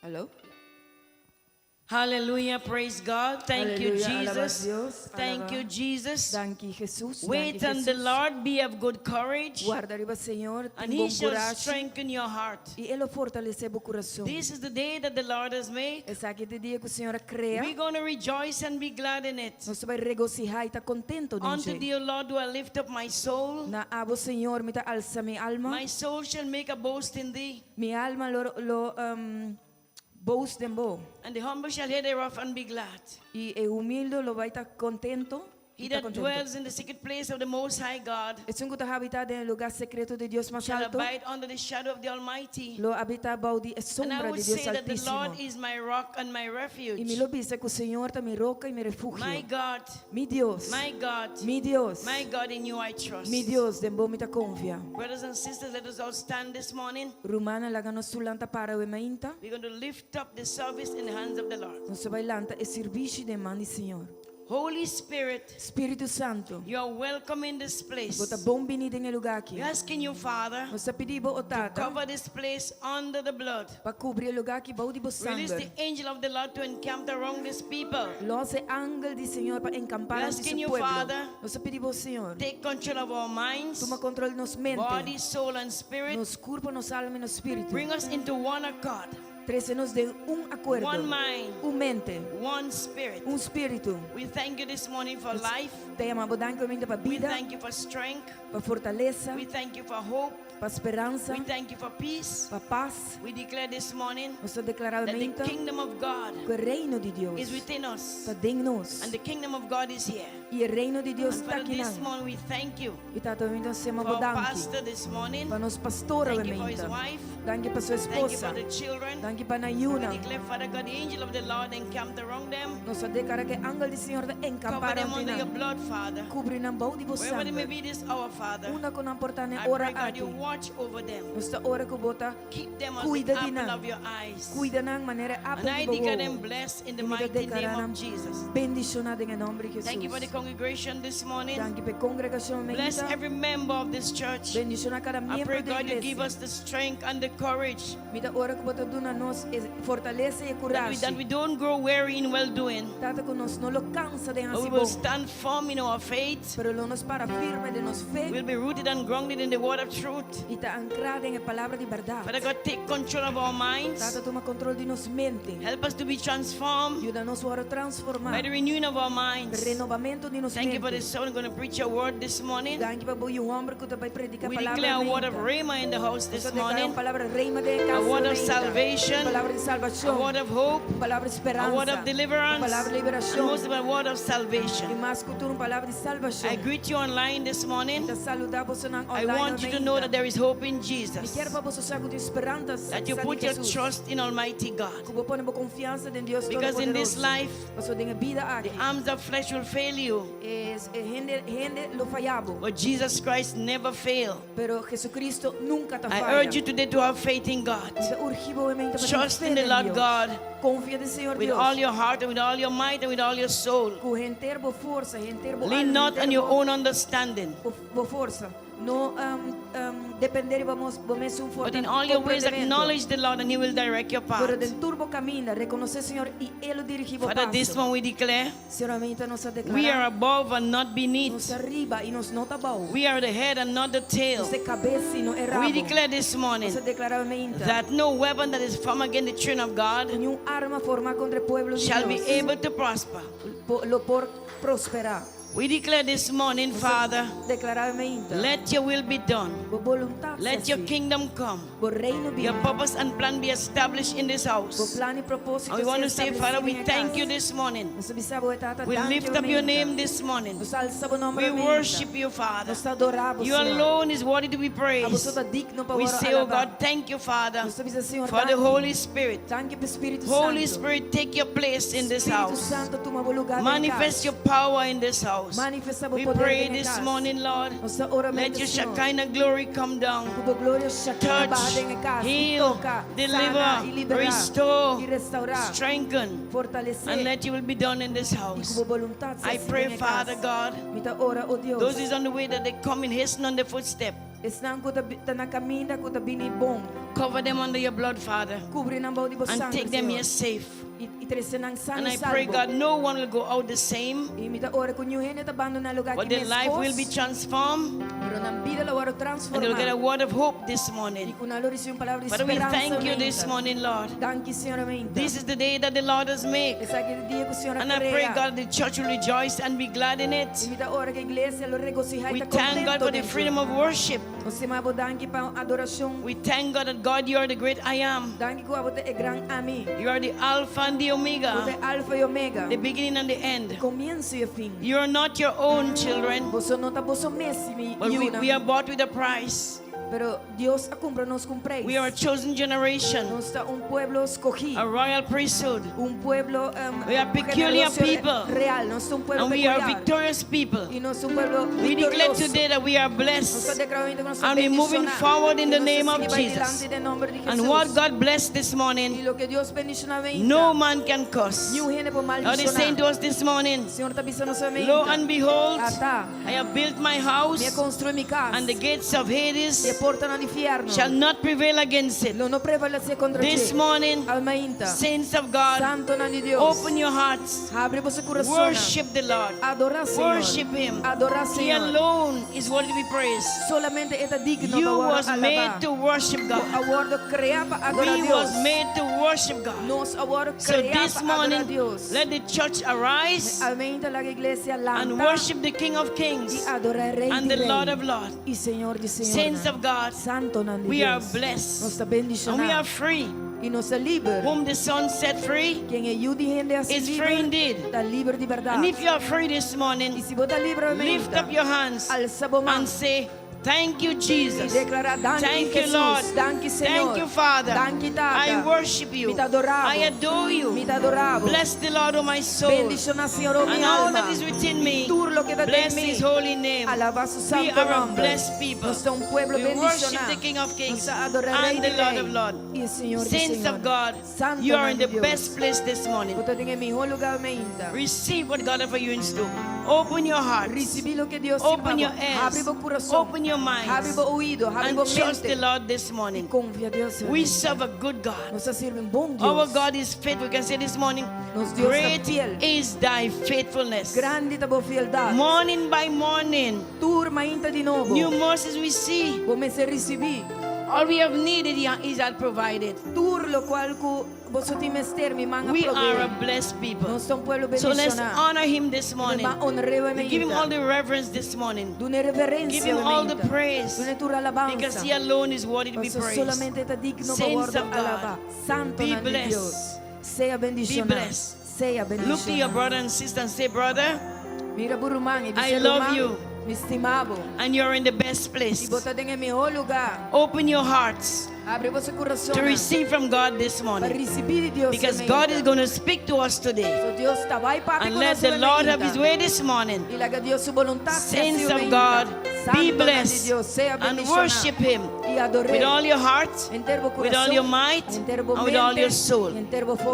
Hello? Hallelujah, praise God. Thank you, Hallelujah, alaba Jesus. Dios, Thank alaba. you, Jesus. Danke, Jesus. Wait Danke, on the Jesus. Lord, be of good courage, Guarda riba, Senhor, and tem He bom shall coragem. strengthen your heart. E Ele fortalecer o coração. This is the day that the Lord has made. Esse aqui é o dia que o Senhor cria. We're going to rejoice and be glad in it. Nós vai regocijar e estar contento Unto nele. thee, O Lord, do I lift up my soul. Na abo, Senhor, me alça minha alma. My soul shall make a boast in thee, Minha alma lo boast em bo. and the humble shall hear thereof and be glad. E o humilde lo vai estar contento. He that dwells in the secret place of the Most High God Esse que está habitado em lugar secreto de Deus mais shall alto. abide under the shadow of the Almighty. Lo habita bao di And I sombra would de Deus say that the altíssimo. Lord is my rock and my E me refuge. lo dice que o Senhor está mi roca e mi refugio. My God, Mi Deus. my God, Mi Deus. my God, in you I trust. Mi Deus, de bom me confia. Brothers and sisters, let us all stand this morning. Rumana laga no sulanta para o mainta. We're going to lift up the service in the hands of the Lord. Nos vai lanta e serviço de mani Senhor. Holy Spirit, Espírito Santo. you are welcome in this place. Bota bom vinida em lugar aqui. We're asking you, Father, Nos pedibo o tata cover this place under the blood. para cobrir o lugar aqui bao di bo Release the sangue. angel of the Lord to encamp around these people. Los ángel di Senhor para encampar We're ante asking seu you, pueblo. Father, Nos pedibo Senhor. Take control of our minds, Toma controle nos mente. body, soul, and spirit. Nos corpo, nos alma e nos espírito. Bring us into one accord, Trece-nos de acordo. one mind, Mente. one spirit. Espírito. We thank you this morning for life. Te amamos danke para We vida, thank you for strength. para fortaleza, We thank you for hope. para esperança, We thank you for peace. para paz. We declare this morning Nós that the declaramento kingdom of God que o reino de Deus is within us, está em nós. and the kingdom of God is here. E o reino de Deus And está for aqui this nós. morning, we thank you E tá também nós for chamamos our danke pastor this morning. para nos pastora Thank you for his mente. wife. Danke para sua Thank you for esposa. the children. Danke para na We Yuna. declare, Father God, the angel of the Lord encamped around them. Nós declara que ángel do Senhor está Cover encampado them ante under your nós. blood, Father. Cobre na bau de Wherever they may sangue. be this hour, Father, Una con importante I ora pray, God, aqui. you watch over them. Nós ora que bota Keep them as the cuida de apple nós. of your eyes. Cuida ng maneira And I apel declare de them bobo. blessed in the E me mighty name declara of Jesus. bendicionado em nome de Thank you for the Jesus. congregation this morning. Danke para congregação Bless mente. every member of this church. Bendiciona cada I membro pray, da God, you give igreja. us the strength and the courage Me dá ora que bota duna nós fortaleza e that coragem. we don't grow weary in well doing, Tata que nós não lo cansa de but we will hasibong. stand firm in our faith. Pero lo nos para firme de nos fé. We'll be rooted and grounded in the word of truth. E está ancrada em a palavra de Father verdade. God, take control of our minds. Tata toma controle de nos mente. Help us to be transformed Ajuda-nos a by transformar. the renewing of our minds. Renovamento de nos Thank you for the mente. son going to preach your word this morning. Danke para o homem que vai predicar a We palavra declare a word mente. of RHEMA in the house this Nós declaramos morning. a palavra reima de A casa word of mente. salvation. Palavra de A salvação. word of hope. Palavra de A esperança. word of deliverance. Palavra de And liberação. most of all, a word of E salvation. mais que tudo, palavra de salvação. I greet you online this morning. Te saludar você na I online want you to know that there is hope in Me Jesus. quero para você saber de esperança. That you put your trust in Almighty God. Que você põe confiança em Deus Because in this Todo-Poderoso. life, Você tem a vida aqui. the arms of flesh will fail you. Gente lo fallabo. But Jesus Christ never failed. Pero Jesucristo nunca te I falla. urge you today to have faith in God. Te urgivo para Trust ter in the fé Lord Deus. God Confia no Senhor with Deus. all your heart and with all your might and with all your soul. Com inteira força, inteira Lean not on your own understanding, força. Não depender vamos but in all your ways acknowledge the Lord and He will direct your Pero path. den turbo caminha, reconocer Senhor e Ele dirigir o Father, this passo. one we declare, Sinceramente nós we are declaramos above and not nós beneath. arriba e nós não tá bom. We are the head and not the tail. Nós é cabeça e não é rabo. We declare this morning Nós declaramos that no weapon that is formed against the children of God nenhum arma formada contra o povo de shall be Deus able to prosper. lo por prosperar. We declare this morning, Father, Declaradamente. let your will be done. Bo voluntad Let your kingdom come. Bo reino Your viva. purpose and plan be established in this Bo house. plano e propósito. And we want to seja say, Father, we estabelecido em thank you casa. this morning. Nós observamos a tata, We danke lift up your mente. name this morning. Nós alçamos o nome We da mente. worship you, Father. Nós adoramos, You Senhor. alone is worthy to be A você praised. está digno para We orar, say, oh alabar. God, thank you, Father, Nós dizemos, Senhor, for the danke. Holy Spirit. Danke para o Espírito Holy Santo. Spirit, take your place in this Espírito house. Santo, toma o lugar em Manifest casa. your power in this house. Manifesta o We poder pray em this casa. morning, Lord, Nós oramos, let your Senhor. Shekinah glory come down. Que a glória Shekinah Touch, bada em casa. heal, Toca, deliver, sana e liberar. restore, E restaurar. strengthen, Fortalecer. and let your will be done in this E house. com a vontade I seja pray, em Father casa. God, Mita ora, oh Deus. those is on the way that they come in, hasten on the footstep. Estão com na caminho, com bini bom. Cover them under your blood, Father, Cubre ng bawat ibang and sangre, take them Señor. here safe. Itrese ng sano And I pray, salvo. God, no one will go out the same, Imita ora kunyuhin at abando na lugar but their life will be transformed, Pero ng vida la waro and they'll get a transforma. word of hope this morning. Di kunalo rin yung palabra de Father, we esperanza thank you this aumenta. morning, Lord. Danke, Señor, aumenta. This is the day that the Lord has made. Esa que el día que o Señor And I pray, crea. God, the church will rejoice and be glad in it. Imita ora que a iglesia lo regocija We y está thank God contento for the dentro. freedom of worship. O se mabo danke pa adoración. We thank God that, God, you are the great I am. Danke ko abote e gran ami. You are the Alpha and the Bote Omega, alfa y omega. the beginning and the end. Comienzo y fin. You are not your own children, Boso nota boso mesi mi but yuna. we are bought with a price. Pero Dios a compra nos compreis. We are a chosen generation, Nos está un pueblo escogido. a royal priesthood, Un pueblo We are peculiar generoso people. real. Nos es un pueblo and we are peculiar. victorious people. Y nos es un pueblo We declare victorioso. today that we are Nos blessed. declaramos que nos And we're moving bendicionar. forward in Y the nos name of sigue Jesus. adelante en nombre de And Jesús. what God blessed this Y morning, lo que Dios bendiciona no man can curse. Ni un gene por God is saying to maldicionar. us this morning, Señor está avisando solamente. lo and behold, Ata. I have built my Me house, construí mi casa. and the gates of Y Hades portan al infierno. shall not prevail against it. Lo no prevalece contra This ti. morning, Almainta. saints of God, Santo na di Dios. open your hearts, Abre vosso coração. worship the Lord, Adorar Señor. worship Him. Adorar He Señor. alone is worthy to be praised. Solamente está digno You para was made alabar. to worship God. Aguardo crear para adorar We a Dios. was made to worship God. Nos aguardo So crear this para adorar a morning, Dios. let the church arise Aumenta la iglesia and lanta worship the King of y Kings adorar Rey and de the Rey Lord of Lords. y Señor de Señor. Saints of God, Santo na di we are Dios. blessed Nos está and we bendicionando are free. y nos está libre. Whom the Son set free Quien ayude gente a ser is free libre indeed. está libre de verdad. And if you are free this Y morning, si vos estás libre, lift up your hands alza vos and manos say, thank you, y Jesus. declara, danke Thank you, Jesús, Lord. danke Señor, Thank you, Father. danke Tata, I worship you. mi te adoravo, I adore you. mi te adoravo, Bless the Lord, O my soul, bendición al Señor, oh mi and all alma, that is within me. todo lo que está Bless en mí, His holy name. alaba su We santo are a nombre. blessed people. Nos da un pueblo We worship bendicionado, the King of Kings nos adora Rey and de the Lord Rey of Lords. y el Señor de Saints Señor. of God, Santo you are in nombre the de Dios. best place this morning. Vos estás en el mejor lugar, meinta. Receive what God has for you in store. Open your heart. Recibí lo que Dios Open te your pagó. ears. Abre vos corazón, Open your minds. abre vos oído, abre And vos trust the mente. Lord this morning. Confía a Dios. We serve a good God. Nos sirve un bon Dios. Our God is faithful. We can say this morning, Nos Dios great está fiel. is thy faithfulness. Grande ta vo fieldade. Morning by morning, Turma inta di nuovo. new mercies we see. Come se ricevì. All we have needed He has provided. Tur lo qual cu vosso ti mester mi manga We are a provvede. blessed people. Non sto un pueblo So let's bendicionato. honor Him this morning. Ma onorevolmente. Give Him all the reverence this morning. D'una reverenza. Give Him all the veramente. praise. D'una tua alabanza. Because He alone is worthy to be Posso praised. solamente ta digno Saints guardo of God, alaba. Santo be nome di blessed. Dios. Sea bendicionato. blessed. Sea Look to your bendicionato. brother and sister and say, brother, Mira burumang, I love you. Mi stimavo. and you're in the best E place. bota nel mio lugar. Open your hearts Abre vosso coração. to receive from God this Para morning. receber de Deus. Because semente. God is going to speak to us today. So Deus está vai para And let the Lord have His way this morning. E laga Deus sua vontade. Saints of God, be blessed and worship Him E adorei. with all your heart, Inteiro with all your might, and with all your soul.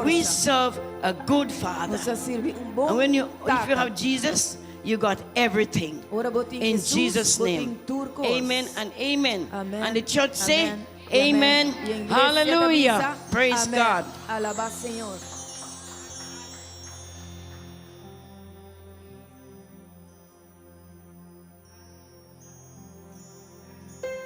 We serve a good Father. Você serve bom And when if you tata. have Jesus, you got everything. Ora botin In Jesus, Jesus' botin name. turcos. Amen and amen. Amen. And the church say, Amen. Amen. E a igreja Hallelujah. camisa, Praise Amen. God. Alaba Senhor.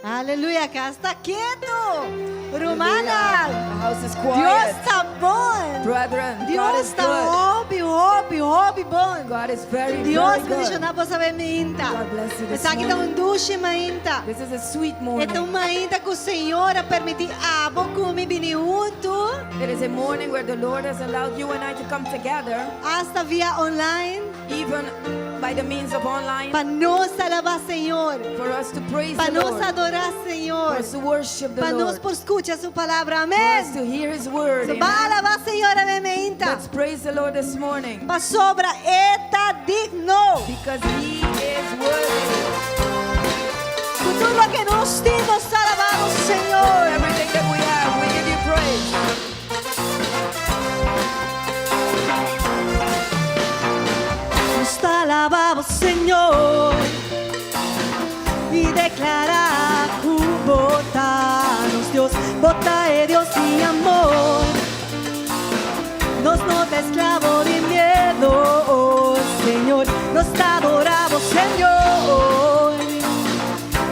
Aleluia, casa está quieto. Hallelujah. Romana, The house is Deus quiet. está bom. Brethren, God Deus is está good. hobby bom. God is very, Deus very good. bendicionar você ver minta. God bless you this Essa aqui está morning. duche mainta. This is a sweet morning. É uma ainda que o Senhor a permitir abo come bini junto It is a morning where the Lord has allowed you and I to come together, hasta via online even by the means of online, para nós alabar Senhor, for us to praise para the nós Lord, adorar for Senhor, us to worship the para nós Lord, por escutar sua palavra. for us Amém. to hear His word. So, Amen. vai alabar Senhor, amém minta. Let's praise the Lord this morning Para sobra está digno. because He is worthy. Por tudo lo que nós temos, alabamos Senhor. Everything that we have, we give you praise. Nos alabamos Senhor e declarar que botar nos Dios, bota de Dios y amor. Nos nota esclavo de miedo, oh Señor. Nos adoramos, Señor.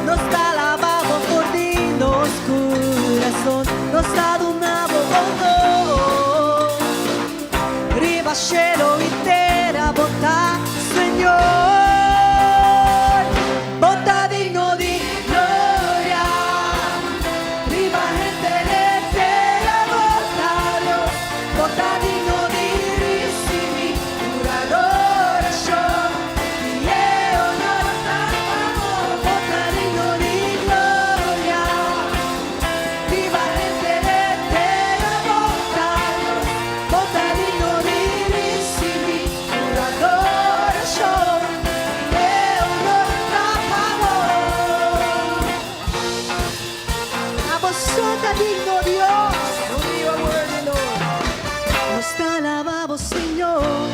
Nos alabamos por ti, nos corazón. Nos adoramos, oh no. Riba cielo y terra, bota, Señor. Bota digno di gloria. Riba gente de terra, bota Dios. Bota digno di ricevere pura adoración. Y honor t'amor. Bota digno di gloria. Riba gente de terra, bota Dios. Bota digno di ricevere pura adoración. Y honor t'amor. Abosota digno Dios. You are worthy, Lord. Nos te alabamos, Señor,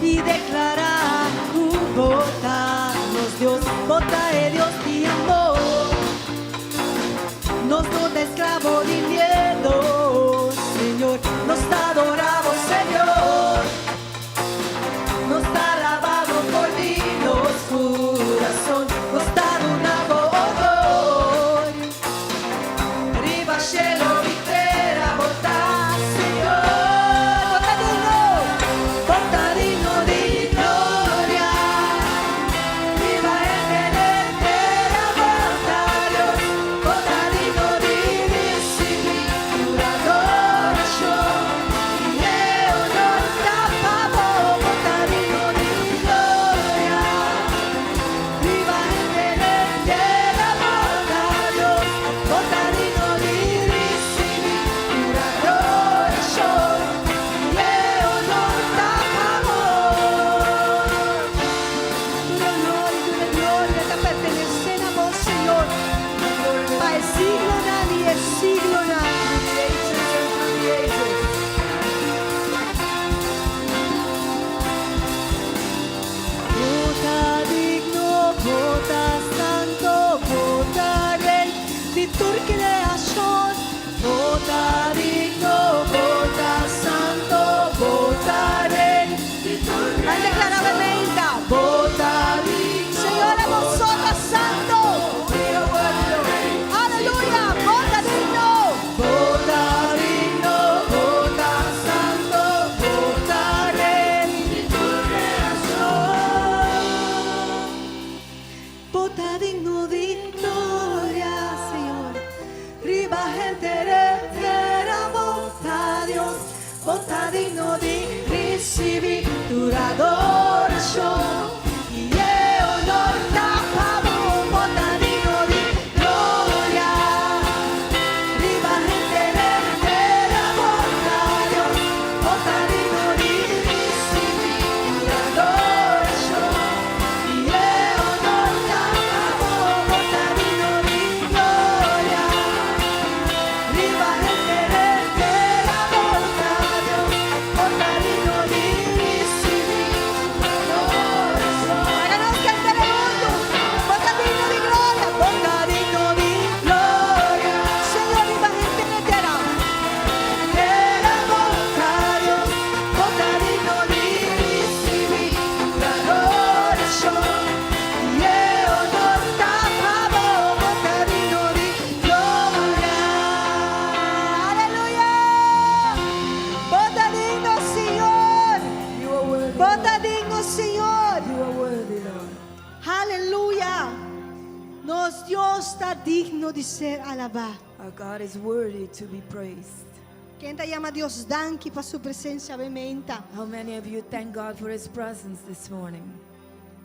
y declaramos, votanos Dios, bota de Dios y amor. Nos nota esclavo de miedo, Señor, nos adoramos, Señor. Nos alabamos por ti, nos corazón, nos adoramos, oh Lord. Riba cielo y terra, bota, Señor. Bota digno di gloria. Riba en terra, bota Dios. Bota digno di ricevere pura adoración. Y honor t'amor. Bota digno di gloria. Riba en terra, bota Dios. Bota digno di ricevere pura adoración. Y honor t'amor. Tu honor y tu gloria te pertenecen a vos, Señor. Para el siglo nadie, el siglo nadie. Bota digno, bota santo, bota rey, di tu creación. Bota digno, bota santo, bota rey, di tu creación. Hay declaradamente, bota digno, Señor, vosotros santo. Aleluya, bota digno. Bota digno, bota santo, bota rey, di tu creación. Bota digno di gloria, Señor. Riba gente de terra, bota Dios. Bota digno di ricevere tu adoración. Y honor t'amor. Bota digno di gloria. Riba gente de terra, bota Dios. Bota digno di ricevere tu adoración. Y honor t'amor. Bota digno di gloria. Riba gente de terra, bota Dios. Bota digno di ricevere tu adoración. Háganos cantar el mundo. Bota digno di gloria. Bota digno di gloria. Señor, riba gente de terra. Terra, bota Dios. Bota digno di ricevere tu adoración. Y honor t'amor. Bota digno di gloria. Aleluya. Bota digno, Señor. You are worthy. Bota digno, Señor. You are worthy, Lord. Aleluya. Nos Dios está digno de ser alabado. Our God is worthy to be praised. ¿Quién te llama Dios? Danke para su presencia bementa. How many of you thank God for His presence this morning?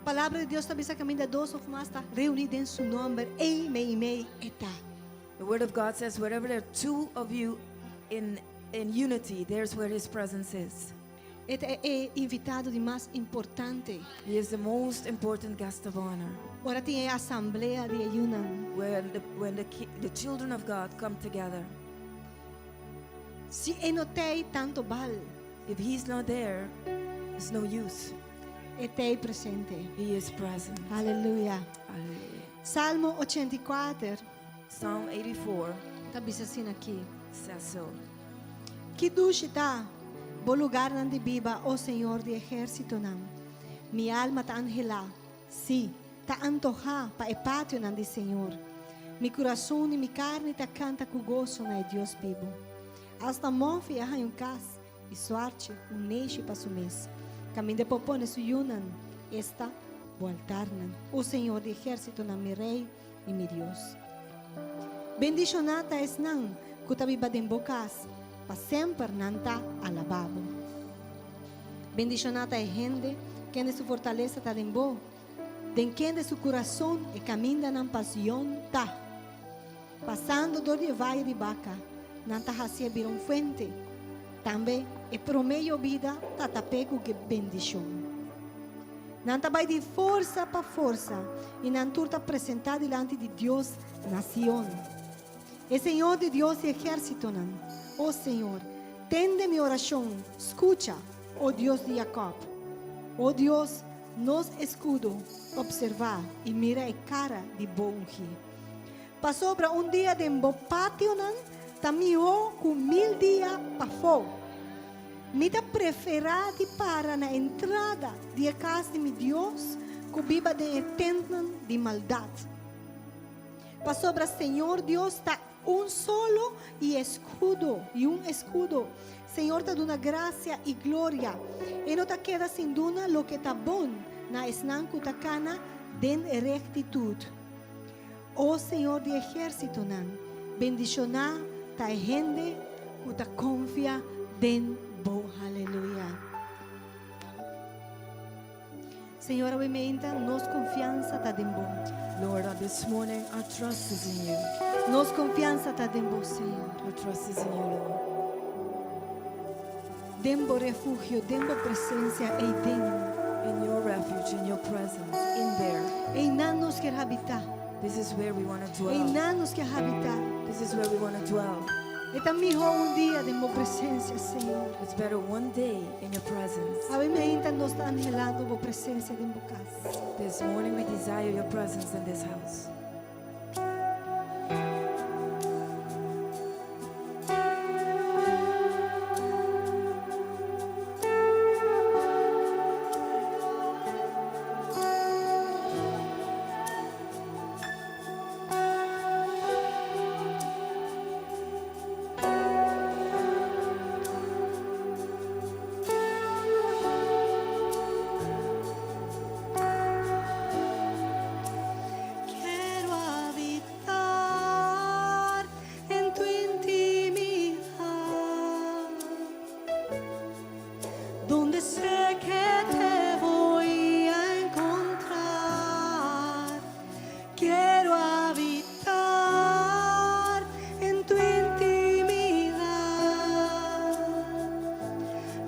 Palabra de Dios está dice que ainda dos ou mais está reunido em seu nome. Ei, mei, está. The Word of God says, wherever there are two of you in unity, there's where His presence is. Este é invitado de mais importante. He is the most important guest of honor. Ora tem a assembleia de Yunnan. When the children of God come together, Se enotei tanto bal, if He's not there, it's no use. Etei presente. He is present. Aleluia. Hallelujah. Salmo 84. Psalm 84 Tá bisa assim aqui. says so. Kidushita, bo lugar nan di biba, o Senhor de ejército nam. Mi alma ta angela, si, ta antoja pa epatio nan di Senhor. Mi coração e mi carne ta canta com gozo na Deus vivo. Hasta monfi aha yung kas, e suarte un neixe pa sumes. Camin de popone suyunan, esta bo altar nan. O Senhor de ejército nam mi rei e mi Dios. Bendicionata es nang kutabi badin bokas, pa sempre nanta alababo. Bendicionata é gente que de su fortaleza ta dembo, den quem de su coração e caminha nan pasión ta. Passando dor de valle de vaca, nanta hacia vir un fuente. Também e promeio vida ta tapego que bendición. Nanta vai de força para força e nanturta apresentar diante de Deus nação. E Senhor de Deus e ejército nan. Oh Senhor, tende mi oración, escucha, oh Dios de Jacob. Oh Dios, nos escudo, observar y mira a cara de bonji. Passou para um dia de patio nan, tamio com 1000 dias para fogo. Mita preferade para na entrada de casa de mi Deus, com biba de eternan de maldade. Passou para Senhor Deus está un solo y escudo, Senhor te duna gracia y gloria. Y no te queda sin duda lo que está bon na esnan kutakana den rectitud. Oh Senhor de ejército nan, bendicioná ta gente que confia den bo. Aleluya. Senhor, hoy me entra nos confianza ta den bo. Lord, this morning our trust is in you. Nos confianza ta den bo, Senhor. Our trust is in you, Lord. Dembo refugio, dembo presencia e den. In your refuge, in your presence, in there. E nan nos quer habitar. This is where we want to E dwell. nan nos quer habitar. This is where we want to dwell. E também um dia de boa presença, Senhor. It's better one day in your presence. A mim ainda nos está anhelando boa presença de boa casa. This morning we desire your presence in this house. Donde sé que te voy a encontrar, quiero habitar en tu intimidad.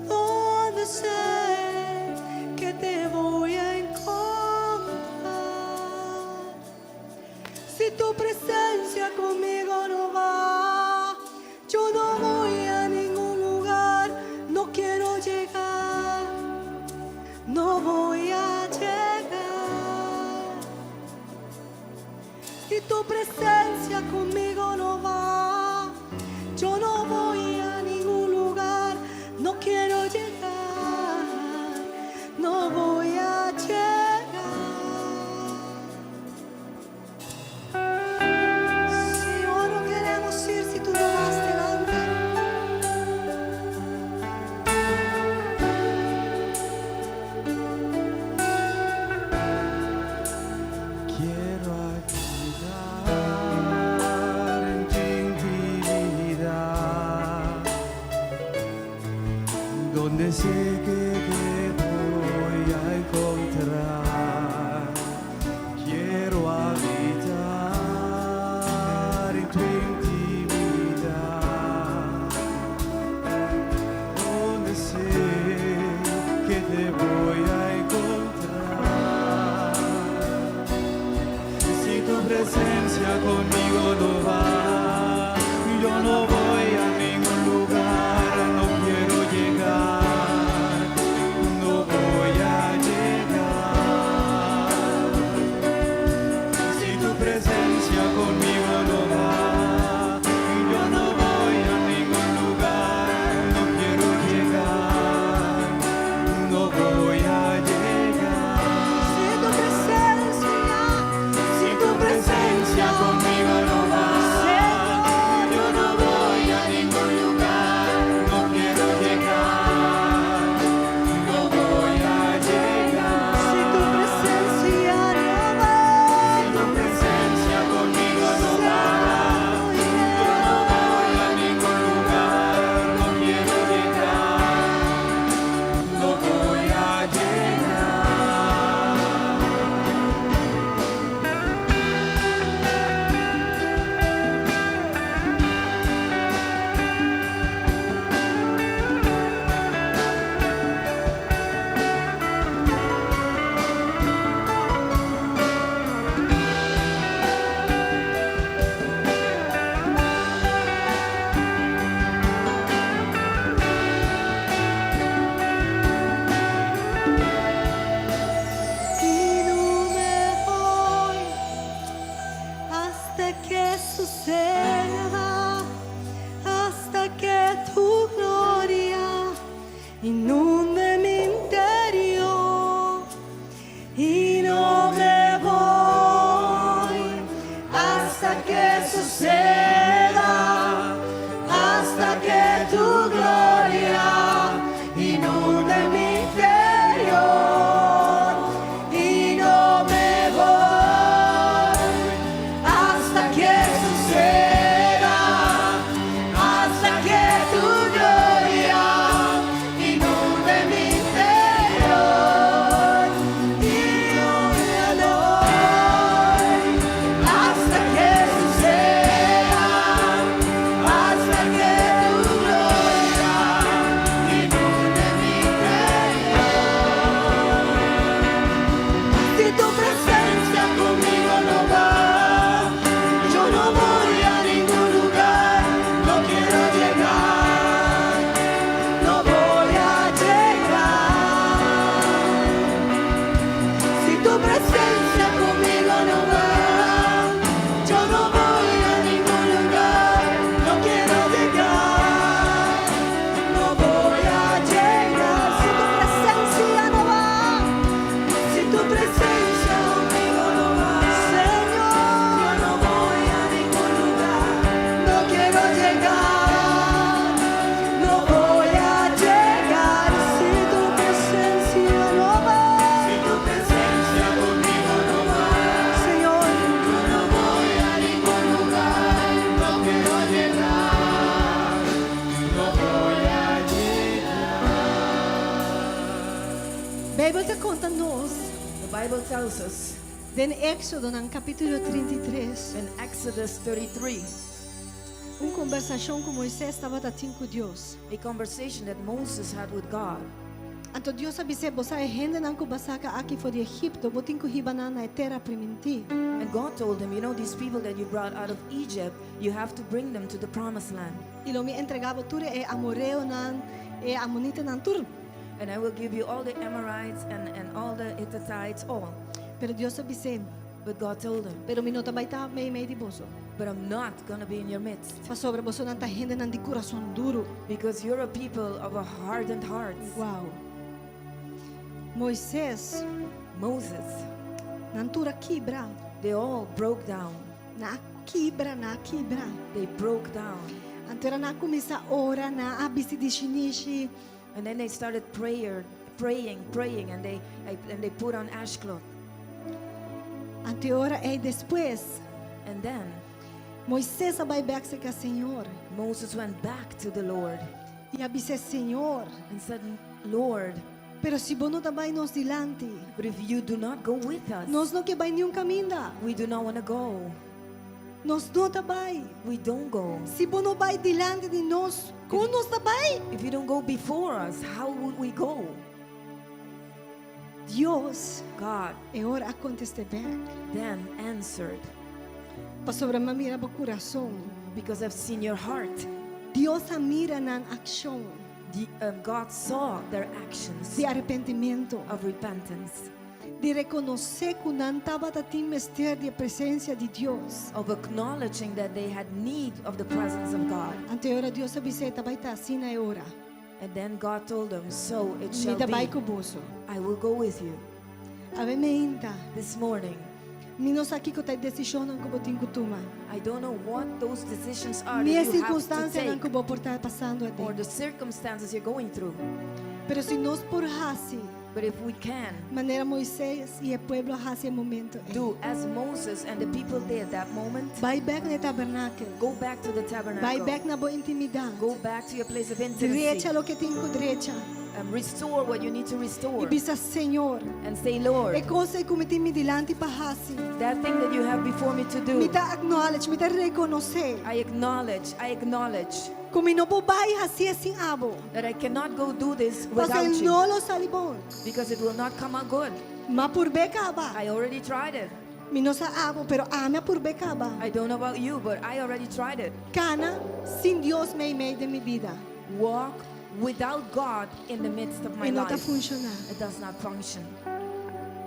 Donde sé que te voy a encontrar, si tu presencia conmigo no va, yo no voy a ningún lugar, no quiero llegar. tells us Den Éxodo ng capítulo 33, in Exodus 33, conversação com Moisés estava tendo com Deus. a conversation that Moses had with God. Anto Deus abise bosa e hende nang kubasaka aki for the Egipto, botin ko hibanan na terra primiti. And God told him, you know, these people that you brought out of Egypt, you have to bring them to the promised land. Ilo mi entregavo ture e amoreo nan e amonite nan tur. And I will give you all the Amorites and all the Hittites, all. Pero Dios abise, But God told him, pero minota baita may di boso. but I'm not going to be in your midst. Pa sobre boso nan ta hende nan di coração duro. Because you're a people of a hardened heart. Wow. Moisés, Moses, nan tura kibra, they all broke down. na kibra. They broke down. Antera na kumisa ora na abisi di shinishi. And then they started praying, and they put on ashcloth. Ante ora e después, And then Moisés vai back se ka Senhor. Moses went back to the Lord E abise Senhor, and said, Lord, pero si bono também nos dilante, but if you do not go with us, nós não que vai nenhum caminho. we do not want to go. Nós não também. We don't go. Se bono vai dilante de nós, como nós também? If you don't go before us, how would we go? Deus, God é hora a contestar back. then answered, Pa sobre a mira ba coração. because I've seen your heart. Deus a mira na ação God saw their actions de arrependimento, of repentance, de reconhecer que não estava tatim mester de presença de Deus. of acknowledging that they had need of the presence of God. Ante ora Deus abise vai estar assim na hora. And then God told them, so it Me shall vai be. com boso. I will go with you. Ave meinta. This morning, Minos aqui que tá decisão não que botin kutuma. I don't know what those decisions are Minha that you have to circunstância não take, que vou portar passando a or ti. the circumstances you're going through. Pero se nós por hasi, But if we can maneira Moisés e o povo hasi o momento. do as Moses and the people did that moment, Vai back no tabernáculo. go back to the Vai tabernacle. back na boa intimidade. Go back to your place of intimacy. Direita lo que tem com direita. Restore what you need to E restore. bisa Senhor. And say, Lord, E coisa que cometi me dilante pa hasi. that thing that you have before me to Me do, ta acknowledge, me ta reconhecer. I acknowledge Como não vou vai hasi assim abo. that I cannot go do this Parce without you, não lo salibon. because it will not come out good. Ma por beca ba. I already tried it. Mi no sa abo, pero ama por beca ba. I don't know about you, but I already tried it. Cana, sin Dios me de mi vida. Walk without God in the midst of my E não tá life. funcionar. It does not function.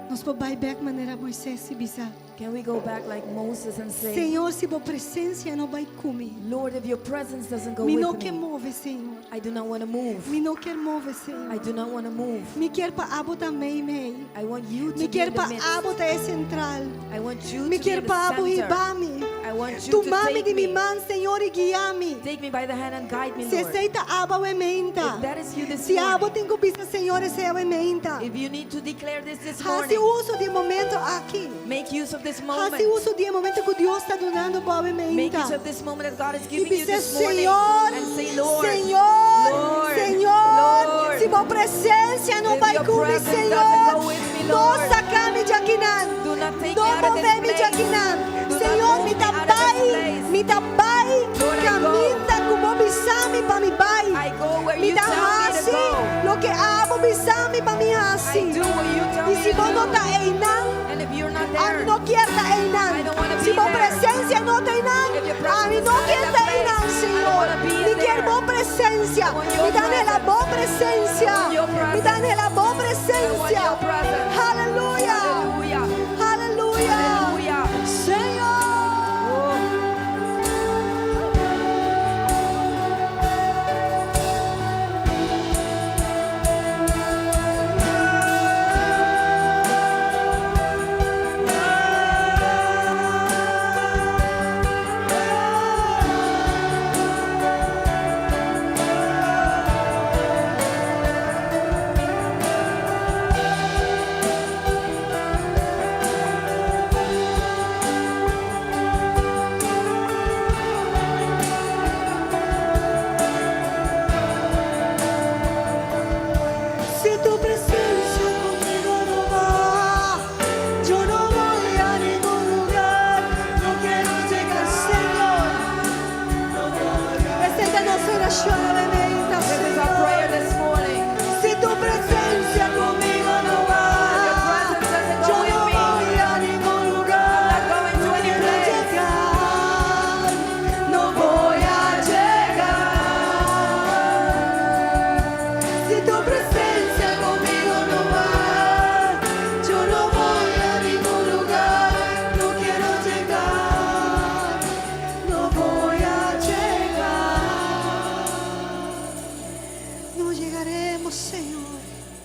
Nós po vai back maneira Moisés e bisa. Can we go back like Moses and say, Senhor, se bo presença não vai comigo. Lord, if your presence doesn't go Mi não with quer me, move, Senhor. I do not want to move. Mi não quer move, I Senhor. do not want to move. Mi quer pa abo também, mei. I want you to Mi be in quer the pa midst. abo ta é central. I want you Mi to be quer in pa the abo center. ibami. I want you to Tumami take de mi me. man, Senhor, e guiami. Take me by the hand and guide me, Se Lord. aceita aba o If ementa. that is you this Se abo morning, tem que bisa, Senhor, esse é o ementa. if you need to declare this Hasi morning, uso de momento aqui. make use of this Hasi moment. uso de momento que Deus está dando para o Make ementa. use of this moment that God is E giving you dizer, this morning. Senhor, And say, Lord, Senhor, Lord, Senhor, Lord, se tua presença não if vai your comigo, presence Senhor, doesn't go with me, não Lord, saca-me de aqui não. do not take me Não out of this move-me de place. aqui não. Do not Senhor, move me me out of this place. me tabai, Lord, I caminha como bisame para me bai. I go where Me you dá tell me hasi, to go. lo que amo bisame para me I hasi. do what you tell E me se to você não do. está aí não, And if you're not a there, não quer estar aí I don't wanna não. be Se tua there. presença não tem não, If your a presence mim is não not in quer that estar aí place, não, I don't Senhor. wanna be Me quer there. boa presença. I want your Me dá nela presence. boa presença. I want your Me dá presence. nela boa I want presença. your presence. Aleluia. Hallelujah. Aleluia. Hallelujah. Senhor. oración alimenta, This is our Señor. prayer this morning. Si tu presencia conmigo no va, Your presence doesn't yo go with no me. voy a ningún lugar. I'm not going to any quiero place. llegar, no voy a llegar. Si tu presencia conmigo no va, yo no voy a ningún lugar. No quiero llegar, no voy a llegar. No llegaremos, Señor.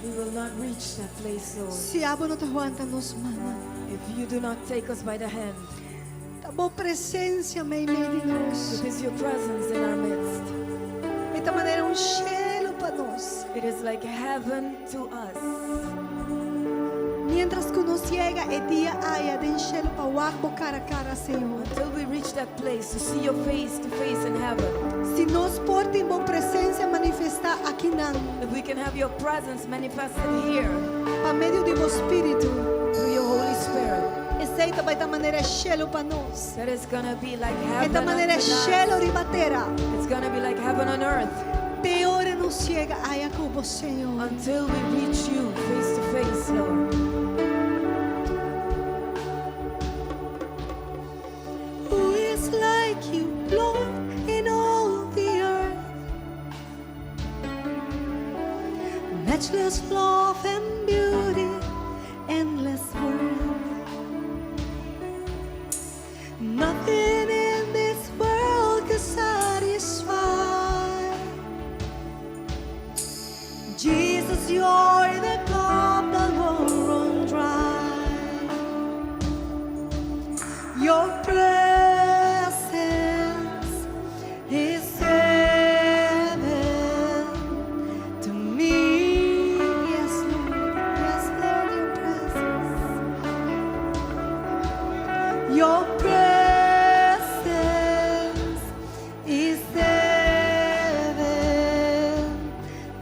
We will not reach that place, Lord, Se a não te aguenta nos mano. if you do not take us by the hand. Ta boa presença meio de nós. It is your presence in our midst. De tal maneira cielo para nós. It is like heaven to us. Mientras que nos chega é dia aia de cielo para o cara a cara, Senhor. Until we reach that place to see your face to face in heaven. Se nós portem boa presença manifestar aqui não, If we can have your presence manifested here para meio de vosso Espírito, through your Holy Spirit, aceita vai da maneira cielo para nós. that is gonna be like É heaven da on maneira earth. cielo ribatera. It's gonna be like heaven on earth Te hora nos chega aia com o Senhor. until we reach you face to face, Lord. Who is like you, Lord, in all the earth? Matchless love and beauty, endless worth. Nothing in this world can satisfy. Jesus, you're the cup that won't run dry. Your presence is heaven to me. Yes, Lord. Yes, Lord, your presence. Your presence is heaven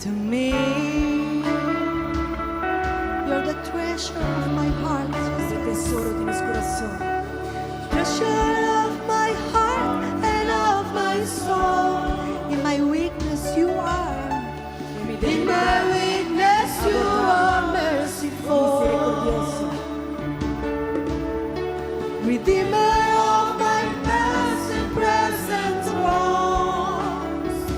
to me. You're the treasure of my heart. Ese tesoro de nuestro corazón. Treasure of my heart and of my soul. In my weakness you are. In my weakness you are merciful. Misericordioso. Redeemer of my past and present wrongs.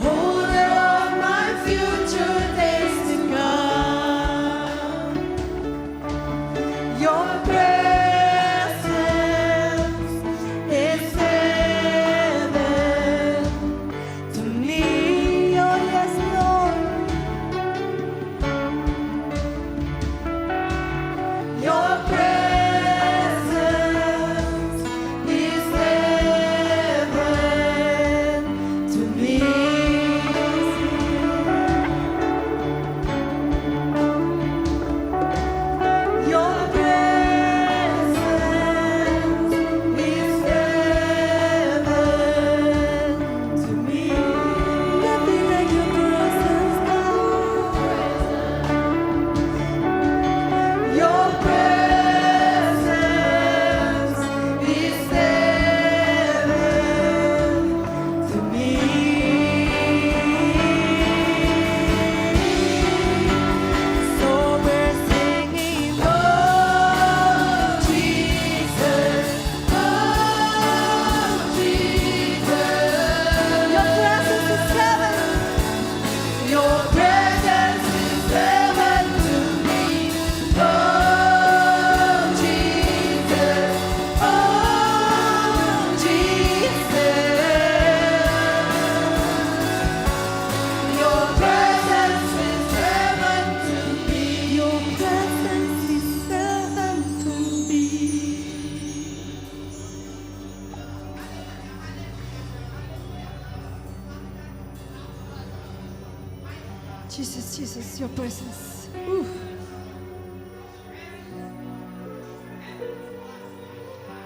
Holder of my future days to come. Your presence is heaven to me. Oh yes, Lord. Your presence is heaven to me. Your presence is heaven to me. Nothing like your presence, God. Your presence is heaven to me. So we're singing, oh Jesus, oh Jesus. Your presence is heaven. Your presence is heaven to me. Oh Jesus, oh Jesus. Your presence is heaven to me. Your presence is heaven to me. Jesus, Jesus, your presence. Ooh.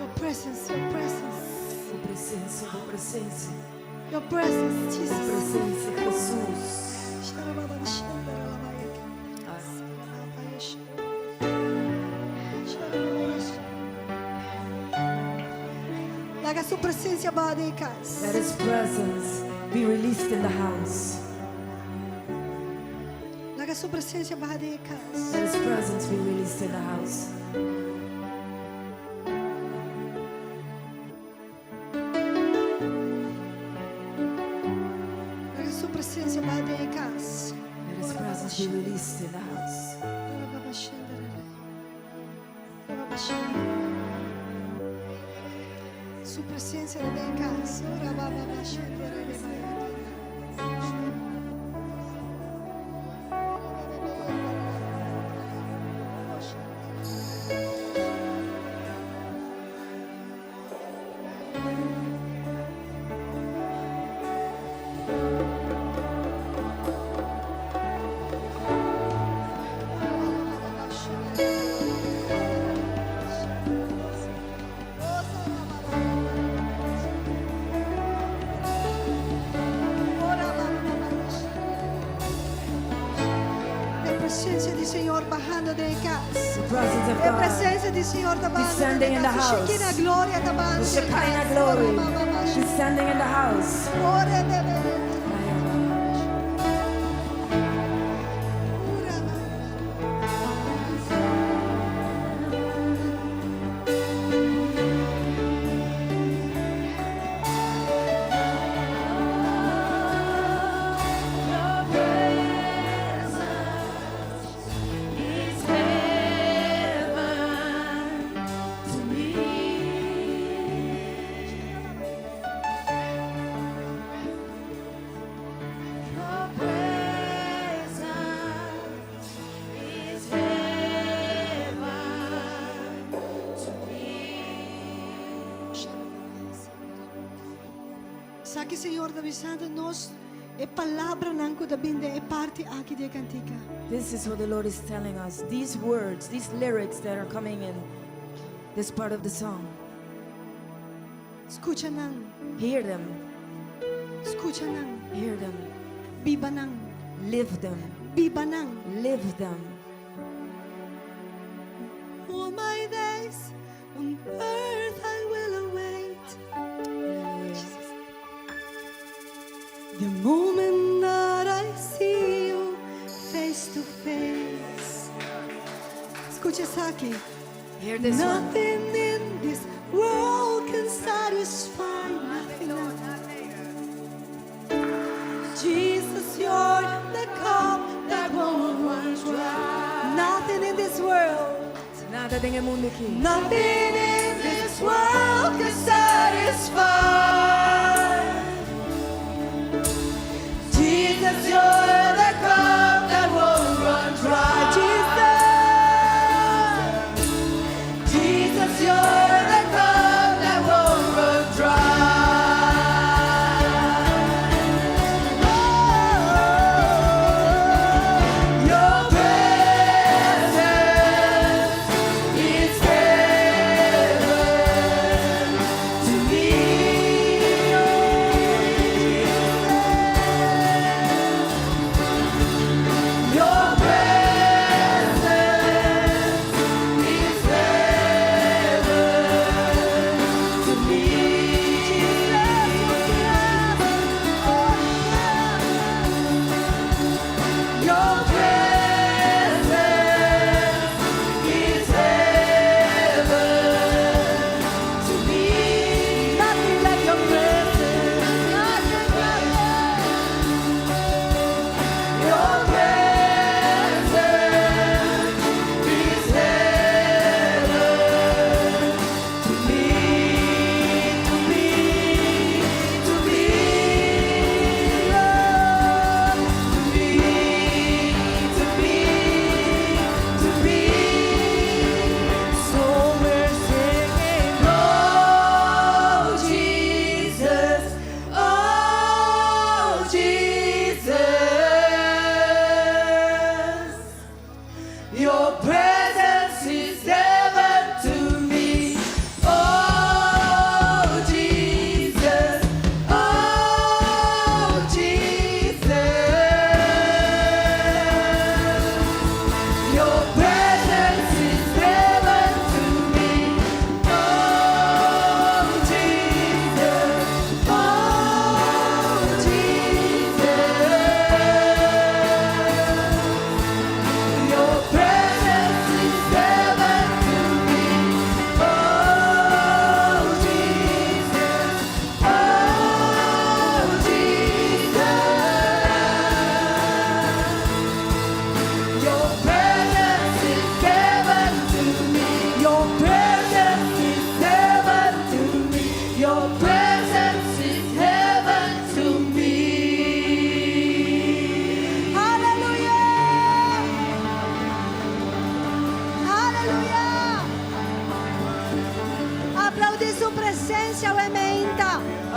Your presence, your presence. Tu presencia, tu presencia, Your presence, tu Jesus. presencia, Jesús. Larga su presencia badekas. Let His presence be released in the house. Laga su presencia badekas. Let His presence be released in the house. Laga su presencia badekas. Let His presence be released in the house. Su presencia badekas. Ora baba shendere presença do Senhor bajando de casa. The presence of A God. presença do Senhor da banda Descending in the house. Shekinah glória da banda. The Shekinah glory. She's standing in the house. Ora de Sabe, Senhor, da visão nós é palavra nanco da binde é parte aqui de cantica. This is what the Lord is telling us. These words, these lyrics that are coming in this part of the song. Escucha nang, Hear them. escucha nang, Hear them. biba nang, Live them. biba nang. Live them. All my days on earth I will await the moment that I see you face to face. Escucha isso aqui. Hear this one. Nothing in this world can satisfy. Nothing. Jesus, you're the cup that won't run dry. Nothing in this world. Nada en el mundo aquí. Nothing in this world can satisfy. Jesus, you're the cup that won't run dry. Jesus, Jesus, you're the cup that won't run dry. Oh, your presence is heaven to me.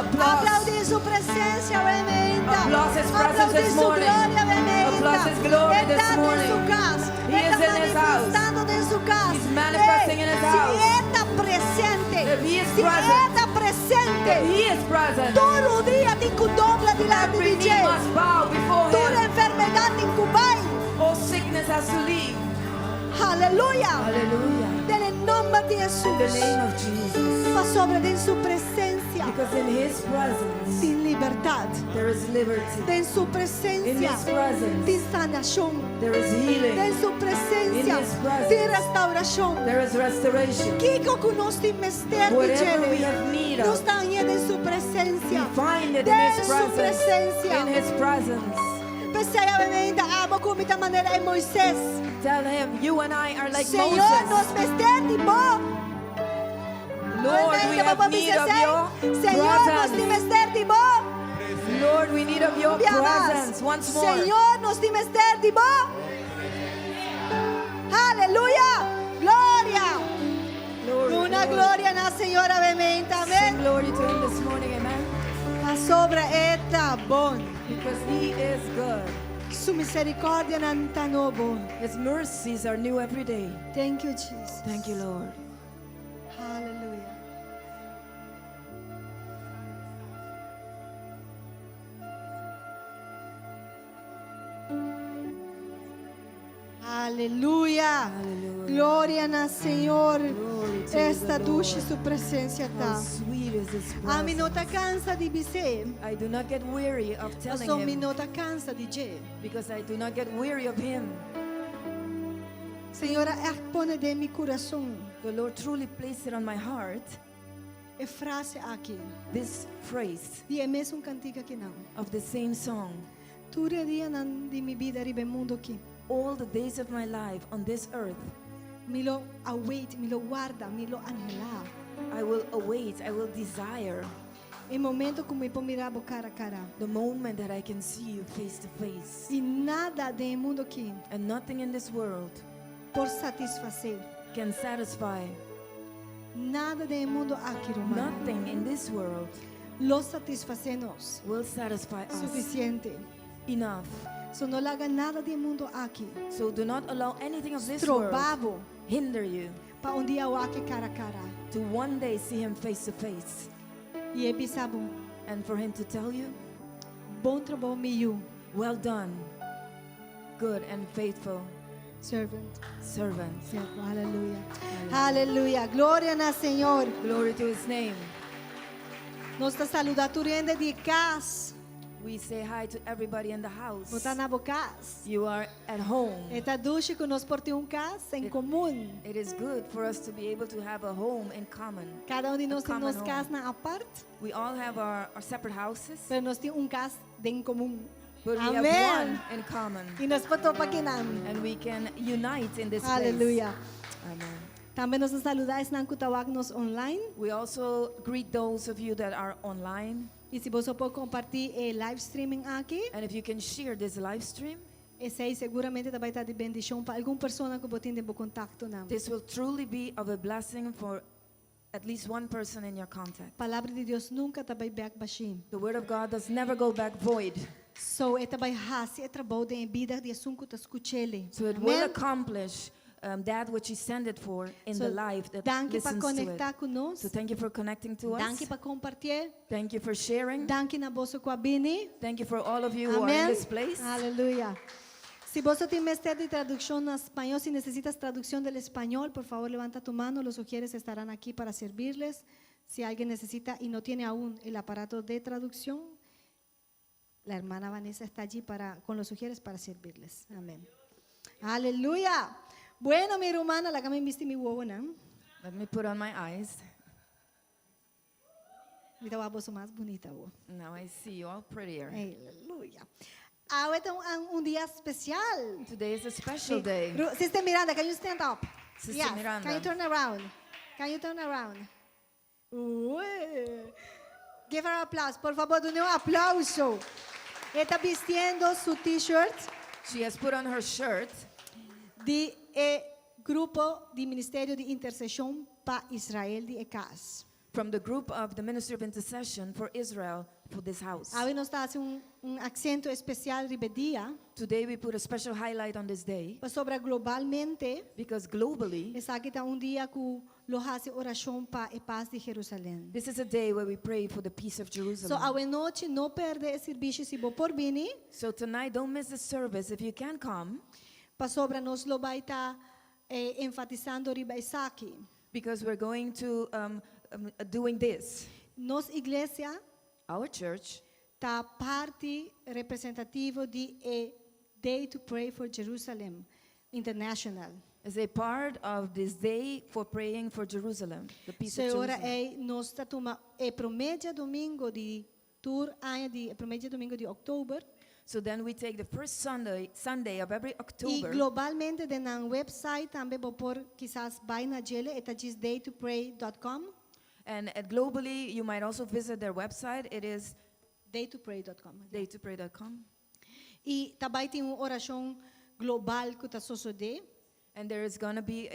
Applause. Aplaudir su presencia, Avenida. Applause His presence Aplaudir this su morning. gloria, Avenida. Applause His glory this Está en morning. su casa. He is Está in His house. manifestando en su casa. He's manifesting in His house. Si está presente. If He is Si present. está presente. He is present. Todo dia tem que dobrar diante Every de knee Deus. must bow before Toda Him. enfermidade tem que vai. All sickness has to leave. Aleluia. Hallelujah. Em nome de In the Jesus. name of Jesus. Para sobre em sua presença. Because in His presence, Tem liberdade. there is liberty. Em sua In presença. His presence, Tem sanação. there is healing. Em sua In presença. His presence. Tem restauração. There is restoration. Que conosco tem mistério de Whatever we Ele. have need Não of, está em sua we presença. find it in Em His sua presence. presença. In His presence. Pensei ainda, amo como da maneira em Moisés. Tell Him, you and I are like Senhor, Moses. nos mistério de bom. Lord, we have need of your Senhor, nos tem presence. mistério de bom. Lord, we need of your presence once more. Senhor, nos tem mistério de bom. Aleluia. Glória. Glory, Una glory. glória na Senhora Bementa. Sing Amém. glory to Him this morning, amen. A sobra está bom. Because He is good. Su misericórdia não está novo. His mercies are new every day. Thank you, Jesus. Thank you, Lord. Aleluia. Aleluia. Hallelujah. Glória na Senhor. Glory to Esta the ducha Lord. sua presença How está. sweet is His A mim não presence. está cansa de dizer. I do not get weary of Eu telling sou me Him, não está cansa de dizer. because I do not get weary of Him. Senhora, põe de meu coração The Lord truly placed it on my heart, a frase aqui. this phrase E é mesmo cantiga que não. of the same song. Todo dia de minha vida ribe mundo aqui. All the days of my life on this earth, Me lo await, me lo guarda, me lo anhela. I will await, I will desire Em momento como eu mirabo cara a cara. the moment that I can see you face to face. E nada de mundo aqui And nothing in this world por satisfazer. can satisfy. Nada de mundo aqui, romano. Nothing in this world Lo satisfacemos. will satisfy us Suficiente. enough. So não larga nada de mundo aqui. So do not allow anything of this world Trobavo hinder you para dia eu aqui cara a cara. to one day see Him face to face. E é bisabo. And for Him to tell you, Bom trabalho meu, well done, good and faithful servant. servant. Servo. Aleluia. Aleluia. Glória na Senhor. Glory to His name. Nós te saludamos tu rende de casa. We say hi to everybody in the house. Botar na casa. You are at home. Eta duche que nós por ter casa em comum. It is good for us to be able to have a home in common. Cada de nós tem common nos home. casa na aparte, We all have our separate houses, pero nós tem casa de em comum. but we Amen. have one in common. E nós podemos paquinan. And we can unite in this Aleluia. place. Amen. Também nós saludamos na kutawag nos online. We also greet those of you that are online. E se você pode compartilhar live streaming aqui, And if you can share this live stream, esse aí seguramente vai estar de bendição para alguma pessoa que você tem contato na. this will truly be of a blessing for at least one person in your contact. Palavra de Deus nunca está vai back baixinho. The word of God does never go back void. So esta vai hasi é trabalho de vida de assunto que escutele. So it will accomplish that which He sent it for in the life that danke para listens to conectar it. conosco. So thank you for connecting to us. Danke para compartilhar. Thank you for sharing. Danke na vossa cabine. Thank you for all of you who are in Amém. this place. Aleluia. Se você tem mestre de tradução no espanhol, se necessitas tradução do espanhol, por favor, levanta tu mano. Los sugieres estarán aquí para servirles. Si alguien necesita y no tiene aún el aparato de traducción, la hermana Vanessa está allí con los sugieres para servirles. Amén. Aleluya. Bueno, mi hermana, la que me viste mi huevo, ¿no? Let me put on my eyes. Mira, a voz más bonita, huevo. Now I see you all prettier. Aleluya. Ahora es un día especial. Today is a special day. Sister Miranda, can you stand up? Sister Yes. Miranda. Can you turn around? Can you turn around? Ué. Give her applause. Por favor, dê aplauso. Está vistiendo su t-shirt She has put on her shirt de grupo de Ministério de Intercessão para Israel de ECAS. from the group of the Ministry of Intercession for Israel for this house. Hoy nos está haciendo un acento especial ribe dia, Today we put a special highlight on this day pa sobra globalmente, because globally, esa kita un dia ku lo hace oración pa e paz de Jerusalén. this is a day where we pray for the peace of So, Jerusalem. hoy noche no perde el servicio si bo por bini, So tonight, don't miss the service. If you can come, pa sobra nos lo vai ta enfatizando riba isaki. because we're going to doing this. Nos iglesia Our church ta parte representativo de a Day to Pray for Jerusalem International. is a part of this day for praying for Jerusalem, the peace So of ora Jerusalem. nos ta tuma e promedia domingo di tour aia di promedia domingo di October So then we take the first Sunday of every e October, globalmente de nan website tambe bo por quizás vai na gele eta gis daytopray.com and globally you might also visit their website. It is daytopray.com. daytopray.com. E tabay tem oração global que ta sosode. And there is going to be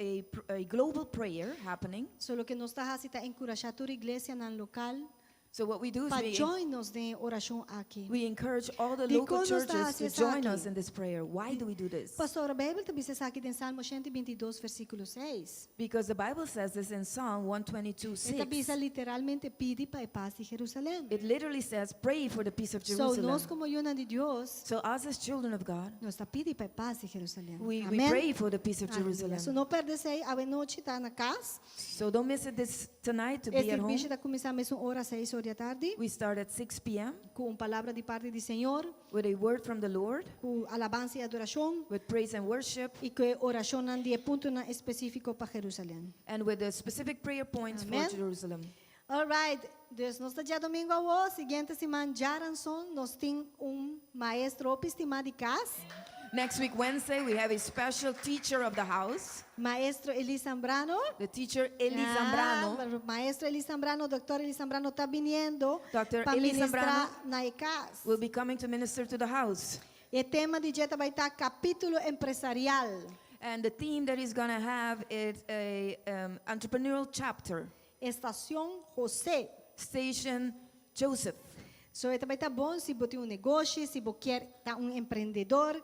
a global prayer happening. So lo que nos ta hasi ta encorajar toda iglesia nan local So what we do is pa join nos de oração aqui. we encourage all the Di local kono sta churches to hace join saki. us in this prayer. Why do we do this? Pastor, a Bíblia também se aqui em Salmo 122, versículo 6. Because the Bible says this in Psalm 122:6. Esta bisa literalmente pide para a paz de Jerusalém. It literally says, pray for the peace of So, Jerusalem. nós como yuna de Deus, So us as children of God, nós está pede para a paz de Jerusalém. we Amém? pray for the peace of Aleluia. Jerusalem. So, não perde se a noite tá na casa. So don't miss it this tonight to be Este at home. serviço está começando mesmo hora 6 horas da tarde, We start at 6 p.m. com uma palavra de parte do Senhor, with a word from the Lord, com alabança e adoração, with praise and worship, e com oração nan dia ponto na específico para Jerusalém. and with the specific prayer points Amen. for Jerusalem. All right, Deus nos dia domingo ao seguinte semana Jaranson, nós tem maestro opistima de casa, Next week, Wednesday, we have a special teacher of the house, maestro Eli Zambrano. the teacher Eli Zambrano. Maestro Eli Zambrano, doctor Eli Zambrano está viniendo Dr. para Eli ministrar Zambrano na casa. will be coming to minister to the house. E tema de dieta vai estar capítulo empresarial. And the theme that he's going to have is a entrepreneurial chapter, Estação José. Station Joseph. So, esta vai estar bom se você tem negócio, se você quer estar empreendedor.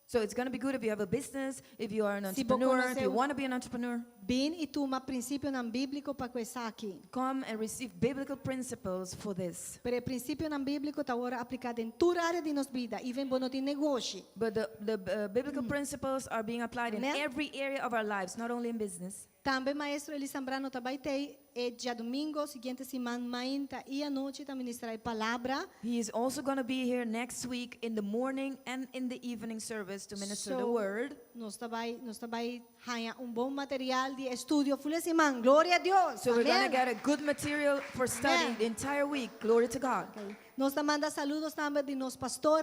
So it's going to be good if you have a business, if you are an Si entrepreneur, conhece if you want to be an entrepreneur. Bem, e toma princípio não bíblico para começar aqui. Come and receive biblical principles for this. Pero o princípio não bíblico está agora aplicado em toda a área de nossa vida, even quando tem negócio. But the biblical principles are being applied in Amen. every area of our lives, not only in business. Também maestro Eli Zambrano também tem dia domingo, seguinte semana, mainta e à noite também ministrar a palavra. He is also going to be here next week in the morning and in the evening service to minister the So, word. Nós também ganhar bom material de estudo full semana. Glória a Deus. So we're going to Amém. get a good material for study Amen. the entire week. Glory to God. Okay. Nós também manda saludos também de nos pastor,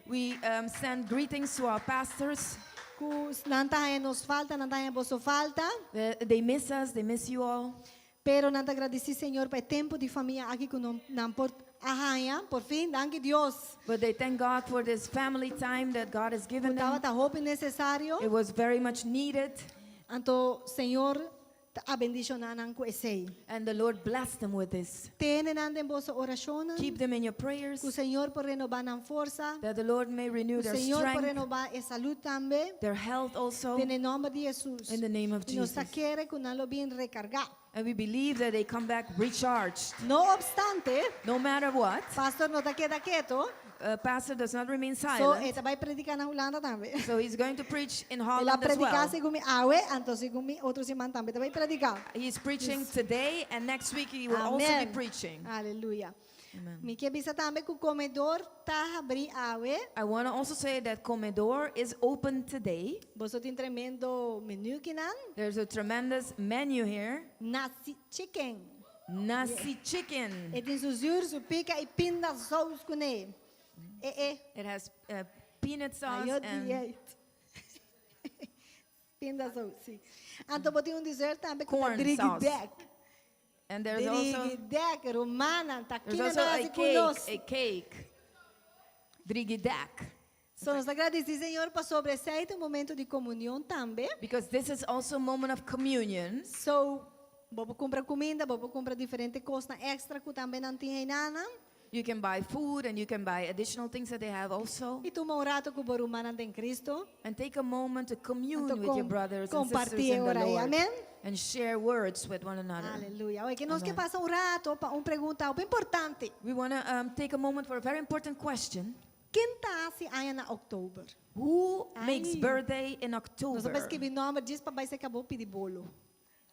We send greetings to our pastors. Nantahan nos falta, nantahan boso falta. They miss us. They miss you all. Pero nanta agradeci Senhor para tempo de família aqui que não por arranha, por fim, danke Deus. But they thank God for this family time that God has given Estava them. tá roupa necessário. It was very much needed. Então, Senhor, a bendicionanan com esse. And the Lord blessed them with this. Tenen andem boso oração. Keep them in your prayers, Que o Senhor por renovar a força. that the Lord may renew O their Senhor por strength, renovar a saúde também. their health also, Em nome de Jesus. in the name of E nós Jesus. queremos que nós bem recargar. And we believe that they come back recharged. No obstante, No matter what, pastor não está queda quieto. pastor does not remain So, silent. ele vai predicar na Holanda também. So he's going to preach in Ele Holland as predicar well. segundo awe, então segundo outro semana também vai predicar. He's preaching today, and next week he will also be Amém. preaching. Aleluia. Amen. Me que bisa também que o comedor tá abrir awe. I want to also say that Comedor is open today. Você tem tremendo menu que não? There's a tremendous menu here. Nasi chicken. Nasi chicken. E tem su pica e pinda sauce com ele. It has peanut sauce Aí eu and diet. Pinda sauce. Então botem dessert também com Corn drigi sauce. deck. and there's Drigi also deck romana, tá aqui there's na also nasi a conosco. cake. Drigidak. So, nós agradecemos, Senhor, para sobre esse momento de comunhão também. Because this is also a moment of communion. So, Bobo compra comida, bobo compra diferente coisa extra que também não tinha nada. You can buy food and you can buy additional things that they have also. E tu rato com o borumana em Cristo. And take a moment to commune Então, with your brothers and sisters compartilhe in the ora aí, Lord. amém? And share words with one another. Aleluia. Oi, que nós que Amen. passa rato para pergunta bem importante. We want to take a moment for a very important question. Quem tá se aí na outubro? Who Ai. makes birthday in Nós October? vamos escrever nome diz para vai se acabou pedir bolo.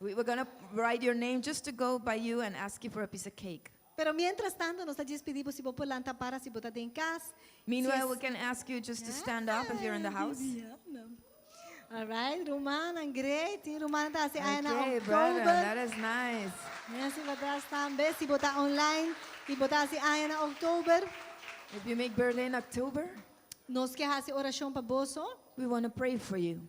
We're going to write your name just to go by you and ask you for a piece of cake. Pero mientras tanto, nós despedimos se vou por lá para se botar em casa. Meanwhile, we can ask you just to stand up if you're in the house. All right, Romana, great. Romana tá se aí na Okay, brother, outubro. that is nice. Se botar também, se botar online, e botar se aí na outubro. If you make birthday in October, Nós que fazer oração para boso. we want to pray for you.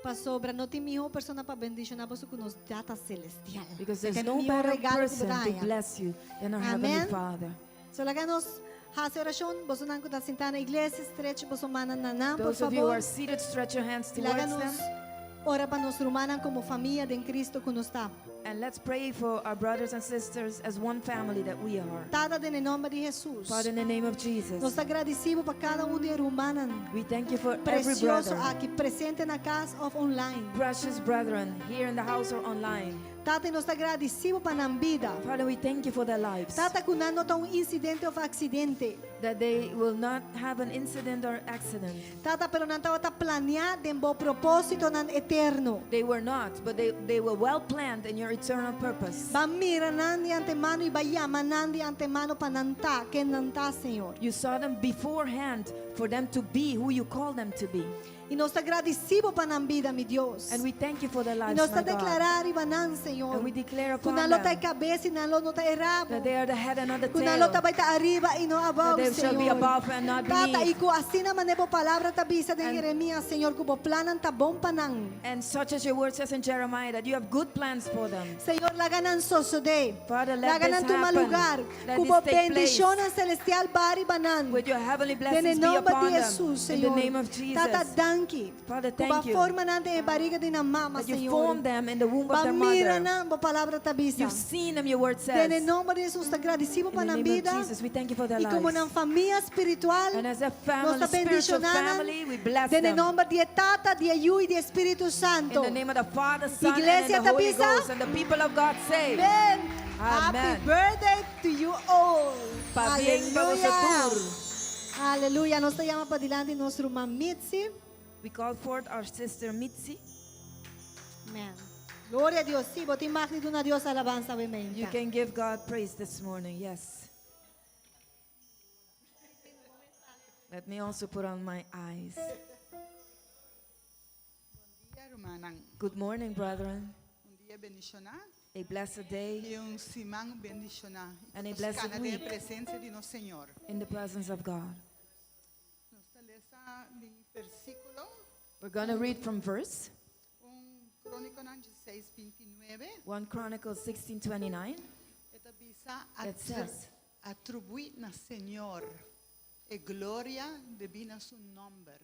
Para sobra, não tem melhor pessoa para bendicionar você com nos data celestial. Because there's Que no melhor better regalo que person to botar. bless you than our Amen. Heavenly Father. So laga nos fazer oração, você não está sentado na igreja, stretch você mana na por Those of you who favor. are seated, stretch your hands Laga towards nos them. ora para nos rumana como família de Cristo que nos está. And let's pray for our brothers and sisters as one family that we are. Tada em nome de Jesus. Father, in the name of Jesus, Nós agradecemos para cada de rumana we thank you for every precioso brother, aqui presente na casa ou online. precious brethren, here in the house or online. Tata, nós agradecemos para a vida. Father, we thank you for their lives, Tata, que não está incidente ou acidente. that they will not have an incident or accident. Tata, pero não estava planeado em bom propósito nan eterno. They were not, but they were well planned in your eternal purpose. Bamira nandi antemano e bayama nandi antemano pananta, que nanta, Senhor. You saw them beforehand for them to be who you call them to be. E nós agradecemos para a vida, meu Deus. And we thank you for their E lives, nós my God. declarar e banan, Senhor. And we declare Que upon não está them cabeça e não está errado. that they are the head and not the Que não tail, está vai estar arriba e não that abaixo, they shall be Senhor. above and not Tata, e beneath. com assim na maneira palavra tá bisa de And- Jeremias, Senhor, que o planan tá bom panang. And such as your word says in Jeremiah, that you have good plans for them. Senhor, laganan sosode. Father, let Laganan this tuma happen. lugar. Let Que this o take bendición place. celestial bari banan. With your heavenly En blessings el be nombre upon de them. Jesús, In the Señor. name of Jesus. Tata, danki. Father, Que ba thank you forma nante e bariga de na mama, that you Senhor. formed them in the womb of Ba their mira mother. na ba palavra tabisa. You've seen them, your word En el says. nombre de Jesús, te agradecemos In para the la name vida. of Jesus, we thank you for their Y como lives. una familia espiritual, And as a nos family, está spiritual bendicionando. family, we bless En el them. nombre de Tata, de Ayu y de Espíritu In Santo. the name of the Father, Son, Iglesia and the Holy Tabisa. Ghost. And the people of God say, Amen. Amen. Happy birthday to you all. Papiamento Aleluya. vosotros. Aleluya. Nos llama para adelante nuestro hermano Mitzi. We call forth our sister Mitzi. Amen. Gloria a Dios. Sí, bote imagen de una Dios alabanza, You obviamente. can give God praise this morning, yes. Let me also put on my eyes. Dia, Romanang. Good morning, brethren. Dia bendicionar. A blessed day E simang bendicionar. And a Nos blessed cana de week. presença de nosso Senhor. in the presence of God. Nos lesa de versículo, We're going to read from verse Crónico 16:29. 1 Chronicles 16:29. Esta bisa It says, atribuir na Senhor e glória divina su nombre.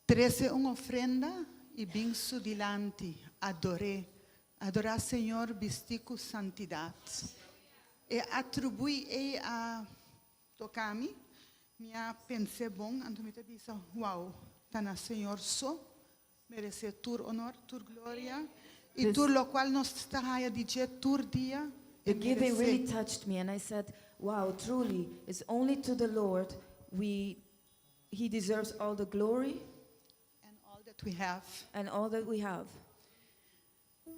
13 uma ofrenda e bem su dilante adoré. Adorar Senhor vistico santidade. E atribuir e a tocar-me. Minha pensei bom, então me bisa, wow, tá na Senhor só, merece tur honor, tur glória, e This- tur lo qual nos está a dizer tur dia. the e giving merece. really touched me, and I said, wow, truly, it's only to the Lord He deserves all the glory And all that we have. and all that we have.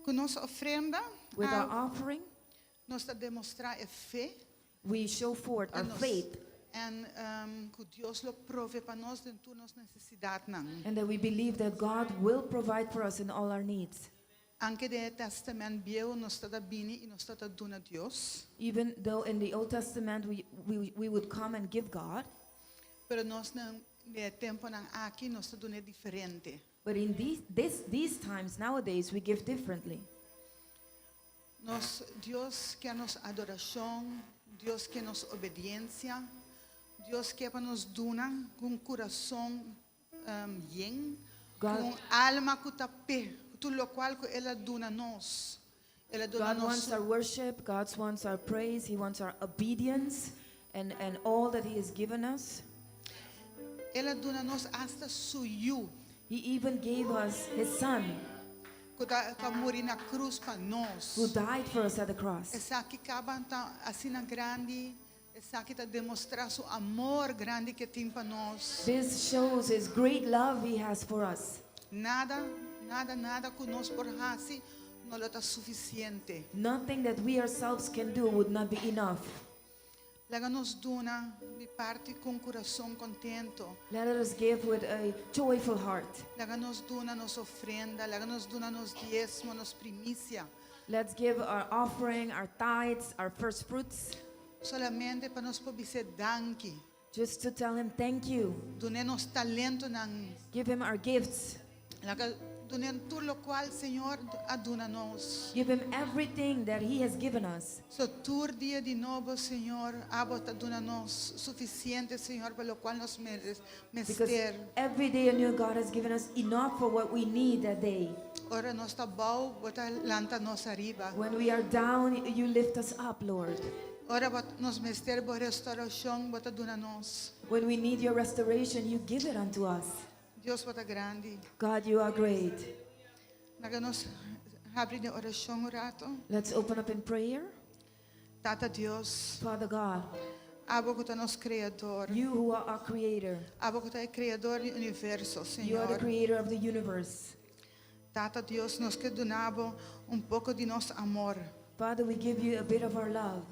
Com nossa ofrenda, With our offering, nós está demonstrar a fé we show forth our nos- faith, en que Deus lo prove para nós dentro das necessidades. and that we believe that God will provide for us in all our needs. Anche de Testamento Viejo nós está bini e nós está dando a Deus, Even though in the Old Testament we would come and give God, pero nós não de tempo não aqui nós está dando diferente. but in these times nowadays we give differently. Deus quer nos adoração, Deus quer nos obediência, Deus quer para nos dar com coração bien, God- com alma que está pé, tu lo qual ela duna nos. Ela duna God wants nos. our worship. God wants our praise. He wants our obedience and all that He has given us. Ela duna nos hasta suyo. He even gave us His Son, Ka muri na cruz pa nos. who died for us at the cross. Esa que cabanta assim na grande. Esa que ta demostrar su amor grande que tem pa nos. This shows His great love He has for us. Nada que nos por hasi no lo ta suficiente. Nothing that we ourselves can do would not be enough. Laga nos duna mi parte con corazón contento. Let us give with a joyful heart. Laga nos duna nos ofrenda. Laga nos duna nos diezmo, nos primicia. Let's give our offering, our tithes, our first fruits, Solamente para nos pobise danki. just to tell Him thank you. Dune nos talento nang. Give Him our gifts. Laga dune tu lo qual Señor aduna nos. Give Him everything that He has given us. So tur dia de novo, Señor, abota duna nos suficiente, Señor, para lo cual nos Because mester. every day anew God has given us enough for what we need that day. Ora nos tabau, bota lanta nos arriba. When we are down, You lift us up, Lord. Ora nos mester bo restauração, bota duna nos. When we need Your restoration, You give it unto us. Dios bota grande. God, You are great. Naga nos abre de oração um rato. Let's open up in prayer. Tata Dios, Father God, abo que nos criador. You who are our creator, Abo que é criador do universo, You are the Senhor. creator of the universe. Tata Dios, nos que donabo pouco de nosso amor, Father, we give You a bit of our love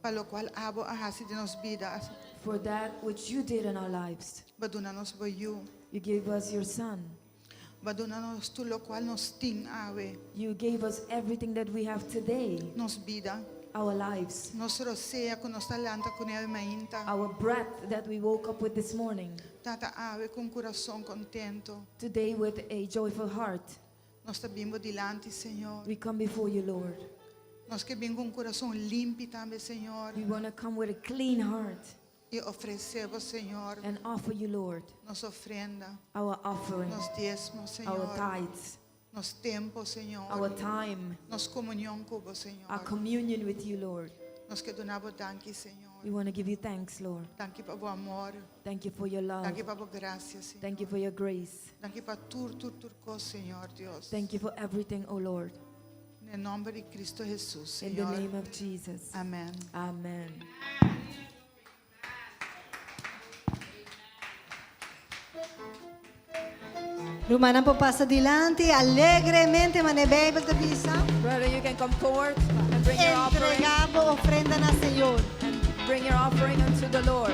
para lo qual abo ahasi de nos vida, for that which You did in our lives. baduna nos boyu, You gave us Your Son. baduna nos tu lo qual nos ting awe, You gave us everything that we have today, nos vida, our lives, nos rosea con nos talanta con ave mainta, our breath that we woke up with this morning, tata awe con coração contento, today with a joyful heart. nos tabimbo dilante, Senhor, We come before You, Lord. nos que bem com coração limpo também, Senhor, We want to come with a clean heart e oferecemos, Senhor, and offer You, Lord, nos ofrenda, our offering, nos diezmos, our Senhor, tithes, nos tempo, Senhor, our time, nos comunhão com o Senhor, our communion with You, Lord. nos que donamos danke, Senhor, We want to give You thanks, Lord. danke para o amor, Thank You for Your love. danke para a graça, Senhor, Thank You for Your grace. danke para tudo, Senhor Deus, Thank You for everything, O Lord. em nome de Cristo Jesus, In the Senhor, name of Jesus. amém. Amen. Rumana po passa dilante, alegremente, manebebe de visa. Brother, you can come forward and bring your offering. Entregabo ofrenda na Senhor. Bring your offering unto the Lord.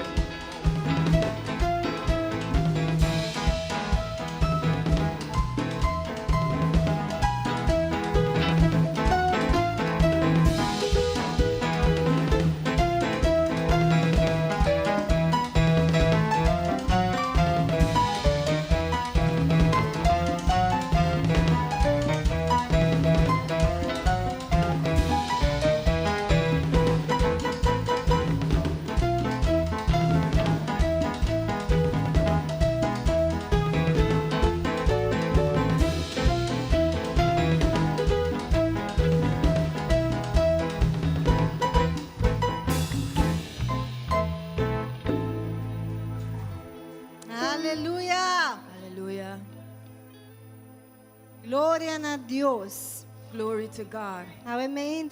Aleluia! Hallelujah. Glória a Deus. Glory to God. Amém.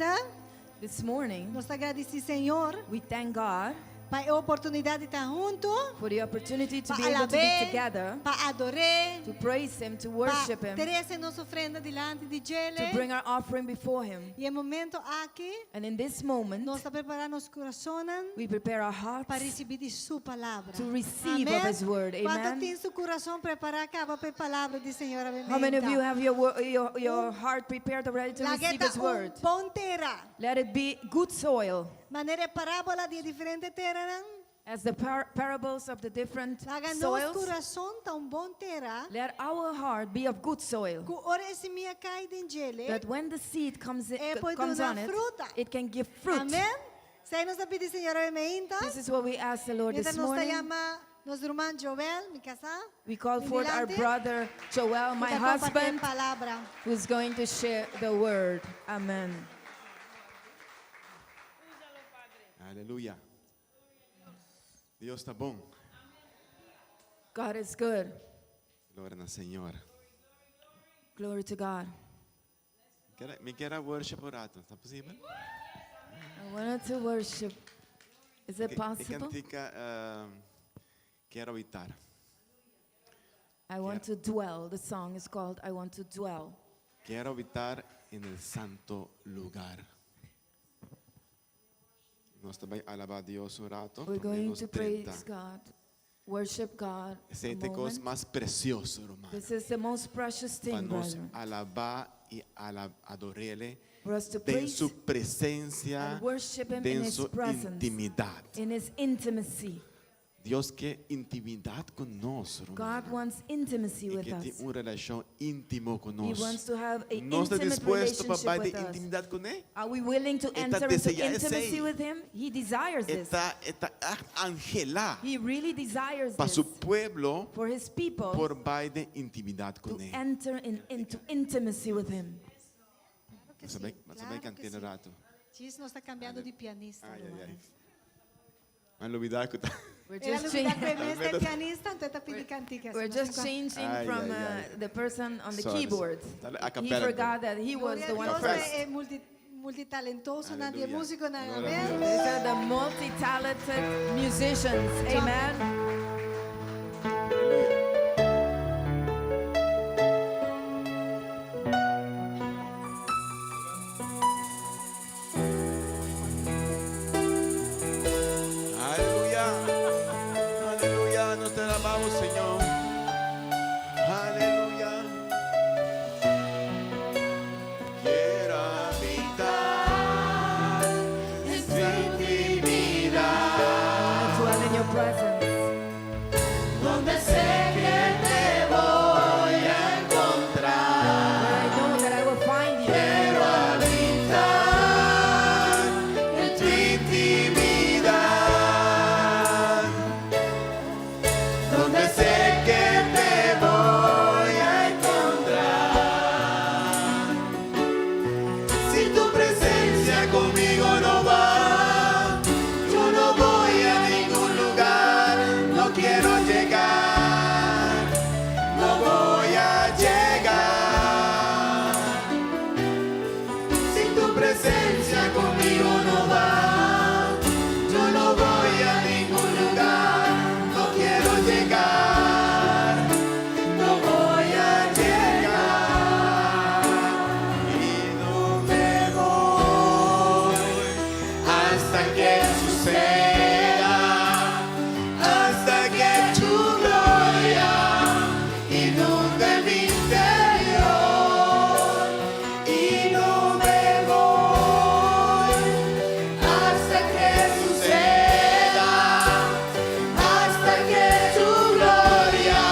This morning, Nós agradecemos, Senhor, we thank God para a oportunidade de estar junto, for the opportunity to be para able to be alabar, together, para adorar, to praise Him, to para worship Him, ter essa nossa ofrenda diante de Ele. to bring our offering before Him. E no momento aqui, And in this moment, nós estamos preparando nosso coração we prepare our hearts para receber de Sua palavra. to receive of His word. Quanto Amen. tem seu coração preparado para a palavra do Senhor? Amém. How many of you have your heart prepared already to receive His word? Bom terra. Let it be good soil, Maneira parábola de diferente terra, não? as the parables of the different Laga nosso soils. coração tão bom terra. Let our heart be of good soil, Que ora esse minha cai dentro. that when the seed comes pode comes dar on it, fruta. it can give fruit. Amém? Sai nos pedir, Senhor, amém. This is what we ask the Lord Então this nós morning. chama Nuestro hermano Joel, mi casa, We call forth our Adelante. brother Joel, my para compartir husband, palabra. who's going to share the word. Amen. Aleluya. Dios está bom. God is good. Gloria al Señor. Glory to God. Me queda worship orato. ¿Está posible? I wanted to worship. Is it Que possible? cantica Quiero habitar. I want to dwell. The song is called I Want to Dwell. Quiero habitar en el santo lugar. Nós também alabar a Deus um rato. We're going Menos to 30. praise God, worship God. Esse a é a coisa moment. mais preciosa, irmão. This is the most precious Para thing, nós brother. alabar e adorar-lhe For us to em praise sua presença, and worship Him em in His sua presence, intimidade. in His intimacy. Deus quer intimidade conosco, irmão. God wants intimacy E with que us. tem uma relação íntima He conosco. wants to have an Nós estamos intimate dispostos para relationship ter with us. intimidade com Ele? Are we willing to Está enter into deseando intimacy isso. with Him? He desires this. Está angelar He really desires para this seu povo for His people por meio de intimidade com to Ele. enter into intimacy with Him. Claro que Você sim, vai claro que cantar sim. rato. Tis não está cambiando de pianista. Ai, ai, hermano. ai. Mas novidade que tá. We're Ela just, não está changing, com este pianista, então está pedindo cantigas. we're just changing Ay, from ay, ay. the person on the Sorry, keyboard. sorry. A He cappella. forgot that he was the one Deus first. é multitalentoso, não é Aleluia. músico, não Glória a é? Deus. These are the multi-talented musicians. Amen. Aleluya. Aleluya. Nos te alabamos, Señor. Aleluya. Quiero habitar en tu intimidad, Dwell in your presence. donde sé que te voy a encontrar. Where I know that I will find you. Quiero habitar en tu intimidad, donde sé que te voy a encontrar. Si tu presencia conmigo no va, yo no voy a ningún lugar, no quiero llegar, no voy a llegar. Si tu presencia conmigo no va, yo no voy a ningún lugar, no quiero llegar, no voy a llegar. Y no me voy hasta que suceda, hasta que tu gloria inunde mi interior. Y no me voy hasta que suceda, hasta que tu gloria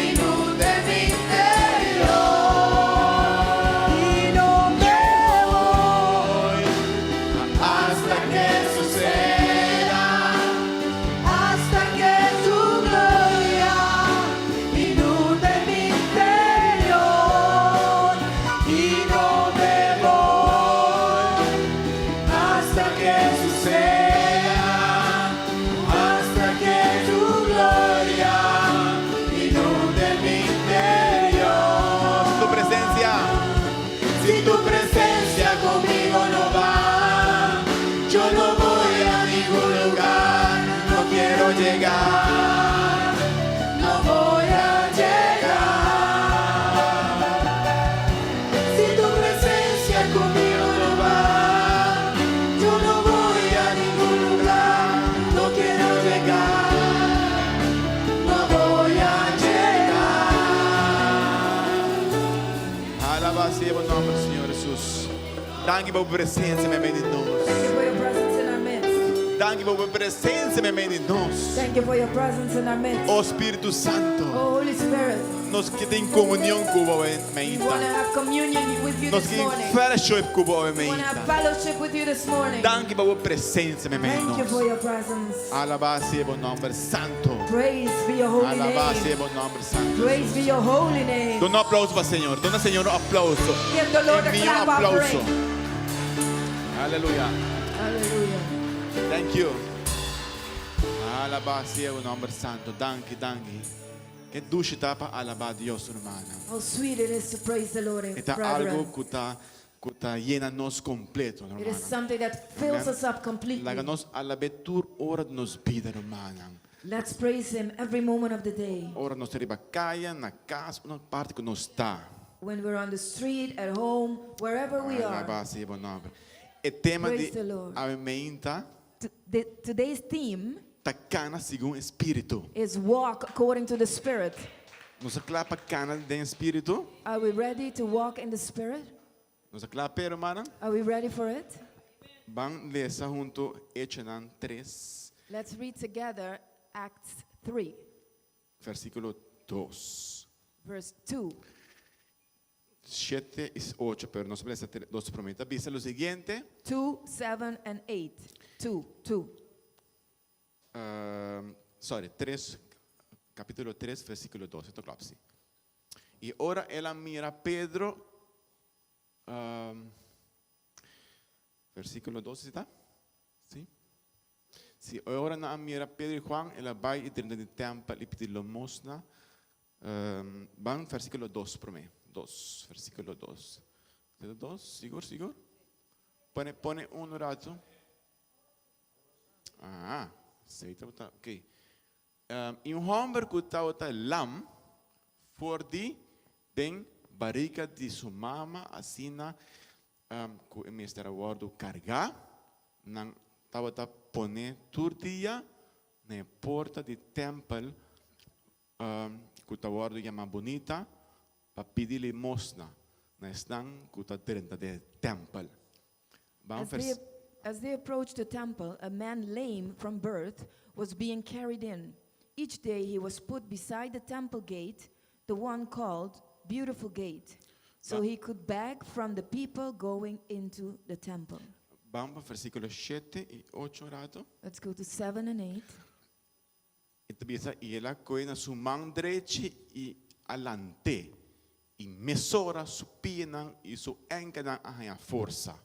inunde mi interior. Y no me voy hasta que suceda, hasta que tu gloria inunde mi interior. Y no me voy hasta que suceda, hasta que tu gloria inunde mi interior. Si tu presencia conmigo no va, yo no voy a ningún lugar, no quiero llegar, no voy a llegar. Si tu presencia conmigo no va, yo no voy a ningún lugar, no quiero llegar, no voy a llegar. Alaba sea o nome do Senhor Jesus. Danke por presença, meu meio de nós. Thank you for your presence in our midst. Dá Danke por tu presencia en medio de nos. Thank you for your presence in our midst. Oh Espíritu Santo, Oh Holy Spirit, nos que tem comunhão com o we want to meita. have communion with you Nos this que morning. fellowship com o We want to have meita. fellowship with you this morning. Danke por tu presencia en medio Thank de you for nos. your presence. Alabado sea el nombre santo. Praise be your holy Alabado sea name. el nombre santo. Praise be your holy name. Dá aplauso para o Senhor. Dá ao Senhor aplauso. Give the Lord a Envia clap aplauso. offering. Aleluia. Hallelujah. Thank you. Alabado sea el nombre santo. Danke. Que duše ta para alabar Dios, hermana. How sweet it is to praise the Lord, Está algo brethren. que está llena nos completo, It is hermana. something that fills us up Laga completely. nos alabetur ora de nos vida, hermana. Let's praise Him every moment of the day. Ora nos riba caia, na casa, uma parte que nos está. When we're on the street, at home, wherever we are. Alabado sea el nombre. O tema Praise de the Lord. avimenta Today's theme tá cana segundo o espírito. is walk according to the Spirit. Nos aclapa cana de espírito. Are we ready to walk in the Spirit? Nos aclapa, hermana. Are we ready for it? Van lesa junto Echenan 3, Let's read together Acts 3, versículo 2. verse 2. 7 y 8, pero no se presta dos promesas. Dice lo siguiente. 2, 7, and 8. 2. Sorry, 3, capítulo 3, versículo 2. Esto claro, sí. Y ahora ella mira a Pedro, versículo 2, ¿sí está? Sí. Sí, ahora ela mira a Pedro y Juan, ela vai e dentro do templo e pedir limosna. Van versículo 2 para mí. 2, versículo 2. 2, seguro? Pone un rato. Aceita, ok. E homem que estava lam, voor die den barriga de sua mama, assim que o mestre aguardo carregar, não estava pone turdia na porta do templo, que o aguardo chama bonita, para pedir limosna, na estão que está dentro do templo. As they approached the temple, a man lame from birth was being carried in. Each day he was put beside the temple gate, the one called Beautiful Gate, so he could beg from the people going into the temple. Vamos para versículos 7 e 8 rato. Let's go to 7 and 8. E tabisa ela coi na sua mão direita e alante. E mesora su pina e su enca a força.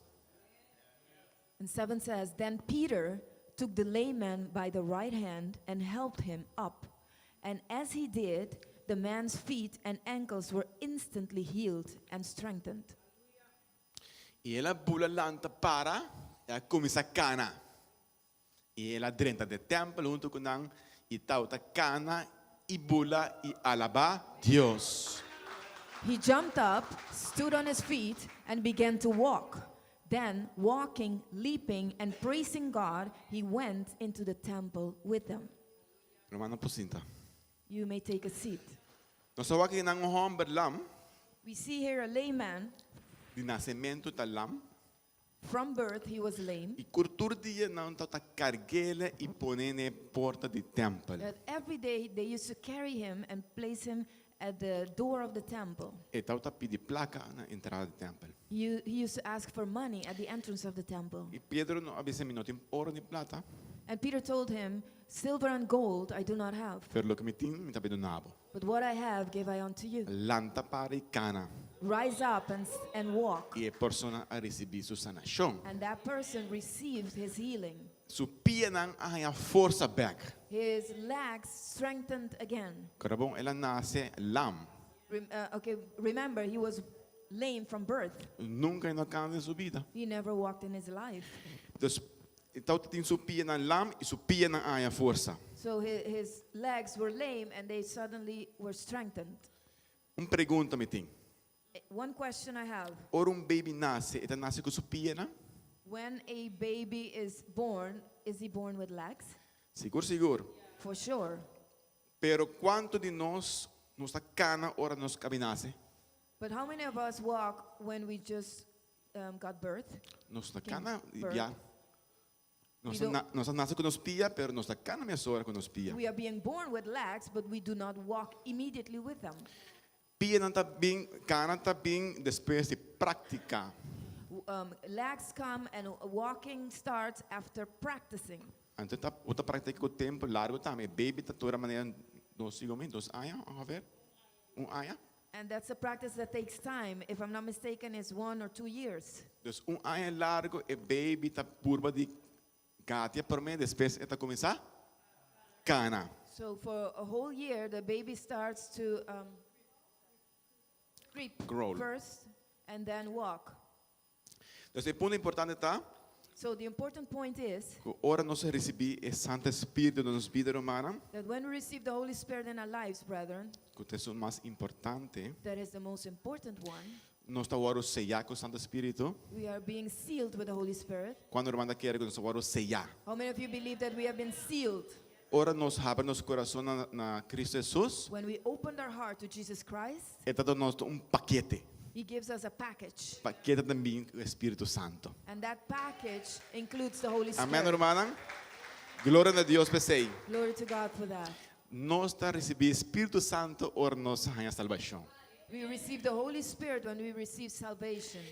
And 7 says, Then Peter took the layman by the right hand and helped him up. And as he did, the man's feet and ankles were instantly healed and strengthened. E ela bula lanta para e começa a cana. E ela dentro do templo junto com nang e tauta cana e bula e alaba Deus. He jumped up, stood on his feet, and began to walk. Then, walking, leaping, and praising God, he went into the temple with them. Romano posinta. You may take a seat. Nós só aqui nang homem lam, We see here a layman. de nascimento ta lam, From birth, he was lame. e cultura dia não tauta carguela e pone na porta do templo. That every day they used to carry him and place him at the door of the temple. E tauta pedi placa na entrada do templo. He used to ask for money at the entrance of the temple. E Pedro não avisa minuto em ouro nem plata, And Peter told him, Silver and gold I do not have, per lo que me tinha me tabedo nabo. but what I have give I unto you. Lanta para e cana. Rise up and walk. E a persona a receber sua sanação. And that person received his healing. Su pia nang a força back. His legs strengthened again. Karabong ela nasce lam. Remember, he was lame from birth. Nunca na cana sua vida. He never walked in his life. Dus então tem su pia nang lam e su pia nang a força. So his legs were lame and they suddenly were strengthened. Pergunta me tem. One question I have. Or baby nasce, eta nasce com su pia na? When a baby is he born with legs? Seguro. For sure. Pero quanto de nós nossa cana ora nos caminhasse? But how many of us walk when we just got birth? Nossa Came cana birth. já We don't- Nós nasce com os pia, pero nós tá cana minha sora com os pia. We are being born with legs, but we do not walk immediately with them. Pia não tá bem, cana tá bem depois de praticar. Legs come and walking starts after practicing. Então tá outra prática com o tempo largo também. Baby tá toda maneira 2 anos, vamos ver. Ano. And that's a practice that takes time. If I'm not mistaken, it's 1 or 2 years. Então ano largo e baby tá curva de gatia por mim, depois ela começa cana. So for a whole year, the baby starts to creep Grow. first and then walk. Então o ponto importante tá So the important point is que ora nós recebi o Santo Espírito na nossa vida humana, that when we receive the Holy Spirit in our lives, brethren, que é o mais importante. that is the most important one. Nós tá ora sellar com o Santo Espírito. We are being sealed with the Holy Spirit. Quando a irmã quer que nós ora sellar. How many of you believe that we have been sealed? Ora nós abre nosso coração na Cristo Jesus. When we opened our heart to Jesus Christ, É dado nós paquete. He gives us a package. Paquete também o Espírito Santo. And that package includes the Holy Amém, Spirit. irmã? Glória a Deus, pensei. Glory to God for that. Nós está recebendo Espírito Santo, ora nós ganha salvação. We receive the Holy Spirit when we receive salvation.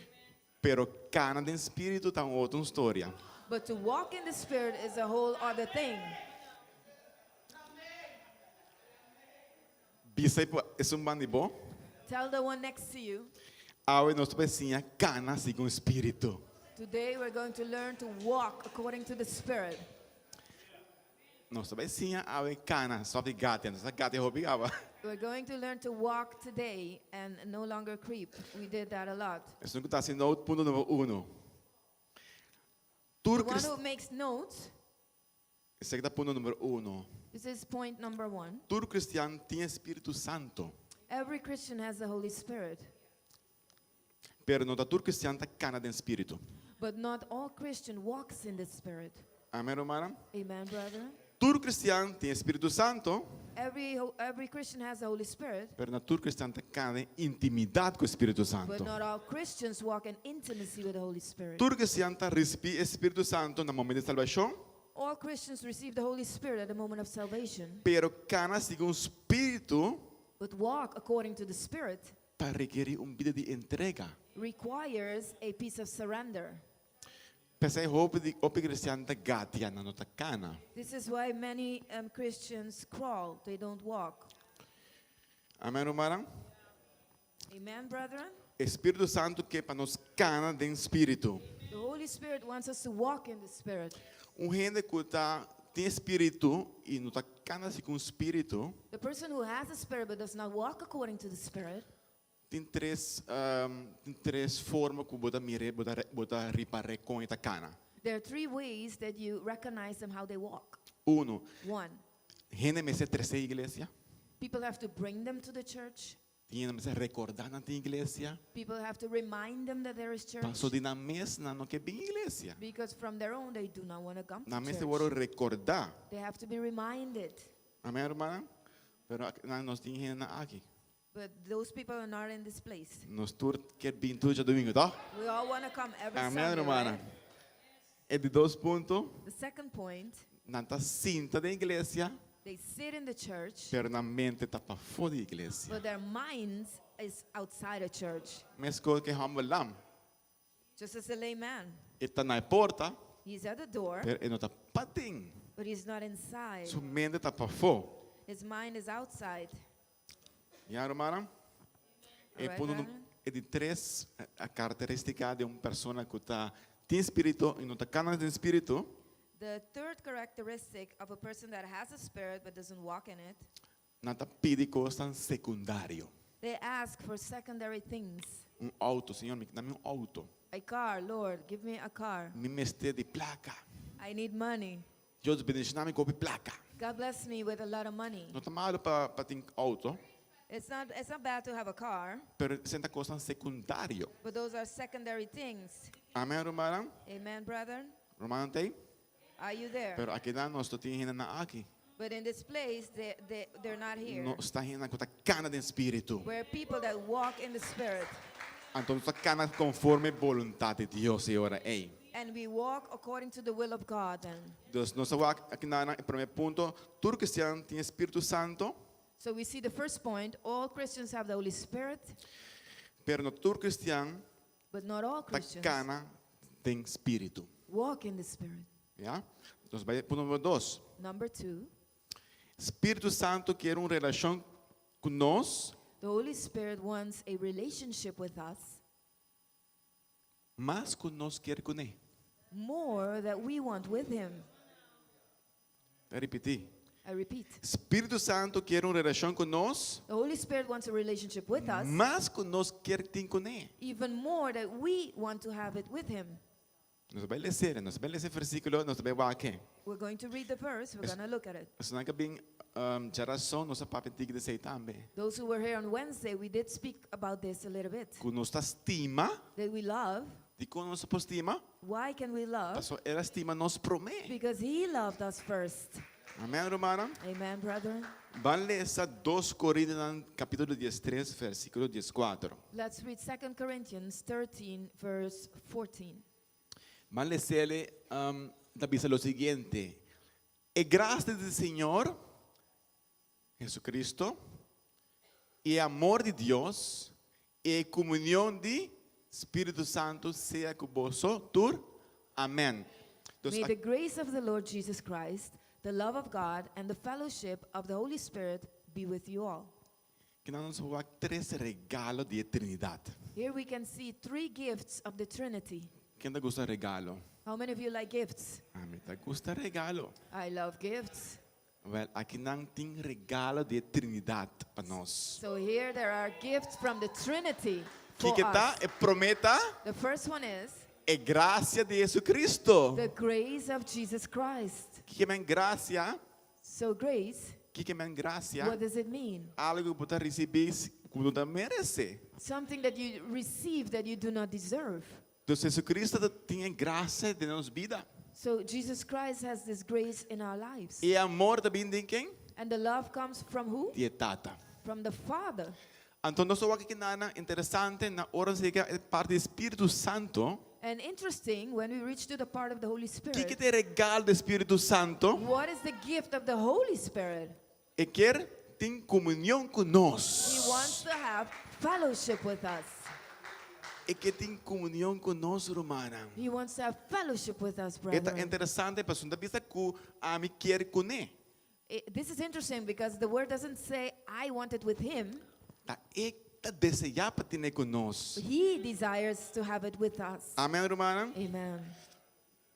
Pero cana de Espírito está outra história. But to walk in the Spirit is a whole other thing. Bisa é bando bom. Tell the one next to you, Awe nós pecinha cana segundo o Espírito. today we're going to learn to walk according to the Spirit. Nossa pecinha awe cana só de gata, nossa gata roubava. We're going to learn to walk today and no longer creep. We did that a lot. Isso não está sendo o ponto número 1. The Tur one who makes notes, esse aqui é o ponto número 1. this is point number 1. Todo cristiano tem Espírito Santo, Every Christian has the Holy Spirit, pero não todo cristiano está cana de Espírito. but not all Christian walks in the Spirit. Amém, irmã? Amen, brother? Todo cristiano tem Espírito Santo, Every Christian has the Holy Spirit, pero não todo cristiano está cana de intimidade com o Espírito but Santo. not all Christians walk in intimacy with the Holy Spirit. Todo cristiano está recebendo o Espírito Santo no momento de salvação, All Christians receive the Holy Spirit at the moment of salvation, pero cana segundo o Espírito but walk according to the Spirit para requerir vida de entrega. requires a piece of surrender. Pensei roupa de o cristiano está gatia na nota cana. This is why many Christians crawl, they don't walk. Amém, irmã? Amen, brethren? Espírito Santo que para nós cana de Espírito. The Holy Spirit wants us to walk in the Spirit. Gente que tem Espírito e não está cana com o Espírito, The person who has the Spirit but does not walk according to the Spirit, tem três formas que bota mire, bota reparar com esta cana. there are 3 ways that you recognize them how they walk. 1. 1, Gente me se terceira igreja. people have to bring them to the church. Tinha me se recordar na tua igreja. People have to remind them that there is church. Passou de na mesa não que bem igreja. Because from their own, they do not want to come Na to mesa church. eu recordar. They have to be reminded. Amém, irmã? Pero nós tínhamos aqui. But those people are not in this place. Nós todos quer vir todo dia domingo, tá? We all want to come every Amém, Sunday, irmã? right? É de 2 pontos. The second point, Na ta cinta da igreja, they sit in the church, pero na mente tá para fora da igreja. but their minds is outside the church. Mas coisa que humble lam, Just as a layman. está na porta, He's at the door, pero ele não tá patim. but he's not inside. Sua mente tá para fora. His mind is outside. E a irmã? É Alright, ponto brethren? é de 3 a característica de uma pessoa que tem espírito e não tá cana de espírito. The third characteristic of a person that has a spirit but doesn't walk in it, Não tá pede coisas secundário. they ask for secondary things. Auto, Senhor, me dá-me auto. A car, Lord, give me a car. Me meste de placa. I need money. Deus bendiga me com placa. God bless me with a lot of money. Não tá mal para ter auto, It's not bad to have a car, pero senta coisas secundário. but those are secondary things. Amém, irmã? Amen, brethren? Irmã tem? Are you there? Pero aqui dá nós temos na aqui. But in this place, they're not here. Não está indo com a cana de espírito. We're people that walk in the Spirit. Então está cana conforme a vontade de Deus, Senhor. Ei. And we walk according to the will of God then. Dus nós vamos aqui na primeiro ponto, todo cristiano tem Espírito Santo, So we see the first point, all Christians have the Holy Spirit, pero não todo cristiano but not all Christians tacana tem Espírito. walk in the Spirit. Ja? Dus vai para o número 2. Number 2, Espírito Santo quer uma relação conosco, the Holy Spirit wants a relationship with us mas conosco quer com ele. more that we want with Him. Vou repetir. I repeat, Espírito Santo quer uma relação conosco, the Holy Spirit wants a relationship with us mas conosco quer ter com ele. even more that we want to have it with Him. Nós vamos ler esse versículo, nós vamos aqui. We're going to read the verse, we're going to look at it. Isso não é que bem geração nossa papo antiga de sei também. Those who were here on Wednesday, we did speak about this a little bit. Conosco estima, That we love. de conosco por estima, Why can we love? passou ela estima nos promete. Because He loved us first. Amém, romana? Amen, brethren. Vamos ler essa 2 Coríntios, capítulo 13, versículo 14. Let's read 2 Corinthians 13, verse 14. Vamos ler dice lo siguiente. E graça do Senhor Jesucristo, e amor de Deus, e comunhão de Espírito Santo seja convosco. Amém. Então, May the grace of the Lord Jesus Christ, the love of God, and the fellowship of the Holy Spirit be with you all. aqui nós vamos ver 3 regalos de eternidade. Here we can see 3 gifts of the Trinity. Quem gosta de regalo? How many of you like gifts? Amém. Gosta de regalo? I love gifts. Well, aqui não tem regalo de eternidade para nós. So here there are gifts from the Trinity Que for está us. é prometa The first one is é graça de Jesus-Cristo. the grace of Jesus Christ. Que é graça? So grace, Que é graça? what does it mean? Algo que você receber como não merece. Something that you receive that you do not deserve. Então, Jesus-Cristo tem graça de nossa vida. So Jesus Christ has this grace in our lives. E amor também de quem? And the love comes from who? De tata. From the Father. Então, nós vamos aqui nada interessante na hora de que parte do Espírito Santo. And interesting, when we reach to the part of the Holy Que Spirit, é regalo do Espírito Santo? what is the gift of the Holy Spirit? E quer ter comunhão conosco. He wants to have fellowship with us. E que tem comunhão conosco, romana. He wants to have fellowship with us, É brethren. interessante, porque não pensa que a mim quer com ele. This is interesting because the word doesn't say, I want it with him. Tá, é desejar para ter conosco. He desires to have it with us. Amém, romana? Amen.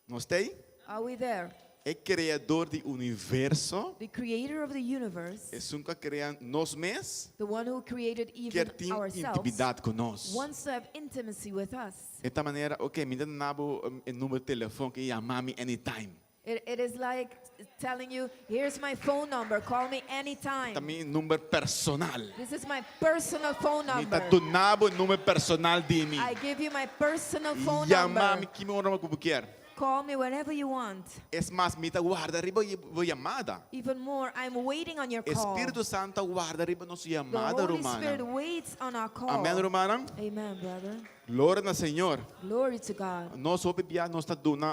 Nós tem? Are we there? É criador do universo. The creator of the universe, É nunca cria nós mesmos. the one who created even Quer ter ourselves, intimidade conosco. wants to have intimacy with us. De tal maneira, ok, me dá o número de telefone que chamar-me anytime. It is like telling you, here's my phone number, call me anytime. Também número personal. This is my personal phone Me number. dá o número personal de mim. I give you my personal phone Chamar-me number. que me hora como quer. Call me whenever you want. É mais, me dá guarda riba vou chamada. Even more, I'm waiting on your call. Espírito Santo guarda riba nossa The chamada, Holy Spirit romana. waits on our call. Amém, romana? Amen, brother. Glória ao Senhor. Glory to God. Nós obviamente nós está dando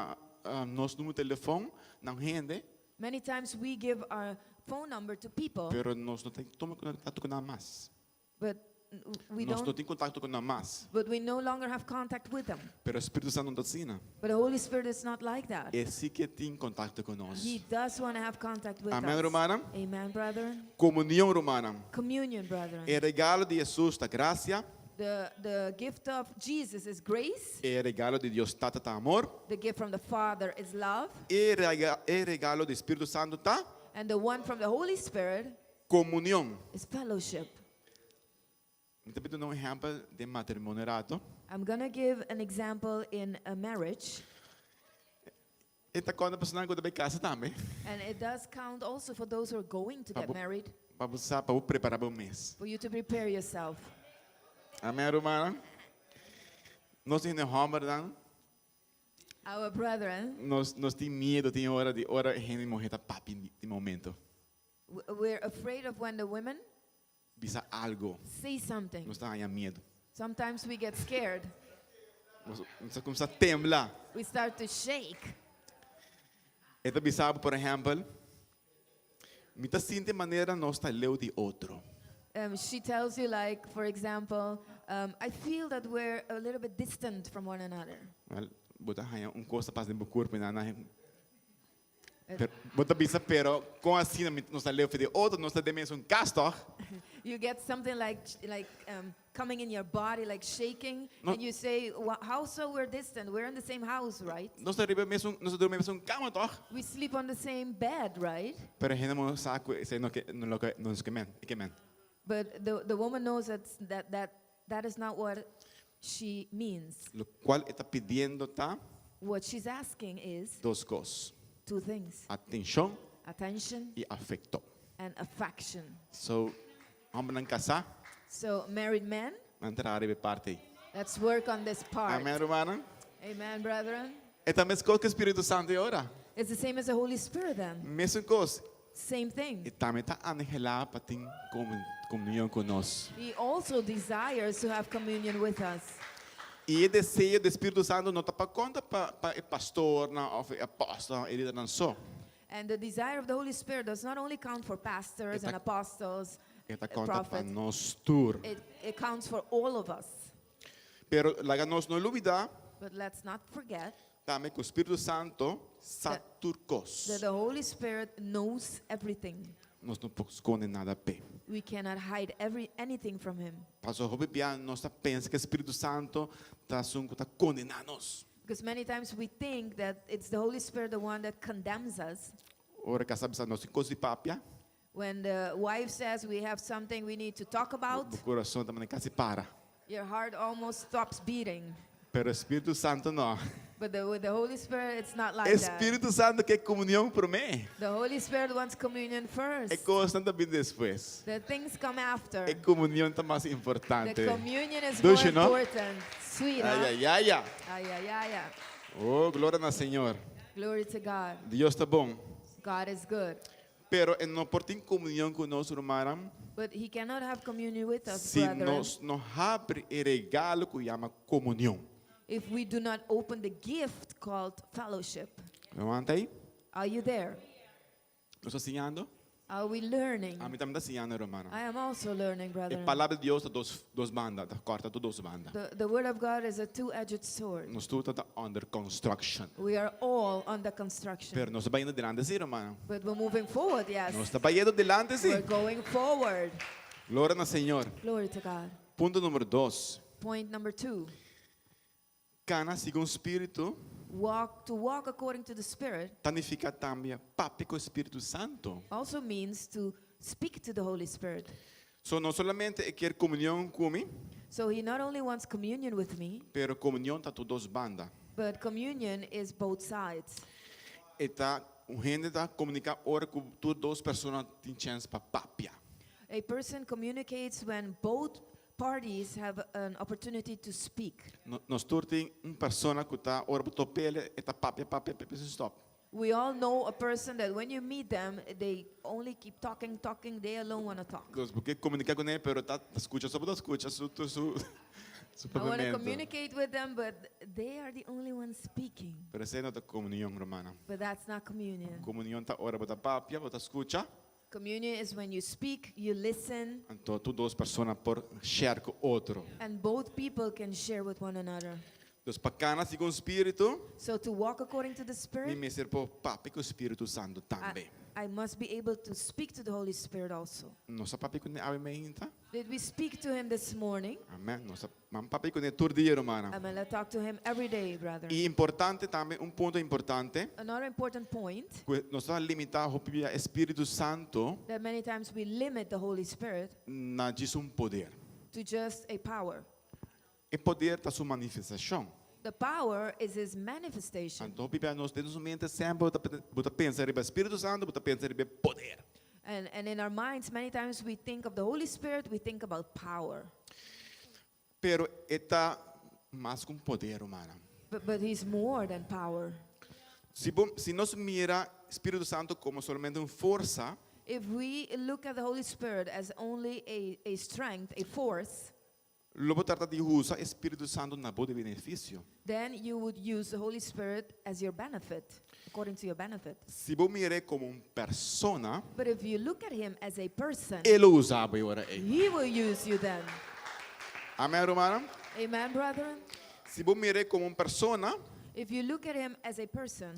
nosso número de telefone na gente, Many times we give our phone number to people, pero nós não temos contato com nada mais. but we Nós não don't. temos contato com nada mais. But we no longer have contact with them. Pero o Espírito Santo não está assim. But the Holy Spirit is not like that. É sim que tem contato conosco. He does want to have contact with Amém, us. romana? Amen, brother. Comunhão romana. Communion, brethren. É regalo de Jesus da graça. The gift of Jesus is grace. É regalo de Deus Tata tá amor. The gift from the Father is love. É regalo do Espírito Santo tá And the one from the Holy Spirit comunhão. is fellowship. Então, eu não exemplo de matrimônio rato. I'm going to give an example in a marriage. Esta quando a pessoa não vai casa também. And it does count also for those who are going to get married, Para você para preparar o mês. for you to prepare yourself. Amém, romana? Nós temos Ramadan. Our brethren, Nós temos medo, tem hora a gente morrer tá papi de momento. we're afraid of when the women Bisa algo. say something. Nós tá aí medo. Sometimes we get scared. começa a temblar. We start to shake. Esta bisaba, por exemplo, muita sinta maneira nós está leu de outro. She tells you, like, for example, I feel that we're a little bit distant from one another. Bota coisa para dentro do corpo, bota bisa, pero com assim nós está leu de outro, nós está de mesmo castor. You get something like coming in your body, like shaking, and you say, how so we're distant? We're in the same house, right? Nós está mesmo, nós dormimos mesmo cama, toch? We sleep on the same bed, right? Pero ainda não sabe se não que men. But the woman knows that is not what she means. Lo qual está pedindo tá What she's asking is duas coisas: two things: atenção attention e afeto. and affection. So, vamos não casar, So, married men, entrar a parte. let's work on this part. Amém, romana. Amen, brethren. É também coisa que o Espírito Santo ora. It's the same as the Holy Spirit then. Mesma coisa. Same thing. E também está anelado para ter comunhão conosco. He also desires to have communion with us. E o desejo do Espírito Santo não está para conta para pastor, ou apóstolo, ele não só. And the desire of the Holy Spirit does not only count for pastors and apostles, Ele está conta para prophets. nós todos. It counts for all of us. Pero lá nós não olvidar But let's not forget também que o Espírito Santo sabe tudo that coisas. the Holy Spirit knows everything. Nós não podemos esconder nada bem. We cannot hide anything from Him. Pastor Robbie Bian, nós pensa que o Espírito Santo está condenando-nos. Because many times we think that it's the Holy Spirit the one that condemns us. Ora que sabe nós coisa de papia, When the wife says we have something we need to talk about, o coração também quase para. your heart almost stops beating. Pero o Espírito Santo não. But with the Holy Spirit, it's not O like that. Espírito Santo quer comunhão por mim. The Holy Spirit wants communion first. É coisa não também depois. The things come after. É comunhão tá mais The importante. communion is Don't more you know? important. Sweet, huh? Ai, ai, ai, ai. Ay, ay, ay, ay. Oh, glória ao Senhor. Glory to God. Deus está bom. God is good. Pero não por ter comunhão conosco, irmão, But He cannot have communion with us, se brethren, nós não abre o regalo que chama comunhão. if we do not open the gift called fellowship. Levanta aí. Are you there? Nós estamos ensinando. Are we learning? A mim também está ensinando, irmão. I am also learning, A brethren. palavra de Deus está duas bandas, está corta duas bandas. The Word of God is a two-edged sword. Nós tudo está under construction. We are all under construction. Pero nós estamos indo adiante, sim, irmão. But we're moving forward, yes. Nós estamos indo adiante, sim. We're going forward. Glória ao Senhor. Glory to God. Ponto número 2. Point number 2. Cana segundo o Espírito, To walk according to the Spirit significa também papi com o Espírito Santo. also means to speak to the Holy Spirit. So, não somente quer comunhão comigo, So He not only wants communion with me, pero comunhão está duas bandas. but communion is both sides. E tá, gente está comunicar hora que duas pessoas têm chance para papia. A person communicates when both parties have an opportunity to speak. Nós todos tem pessoa que está hora para pele e tá papia, stop. We all know a person that when you meet them, they only keep talking, they alone want to talk. Porque comunicar com ele, pero tá escuta, só para escuta, su I want to communicate with them, but they are the only ones speaking. Pero essa não é comunhão, romana. But that's not communion. Comunhão tá hora para papia, para escuta. Communion is when you speak, you listen, Então, tu duas pessoas por share com outro. and both people can share with one another. Dos pacanas e com o Espírito, So to walk according to the e Spirit, me ser por papi com o Espírito Santo também. I must be able to speak to the Holy Spirit also. Nossa papi com ele mente. Did we speak to Him this morning? Amém. Nossa papi com ele todo dia, romana. I'm going to talk to Him every day, brother. E importante também, ponto importante, Another important point, que nós estamos limitados ao Espírito Santo that many times we limit the Holy Spirit na diz poder. to just a power. E poder está sua manifestação. The power is His manifestation. Então, Bíblia nos tem mente sempre bota pensar em Espírito Santo, bota pensar em poder. And in our minds, many times we think of the Holy Spirit, we think about power. Pero está mais com poder humano. But He's more than power. Se nós mira Espírito Santo como somente uma força, If we look at the Holy Spirit as only a strength, a force, Lobo trata de usar Espírito Santo na boa de benefício. then you would use the Holy Spirit as your benefit, according to your benefit. Se eu mirei como persona, But if you look at him as a person, ele usava eu era ele. he will use you then. Amém, romana? Amen, brethren? Se eu mirei como persona, If you look at him as a person,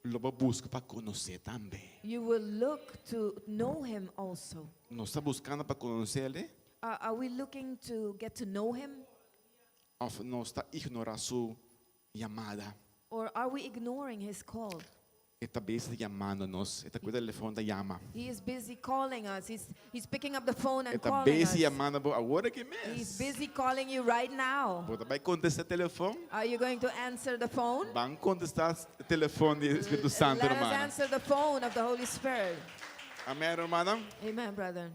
lobo busca para conhecer também. you will look to know him also. Nós está buscando para conhecer ele, Are we looking to get to know him? ou nós está ignorar sua chamada? Or are we ignoring his call? Ele está busy chamando nós, ele está com o telefone da chama. He is busy calling us. He's picking up the phone Ele and está calling us. busy chamando agora que He's mês. busy calling you right now. Você vai contestar o telefone? Are you going to answer the phone? Vão contestar o telefone do Espírito Santo, Let us romana. answer the phone of the Holy Spirit. Amém, romana? Amen, brethren.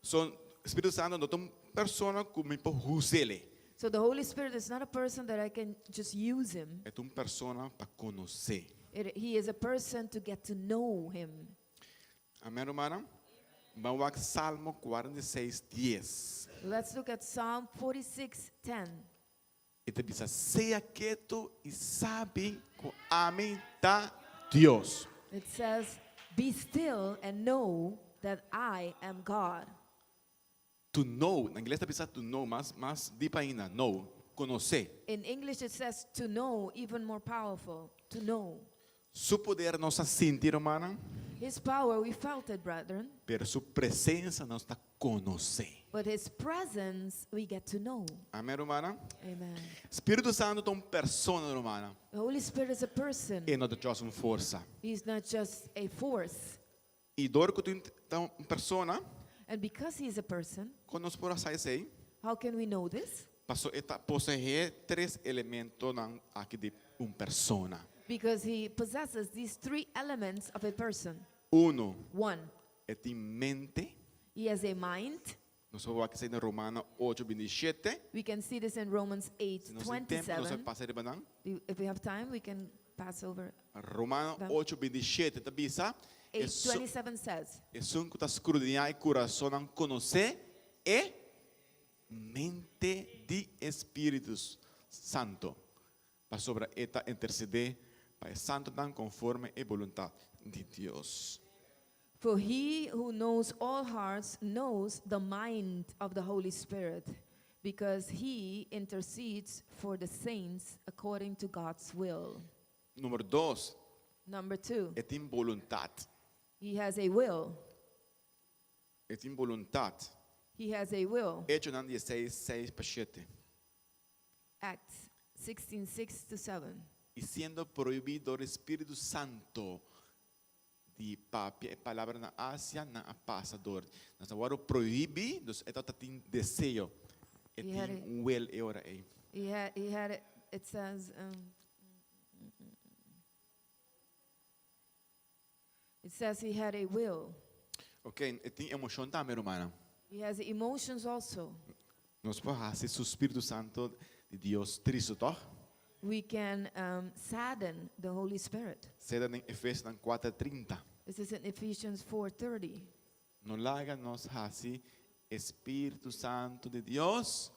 So, Espírito Santo não é uma pessoa como para usar ele. So the Holy Spirit is not a person that I can just use him. É uma pessoa para conhecer. He is a person to get to know him. Amém, romana? Vamos ao Salmo 46, 10. Let's look at Psalm 46:10. Ele diz, seja quieto e sabe que a mim está Deus. It says, "Be still and know that I am God." To know, na inglês está pensando to know, mas deep ainda, know, conhecer. In English it says to know, even more powerful, to know. Su poder não está sentir, romana, His power, we felt it, brethren, pero sua presença não está conhecer. but his presence we get to know. Amém, romana? Amen. Espírito Santo é uma pessoa, romana. The Holy Spirit is a person. E não é só uma força. He's not just a force. E dor que tu é uma pessoa, And because he is a person, quando nós por aí, how can we know this? passou a possuir três elementos aqui de uma pessoa. Because he possesses these three elements of a person. Uno, One, é de mente. he has a mind. Nós vamos aqui em Romana 8:27. We can see this in Romans Se nós temos tempo, nós 8:27. passar para não. If we have time, we can pass over. Romana 8:27 está bisa. 8:27 says, É só que está escrutinar e coração não conhecer e mente de Espírito Santo. Para sobre esta interceder para santo dan conforme a vontade de Deus. "For he who knows all hearts knows the mind of the Holy Spirit, because he intercedes for the saints according to God's will." Número 2, Number 2, é tem vontade. he has a will. É tem vontade. He has a will. Hecho nan 16:6-7. Acts 16:6-7. E sendo proibido o Espírito Santo de papia, a palavra na Ásia, na passador. Nós agora proíbe, dus é tem desejo. É He had tem will e ora é. He had it says, it says he had a will. Ok, e tem emoção também, romana. He has emotions also. Nós podemos fazer o Espírito Santo de Deus triste, toch? We can sadden the Holy Spirit. Seda em Efésios 4:30. This is in Ephesians 4:30. No larga nós fazer Espírito Santo de Deus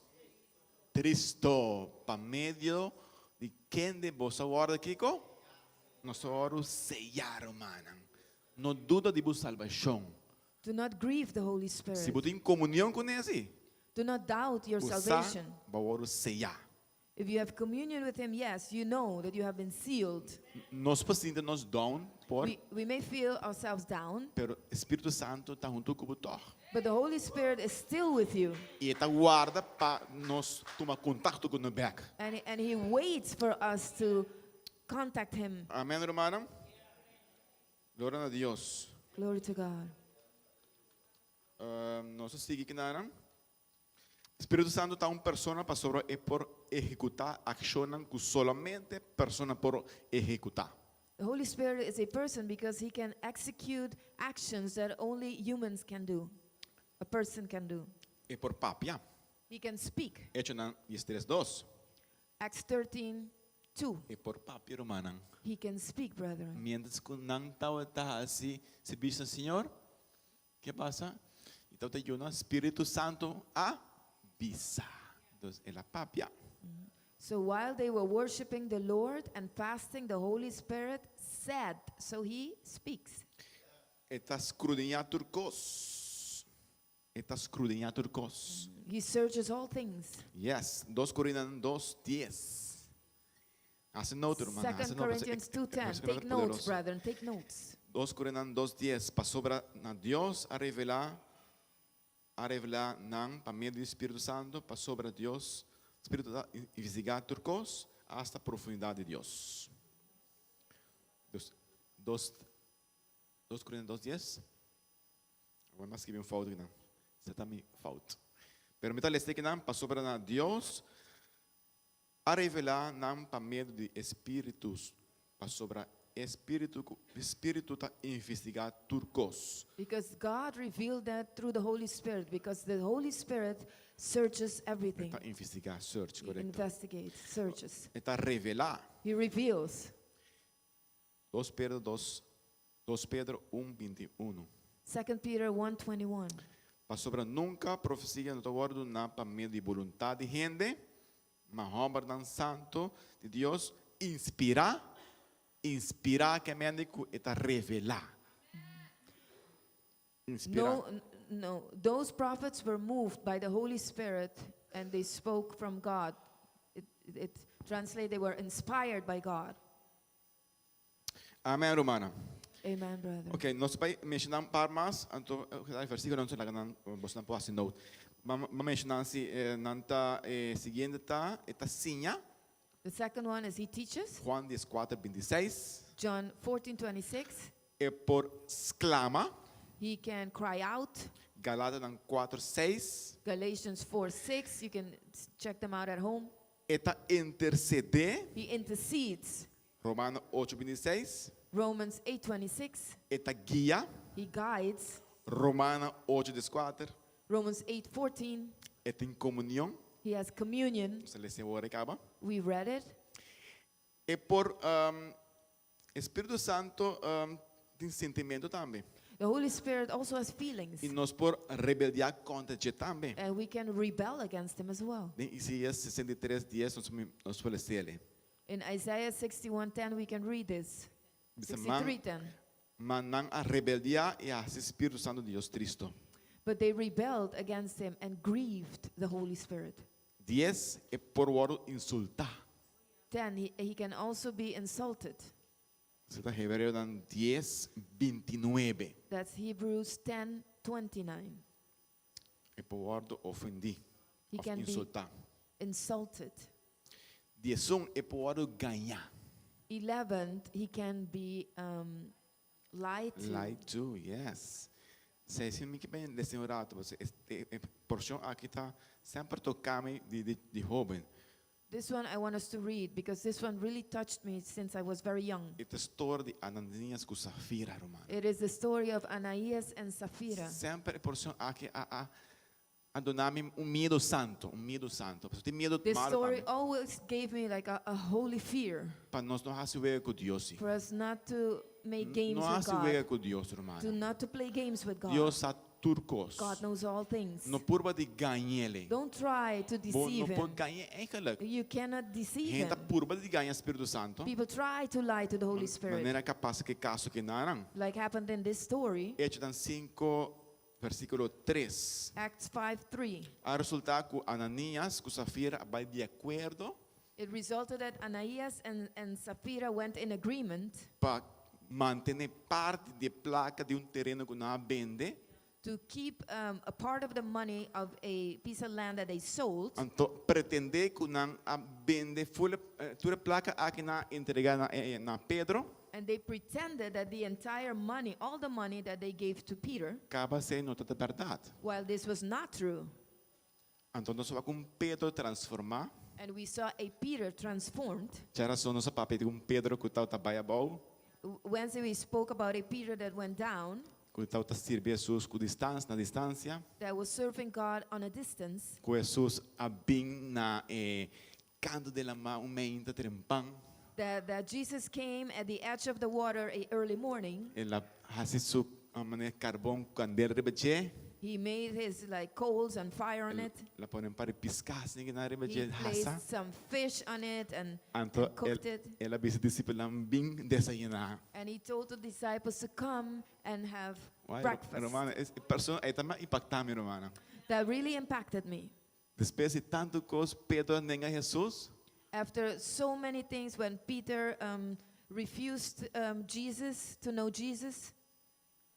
tristo, para meio de quem de vos agora, Kiko? Nós agora sellar, romana. Não duda de vos salvação. Do not grieve the Holy Se Spirit. você tem comunhão com ele, Do not doubt your você salvation. vai agora sellar. If you have communion with him, yes, you know that you have been sealed. Nós precisamos nos down por, We may feel ourselves down, pero Espírito Santo está junto com você. but the Holy Spirit is still with you. E está guarda para nós tomar contato com o back. And he waits for us to contact him. Amém, hermano? Glória a Deus. Glory to God. Nós seguimos aqui na Espírito Santo está uma pessoa para sobre e por executar ações que solamente pessoa por executar. The Holy Spirit is a person because he can execute actions that only humans can do. A person can do. E por papia. He can speak. Hecho na 13:2. Acts 13:2. E por papia, hermana. He can speak, brethren. Mientras que não está assim, se diz Senhor, que passa? Então te o Espírito Santo avisa. Entonces, en la papia. So while they were worshiping the Lord and fasting, the Holy Spirit said, so he speaks. Eta scrudinaturcos. Eta scrudinaturcos. He searches all things. Yes, 2 Corintios 2:10. Hace note, hermano. 2 Corinthians 2:10. Take notes, brethren, take notes. 2 Corintios 2:10. Pasobra na Dios a revelar nang pa meio do Espírito Santo, pasobra Deus, Espírito da investigar turcos hasta a profundidade de Deus. 2 Corintios 2:10. Agora mais que bem falta aqui não. Você tá me falta. Pero meta leste que não pasobra na Deus a revelar nang pa meio de espíritos, pasobra Espírito tá investigar turcos. Because God revealed that through the Holy Spirit, because the Holy Spirit searches everything. Tá investigar, search, He correto. investigates, searches. Tá revelar. He reveals. 2 Pedro 1:21. 2 Peter 1:21. Pasobra nunca profecia no guardo na pa meio de vontade de gente, mas obra dan santo de Deus inspirar que médico eta revelar. Inspirar. No, those prophets were moved by the Holy Spirit and they spoke from God. It translates, they were inspired by God. Amém, romana. Amen, brother. Ok, nós vai mencionar um par mais, então o versículo não se lá não você não pode note. Vamos mencionar se nanta seguinte tá eta sinha. The second one is he teaches. Juan 14:26. John 14:26. E por exclama. He can cry out. Galatas 4:6. Galatians 4:6. You can check them out at home. Eta intercede. He intercedes. Romano 8:26. Romans 8:26. Eta guia. He guides. Romana 8:4. Romans 8:14. Eta em comunhão. He has communion. Se lê o recaba. We read it. E por Espírito Santo tem sentimento também. The Holy Spirit also has feelings. E nós por rebeldia contra ele também. And we can rebel against him as well. Em Isaías 63:10 nós podemos ler. In Isaiah 61:10 we can read this. Dice, 63:10. Manang a rebeldia e a Espírito Santo de Deus Cristo. But they rebelled against him and grieved the Holy Spirit. 10 é por o insultar. 10, he can also be insulted. Você está Hebreu 10:29. That's Hebrews 10:29. É por o ofendi. He Of can be insultar. insulted. 11 é por o ganhar. 11, he can be lied to. Lie to, yes. Se me que bem desse orato, você porção aqui tá sempre tocando de jovem. This one I want us to read because this one really touched me since I was very young. É a história de Ananias com Safira, romano. It is the story of Ananias and Sapphira. Sempre porção aqui a donar-me medo santo, santo. Você tem medo This mal story always gave me like a holy fear para nós não receber com Deus. for us not to make games Não with receber God, com Deus, romano. not to play games with God. Deus a turcos. God knows all things. Não purba de ganhar ele. Don't try to deceive Não por him. ganhar é que You cannot deceive gente him. purba de ganhar Espírito Santo. People try to lie to the Holy Spirit, Maneira capaz que caso que não. like happened in this story, Hechos 5 versículo 3. Acts 5:3. A resultar que Ananias com Safira vai de acordo It resulted that Ananias and Sapphira went in agreement para manter parte de placa de terreno que não vende. to keep a part of the money of a piece of land that they sold, Então pretender que não vende toda placa aqui na entregar na Pedro. and they pretended that the entire money, all the money that they gave to Peter, Acaba sendo toda verdade. while this was not true. Então nós vamos com Pedro transformar. And we saw a Peter transformed. Já era só nosso papel de Pedro que estava trabalhando, Wednesday we spoke about a Peter that went down, que estava servindo Jesus com distância, na distância, that was serving God on a distance, com Jesus a bem na canto de la mar, meio trempão, that Jesus came at the edge of the water a early morning. ela hasi su mané carbón candela rebeche, He made his like coals and fire on it. La ponen para piskas ni kinari ba He jen placed hasa. some fish on it and Anto cooked it. ela bisa disipulang bing desayuna. And he told the disciples to come and have Why, breakfast. Romana, es persona ay tama impactami Romana. That really impacted me. Depois de tanto cos Pedro nega Jesus, After so many things, when Peter refused Jesus, to know Jesus,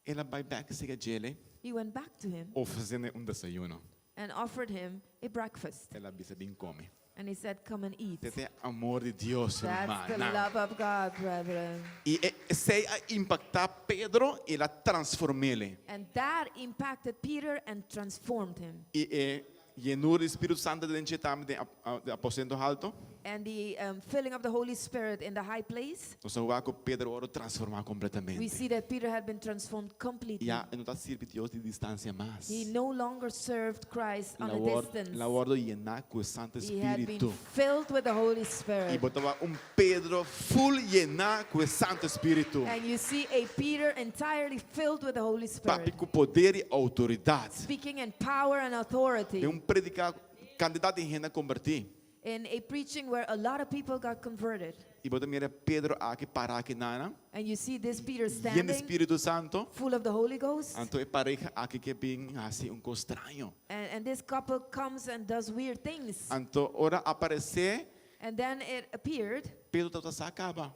ela vai back sa gele he went back to him oferecendo desayuno. and offered him a breakfast. Ela bisa bing come. And he said, come and eat. Tete amor de Dios, That's the hermana. love of God, brethren. E sei a impactar Pedro e la transformele. And that impacted Peter and transformed him. E llenura do Espírito Santo dentro de aposento alto. And the filling of the Holy Spirit in the high place, Nós vamos com Pedro ora transformar we completamente. see that Peter had been transformed completely. E não está servindo Deus de distância mais. He no longer served Christ on a distance. La ordem llenar com o Santo He had been Espírito. filled with the Holy E Spirit. botava Pedro full llenar com o Santo Espírito. And you see a Peter entirely filled with the Holy Papi Spirit, com poder e autoridade. speaking in power and authority, De predicar candidato em renda convertir. in a preaching where a lot of people got converted. E bota mira Pedro aqui parar aqui nana. And you see this Peter E o standing, Espírito Santo. full of the Holy Ghost. Anto é pareja aqui que bem assim coisa estranho. And this couple comes and does weird things. Anto ora aparecer And then it appeared, Pedro está acaba.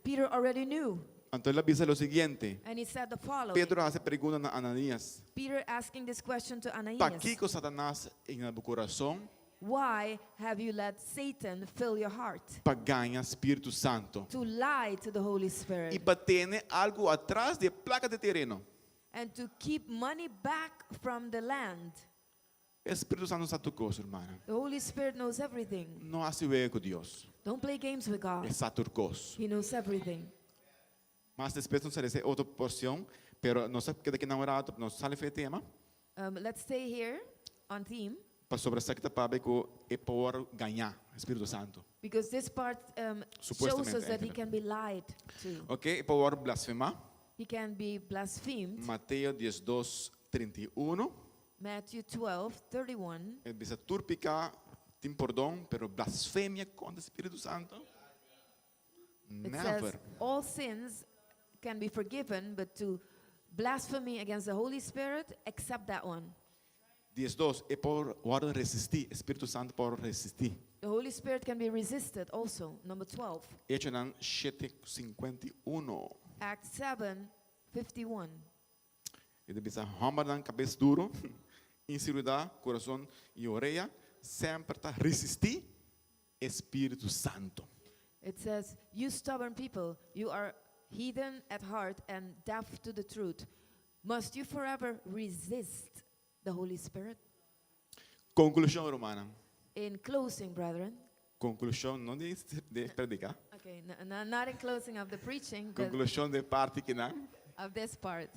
Peter already knew. Anto ele avisa lo siguiente. And he said the following. Pedro hace pergunta a Ananias. Peter asking this question to ¿Para Ananias. qué con Satanás en el corazón? Why have you let Satan fill your heart? Para ganhar Espírito Santo. To lie to the Holy E Spirit. para ter algo atrás de placa de terreno. And to keep money back from the land. O Espírito Santo está tu coisa, irmã. The Holy Spirit knows everything. Não há se ver com Deus. Don't play games with God. É tu coisa. He knows everything. Mas depois não será outra porção, pero não sei que namorado, não sale foi tema. Let's stay here on theme, Para sobre essa que para que é por ganhar Espírito Santo. because this part shows Supuestamente, us that he entendeu? can be lied to. Ok? É por blasfemar. He can be blasphemed. Mateus 12:31. Matthew 12:31. Dice turpica, tem perdão, pero blasfemia contra o Espírito Santo. It Never. says all sins can be forgiven, but to blasphemy against the Holy Spirit, except that one. 12 é por resistir, Espírito Santo por resistir. The Holy Spirit can be resisted also. Number 12. Hecho en 7:51. Acts 7:51. Ele diz, hammer dan cabeça duro, inseguridade, coração e orelha, sempre está resistir Espírito Santo. It says, you stubborn people, you are heathen at heart and deaf to the truth. Must you forever resist the Holy Spirit? Conclusão, romana. In closing, brethren, Conclusão não de predicar. okay, not in closing of the preaching, but Conclusão de parte que não. of this part.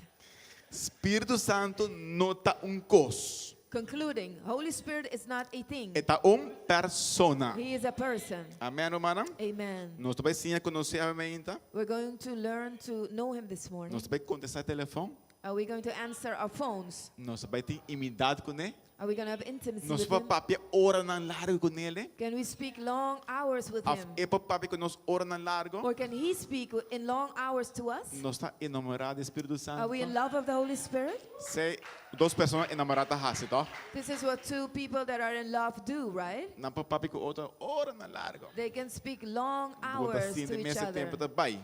Espírito Santo não está coisa. Concluding, Holy Spirit is not a thing. Está persona. He is a person. Amém, romana? Amen. Nós também sim conhecer a ferramenta. We're going to learn to know him this morning. Nós também contestar telefone. Are we going to answer our phones? Nós também ter intimidade com ele. Are we going to have intimacy Nós with vamos him? papia hora na largo com ele. Can we speak long hours with him? É para papia que nós hora na largo. Or can he speak in long hours to us? Nós está enamorado do Espírito Santo. Are we in love of the Holy Spirit? Sei, duas pessoas enamoradas assim, tá? This is what two people that are in love do, right? Não para papia que outra hora na largo. They can speak long Volta hours assim to de each mês other. tempo também.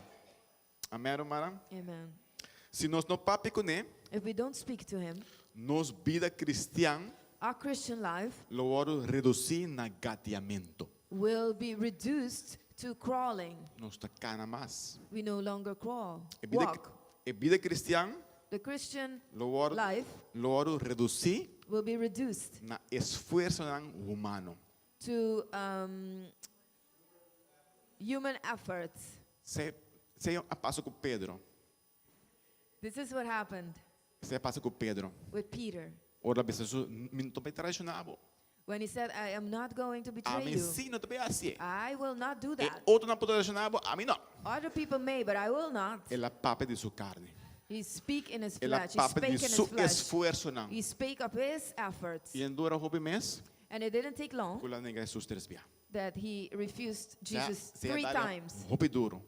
Amém, romana? Amen. Se nós não papia com ele, If we don't speak to him, nós vida cristã our Christian life logo reduzir na gateamento. will be reduced to crawling. Nós está cana mais. We no longer crawl, A walk. vida cristã The Christian logo life reduzir will be reduced na esforço humano. to human efforts. Se passa com Pedro. This is what happened Se passa com Pedro. with Peter. Ora pessoas me tô bem traicionado. When he said, I am not going to A betray mim you. sim, não tô bem assim. I will not do E that. outro não pode traicionado, a mim não. Other people may, but I will not. É a papa de sua carne. He speak in his Ela flesh. He papa spake de in his su flesh. esfuerzo não. He spake of his efforts. E endura hopi mes, And it didn't take long kula nega Jesus teresbia. that he refused Jesus Se 3 dá times. hopi duro.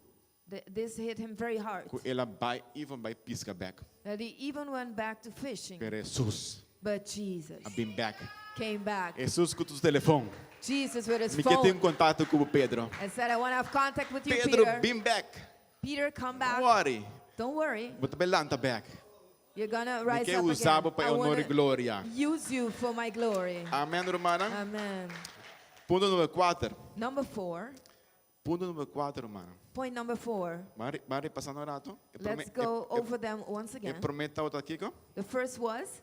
This hit him very hard. Ku ela vai even by pisca back. That he even went back to fishing. Per Jesus, But Jesus I've been back. came back. Jesus com o telefone. Jesus with his Me que tem phone contato com o Pedro. and said, I want to have contact with you, Pedro, Peter. been back. Peter, come Don't back. worry. Don't worry. But belanta back. You're going to Me rise que up usava again. para I honor e want to glória. use you for my glory. Amém, irmã? Amen. Ponto número 4. Number 4. Ponto número 4, irmã. Point number 4. Mari passando o rato. Let's go over them once again. Prometa outra aqui. The first was,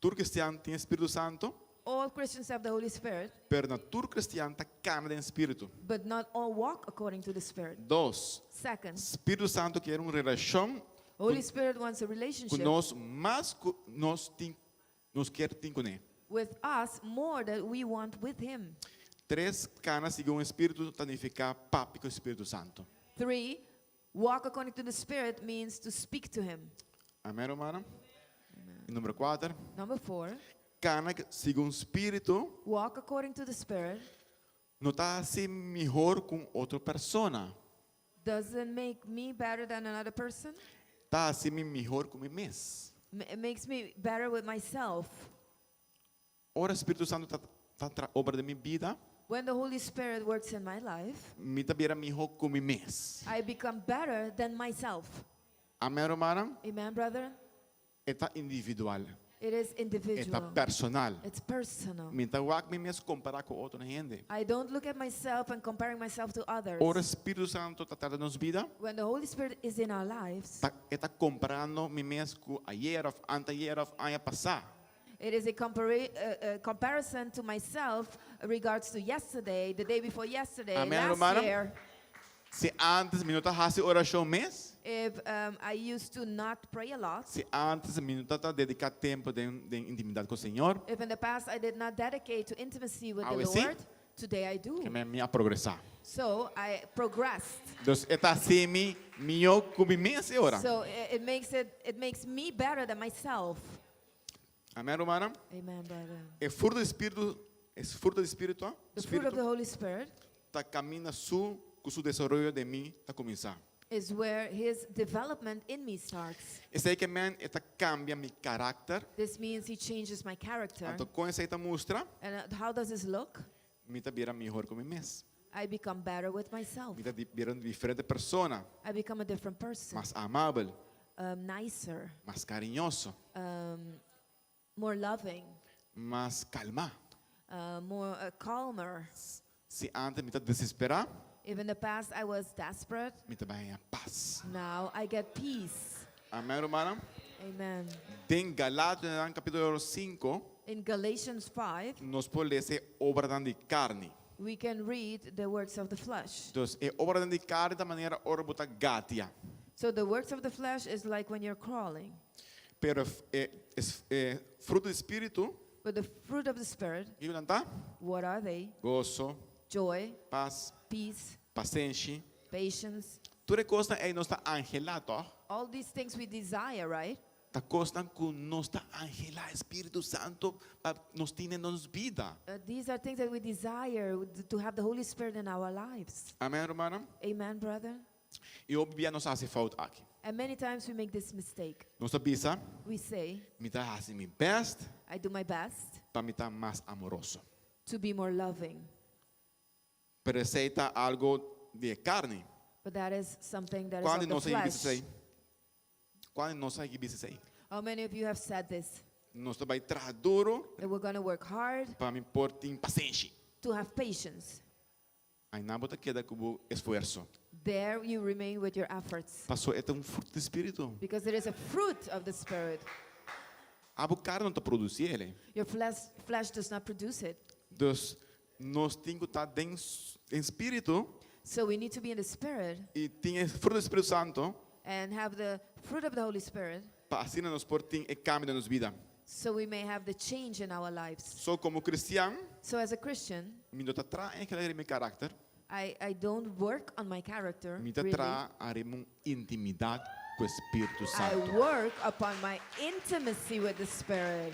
Todo cristiano tem Espírito Santo, all Christians have the Holy Spirit, pero na todo cristiano está carne de Espírito. but not all walk according to the Spirit. 2. Second, Espírito Santo quer uma relação Holy Spirit wants a com relationship nós, mas nós quer ter com ele. with us more than we want with Him. 3. Canas segundo o Espírito, significa papi com o Espírito Santo. 3, walk according to the Spirit means to speak to Him. Amém, irmã? E número 4. Number 4, Cana segundo o Espírito, walk according to the Spirit não está assim melhor com outra pessoa. doesn't make me better than another person. Está assim melhor com mim mesmo. It makes me better with myself. Ora, o Espírito Santo está obra da minha vida, When the Holy Spirit works in my life, me está vira melhor com mim mesmo. I become better than myself. Amém, irmã? Amen, brother? Está individual, It is está individual. personal. It's personal. Me está guac mim mesmo comparar com outra gente. I don't look at myself and comparing myself to others. Ora, o Espírito Santo está tratando nos vida, When the Holy Spirit is in our lives, está comparando mim mesmo com ayer, anteayer, ano passado. it is a comparison to myself regards to yesterday, the day before yesterday, Amen, last hermano? year. Se antes me não está fazendo oração mesmo, If I used to not pray a lot, se antes me não está dedicar tempo de intimidade com o Senhor, if in the past I did not dedicate to intimacy with the Ahora sí. Lord, today I do. que me a progressar. So I progressed. Então, está assim melhor com mim mesmo ora. So it makes me better than myself. Amém, irmã? Amen, brother. É fruto do Espírito, é fruto do Espírito, The fruit of the Holy Spirit está caminhando com o desenvolvimento de mim está começar. is where His development in me starts. Esse aí que man está cambia meu caráter. This means He changes my character. Então, com essa aí está mostra, And how does this look? me está vira melhor com mim mesmo. I become better with myself. Me está vira diferente pessoa, I become a different person, mais amável, nicer, mais carinhoso, more loving, mais calma. more calmer. Se antes me está desesperar, If in the past I was desperate, me está bem a paz. now I get peace. Amém, irmã? Amen. Em Galatas, no capítulo 5, In Galatians 5, nos pode ser obra de carne. we can read the works of the flesh. Então, é obra de carne da maneira ora botar gatia. So the works of the flesh is like when you're crawling. Pero fruto do Espírito, But the fruit of the Spirit, que não está? what are they? Gozo, Joy, paz, peace, paciência. patience. Tudo coisa é nós está angelado. All these things we desire, right? Tá costa com nós está angelar Espírito Santo para nós ter nos vida. These are things that we desire to have the Holy Spirit in our lives. Amém, irmã? Amen, brother? E obvia nos hace falta aqui. And many times we make this mistake. Nós avisa, We say, me está fazendo meu best I do my best para me estar mais amoroso. to be more loving. Pero aceita algo de carne. But that is something that is Quando of the nós aí flesh. aí? Quando nós aí aí? How many of you have said this? Nós vai trabalhar duro That we're going to work hard para me pôr em paciência. to have patience. Aí não bota queda com esforço. There you remain with your efforts. Passou é um fruto do Espírito. Because it is a fruit of the Spirit. A carne não está produzindo ele. Your flesh does not produce it. Então, nós temos que estar em Espírito So we need to be in the Spirit e tem fruto do Espírito Santo and have the fruit of the Holy Spirit para assim nós pôr em cambio na nossa vida. so we may have the change in our lives. Só como cristiano, So as a Christian, me não traz aquele meu caráter, I don't work on my character, me really. traz uma intimidade com tu Espíritu I Santo. work upon my intimacy with the Spirit.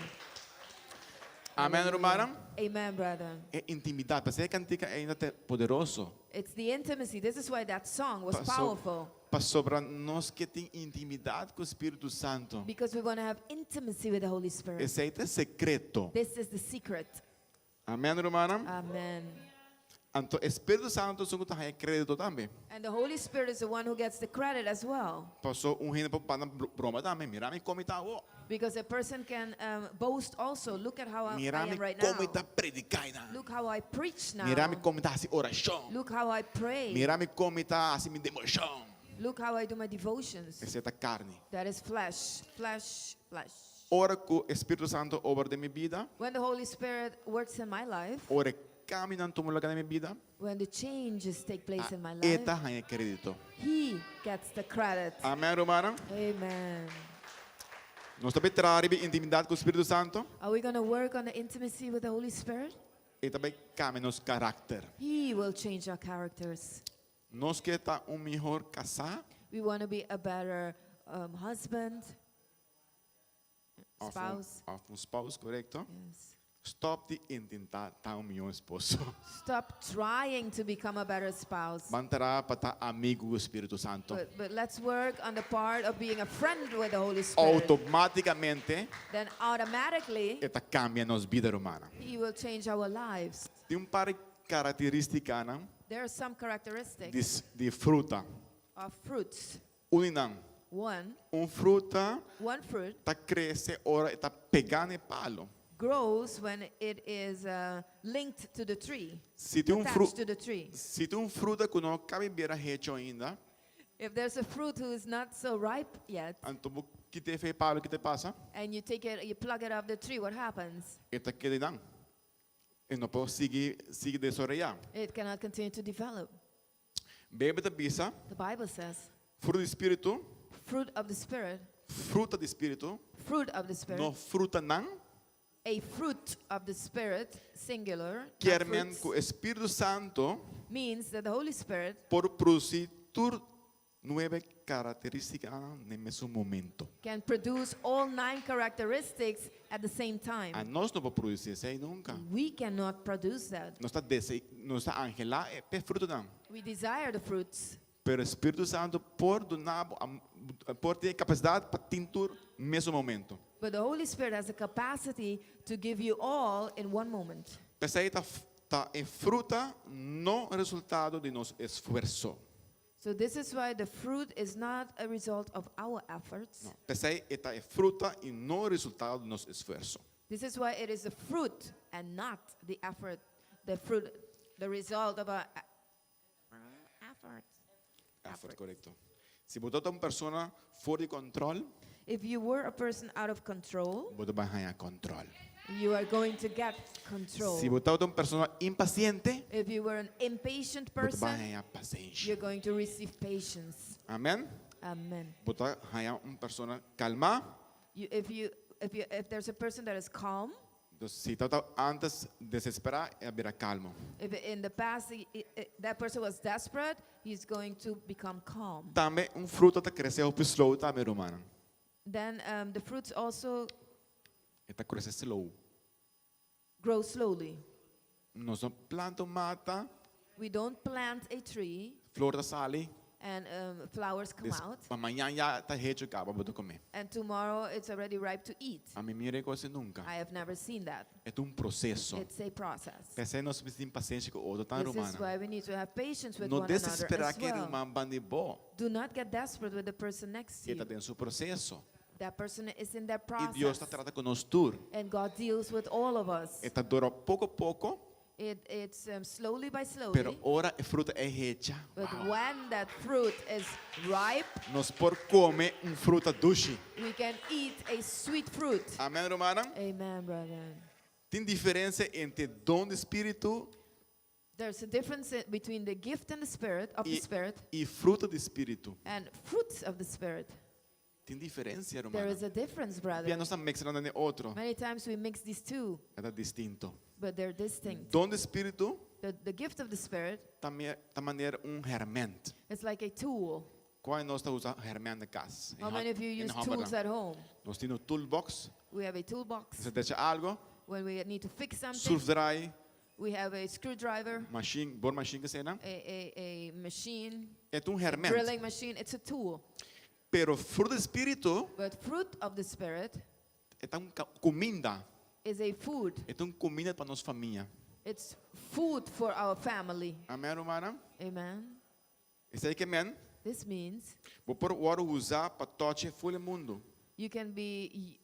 Amém, hermana? Amen, brother. É intimidade. Mas é cantica ainda é poderoso. It's the intimacy. This is why that song was Passou powerful. para nós que tem intimidade com o Espírito Santo. Because we want to have intimacy with the Holy Spirit. Esse aí é secreto. This is the secret. Amém, hermana? Amen. Então, Espírito Santo é crédito também. And the Holy Spirit is the one who gets the credit as well. Passou reino para broma também. Mira-me como está. Because a person can boast also. Look at how I Mira-me am right como now. está predicando. Look how I preach now. Mira-me como está assim oração. Look how I pray. Mira-me como está assim minha devoção. Look how I do my devotions. Essa é a carne. That is flesh. Flesh. Flesh. Ora que o Espírito Santo obra de minha vida. When the Holy Spirit works in my life, Ora caminhando todo lugar da minha vida. when the changes take place in my life, Eta é crédito. He gets the credit. Amém, hermana? Amen. Nós também traremos intimidade com o Espírito Santo. Are we going to work on the intimacy with the Holy Spirit? E também cambia nosso caráter. He will change our characters. Nós que está melhor casar. We want to be a better husband, spouse. Spouse, correto? Yes. Stop de intentar estar melhor esposo. Stop trying to become a better spouse. Manterá para estar amigo do Espírito Santo. But let's work on the part of being a friend with the Holy Spirit. Automaticamente, Then automatically, esta cambia nossa vida humana. He will change our lives. Tem par de características, não? There are some characteristics De fruta. of fruits. Não. One Fruta fruit está cresce, ora está pegando em palo. grows when it is linked to the tree, Se tem attached to the tree. se tem fruta que não cabe ver a região ainda, If there's a fruit who is not so ripe yet, então que te fez palo que te passa, and you take it, you plug it off the tree, what happens? eta que não. E não pode seguir desarrollar. It cannot continue to develop. Bebe da pizza, The Bible says, fruta do espírito, fruit of the Spirit, fruta do espírito, fruit of the Spirit, não fruta não. a fruit of the Spirit, singular, not Quer fruits, que o Espírito Santo means that the Holy Spirit por produzir nove características no mesmo momento. can produce all 9 characteristics at the same time. A nós não podemos produzir isso aí nunca. We cannot produce that. Não está angelar é fruto não. We desire the fruits, Pero o Espírito Santo por ter capacidade para tintur mesmo momento. but the Holy Spirit has the capacity to give you all in one moment. Essa aí está em fruta não resultado de nosso esforço. So this is why the fruit is not a result of our efforts. Essa aí está em fruta e não resultado do nosso esforço. This is why it is the fruit and not the effort. The fruit, the result of our effort. Effort, correto. Se você é uma pessoa fora de controle, If you were a person out of control, você vai ganhar controle. you are going to get control. Se você é uma pessoa impaciente, If you were an impatient você vai person, ganhar paciência. you're going to receive patience. Amém? Amen. Você vai ganhar uma pessoa calma. If there's a person that is calm, Se está antes desesperar, é haver calmo. if in the past that person was desperate, he's going to become calm. Também fruto está crescendo slow também, romana. Then the fruits also Está crescendo slow. grow slowly. Nós planta mata, We don't plant a tree flor da sale. and flowers come out, Amanhã já está hecho acaba para comer. and tomorrow it's already ripe to eat. A mim mire coisa nunca. I have never seen that. É processo. It's a process. Pensei nós precisamos paciência com o outro, tá, This is romana? why we need to have patience with Não one another desesperar as que ele well. manda bom. Do not get desperate with the person next to Que está you. dentro do seu processo. That person is in their E Deus está process. tratando conosco tudo. And God deals with all of us. Está dura pouco a pouco, It's slowly by pero slowly. ora a fruta é hecha. But when that fruit is ripe, Nós por comer fruta doce. we can eat a sweet fruit. Amém, romana? Amen, brother. Tem diferença entre dom do Espírito There's a difference between the gift and the spirit of the Spirit e fruta do Espírito. and fruits of the Spirit. Tem diferença, There romana. is a difference, E brother. nós estamos mixando de outro. Many times we mix these two, É distinto. but they're distinct. Dom do Espírito The gift of the Spirit também da maneira ferramenta. is like a tool. Qual nós está usando hermen de casa? How many of you use tools at home? Nós temos toolbox. We have a toolbox. Você deixa algo, When we need to fix something, surfdraai, we have a screwdriver, machine, bor machine que cena. a machine, É hermen. drilling machine. It's a tool. Pero fruto do espírito But fruit of the Spirit é comida. is a food. É comida para nossa família. It's food for our family. Amém, irmã? Amen. Isso aí que amém. This means Vou por hora usar para tocar o mundo. you can be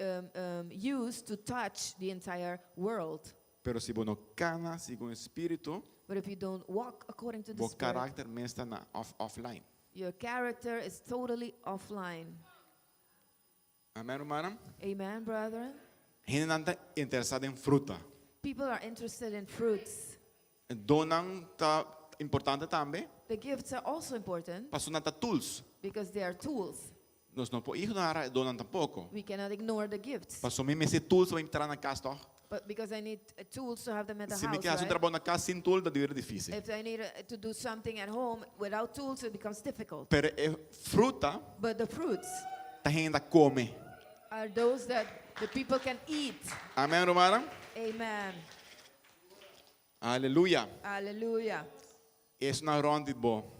used to touch the entire world. Pero se você não cana segundo o espírito, But if you don't walk according to the o Spirit, caráter mesmo está na offline. your character is totally offline. Amém, irmã? Amen, brethren? Gente não está interessada em fruta. People are interested in fruits. Donan está importante também. The gifts are also important Passo não está tools. because they are tools. Nós não podemos ignorar donan tampouco. We cannot ignore the gifts. Passo mesmo esse tools vai entrar na casa, toch? But because I need tools to have them at the Se me house, quer fazer right? trabalho na casa sem tool, dá de difícil. If I need to do something at home without tools, it becomes difficult. Pero fruta, But the fruits a gente come. are those that the people can eat. Amém, irmã? Amen. Aleluia. Hallelujah. Isso não é ronde bom.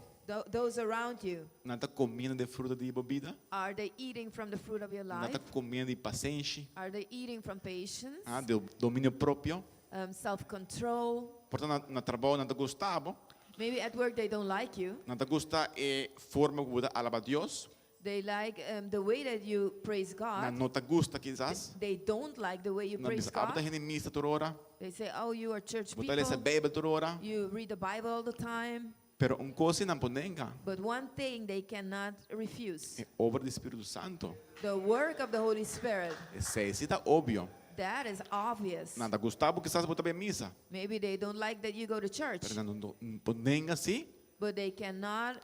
Those around you, Não está comendo de fruta de bebida. are they eating from the fruit of your Não life? está comendo de paciência. Are they eating from patience, De domínio próprio. self-control? Portanto, no trabalho não está gostado. Maybe at work they don't like you. Não está gostado a forma como você alaba a Deus. They like the way that you praise God. Não está gosta quizás. They don't like the way you Não praise bisa abta God. gente missa toda hora. They say, oh, you are church Você lê a people. Bíblia toda hora. You read the Bible all the time. Pero coisa não pode negar. But one thing they cannot refuse, É obra do Espírito Santo. the work of the Holy Spirit. Isso está óbvio. That is obvious. Não está gostado porque você bota missa. Maybe they don't like that you go to church, Pero não pode negar assim. but they cannot,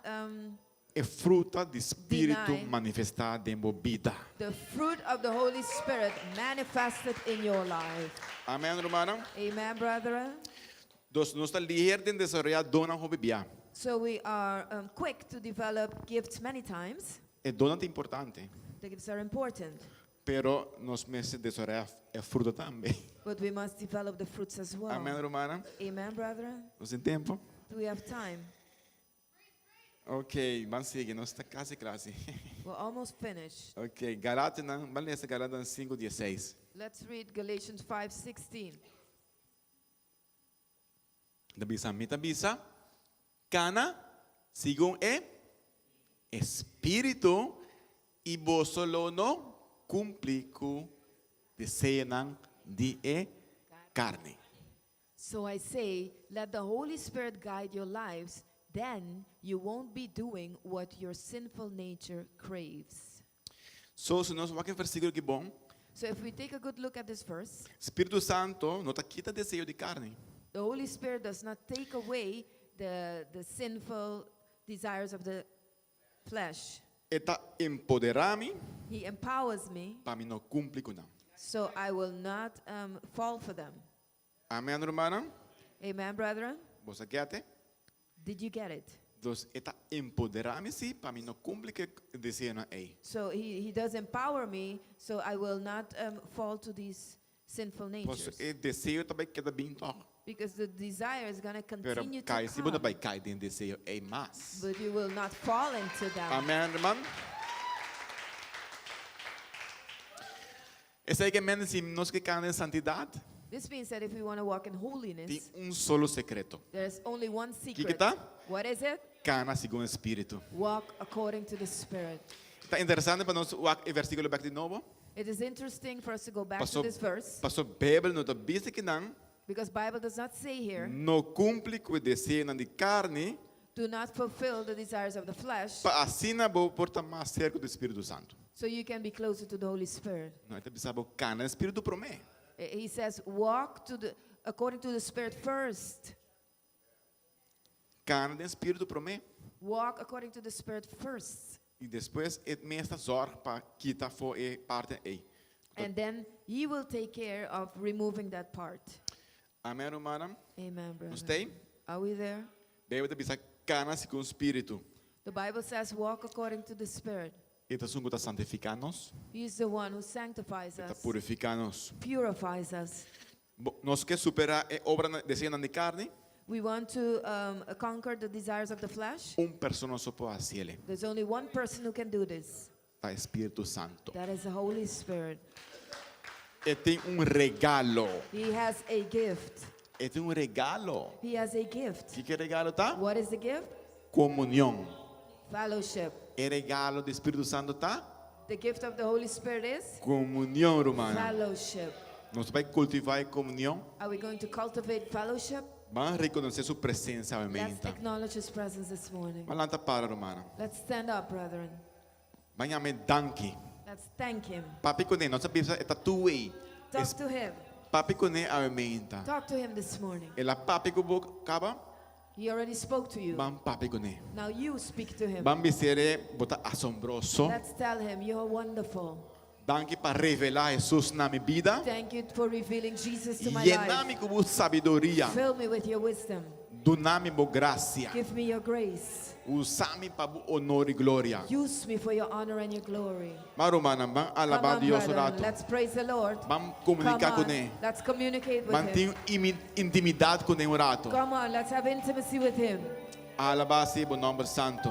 É fruta do Espírito Deny. manifestado em vida. the fruit of the Holy Spirit manifested in your life. Amém, irmã? Amen, brethren? Nós estamos líderes em desenvolver dona ou bebida. So we are quick to develop gifts many times. É dona é importante. The gifts are important, Pero nós meses desenvolver é fruta também. but we must develop the fruits as well. Amém, irmã? Amen, brethren? Nós temos tempo? Do we have time? Ok, vamos seguir. Nós estamos quase. We're almost finished. Ok, Galatas, vamos ler Galatas 5:16. Let's read Galatians 5:16. Da bisa, cana, según espírito, e vos solo no cumpli cu desean de carne. So I say, let the Holy Spirit guide your lives, then you won't be doing what your sinful nature craves. So, se nós vamos aqui versículo que bom, So if we take a good look at this verse, Espírito Santo não tá quita desejo de carne. the Holy Spirit does not take away the sinful desires of the flesh. Eta empoderar-me He empowers me para mim não cumprir com não. so I will not fall for them. Amém, irmã? Amen, brethren? Você quer até? Did you get it? Então, eta empoderar-me sim para mim não cumprir que desejo não é. So he does empower me so I will not fall to these sinful Pois natures. o desejo também queda bem toque. Because the desire is going to Pero continue cai, to se você come. vai cair dentro desejo é mais. But you will not fall into them. Amém, irmão? Esse aí que menos se nós que caem em santidade, This means that if we want to walk in tem holiness, solo secreto. there's only one Que secret. tá? What is it? Cana segundo o Espírito. Walk according to the Spirit. Está interessante para nós o versículo back de novo. It is interesting for us to go back to Passou, this verse passou Bíblia não está visto que não, because Bible does not say here, não cumpre com o desejo de carne, do not fulfill the desires of the flesh para assim não vou portar mais cerca do Espírito Santo. so you can be closer to the Holy Spirit. Não, está pensando cana, Espírito promete. He says, walk according to the Spirit first. Cana do Espírito promete. Walk according to the Spirit first. E depois é mesmo zorg para quitar for e parte aí. And then He will take care of removing that part. Amém, irmã? Amen, brother. Nós tem? Are we there? Bíblia está pensando cana segundo o Espírito. The Bible says, walk according to the Spirit. Ele está junto a santificar-nos, He is the one who sanctifies está us, purificar-nos. purifies us. Nós quer superar a obra deseja de carne, We want to conquer the desires of the flesh. persona só pode fazer, There's only one person who can do this. tá Espírito Santo. That is the Holy Spirit. Ele tem regalo. He has a gift. Ele tem regalo. He has a gift. Que regalo tá? What is the gift? Comunhão. Fellowship. O regalo do Espírito Santo tá? The gift of the Holy Spirit is Comunhão, romana. fellowship. Nós vamos cultivar a comunhão. Are we going to cultivate fellowship? Vamos reconhecer sua presença, Let's aumenta. acknowledge His presence this morning. Mas lá tá para, romana. Let's stand up, brethren. Vamos me danke. Let's thank Him. Papi com ele, nossa Bíblia está tu aí. Talk to Him. Papi com ele, aumenta. Talk to Him this morning. Ela papi com boca, acaba. He already spoke to you. Vamos papi com ele. Now you speak to Him. Vamos dizer, bota assombroso. Let's tell Him you're wonderful. Danke para revelar Jesus na minha vida. Thank you for revealing Jesus to my Llenar-me life. com sabedoria. Fill me with your wisdom. Donar-me com graça. Give me your grace. Usar-me para honor e glória. Use me for your honor and your glory. Mas, romana, vamos Come alabar on, Deus brethren. rato. Let's praise the Lord. Vamos Come comunicar com on. ele. Let's communicate with Vamos Him. ter intimidade com ele um rato. Come on, let's have intimacy with Him. Alabar-se o nome santo.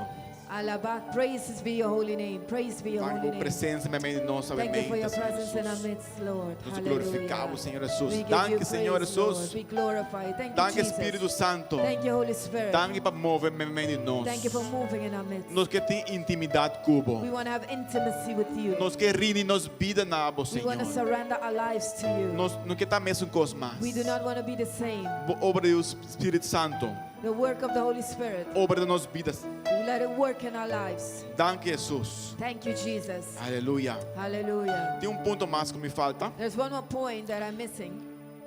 Alaba, praises be your holy name. Praise be your Vamos holy com name. presença no meio de nós, Thank you for your aumenta, Senhor presence in our Jesus. midst, Lord. Nós Hallelujah. glorificamos, Senhor We Jesus. give you Danke, Senhor praise, Jesus. Lord. We glorify you. Thank you, Danke, Jesus. Espírito Santo. Thank you, Holy Spirit. Danke para mover no meio de nós. Thank you for moving in our midst. Nós queremos ter intimidade com We você. want to have intimacy with you. Nós queremos rir nos vida na abo, We want to Senhor. surrender our lives to you. Nós não queremos mesmo coisa mais. We do not want to be the same. Obra do Espírito Santo. The work of the Holy Spirit, Obra de nossas vidas. let it work in our lives. Danke, Jesus. Thank you, Jesus. Aleluia. Hallelujah. Tem ponto mais que me falta. There's one more point that I'm missing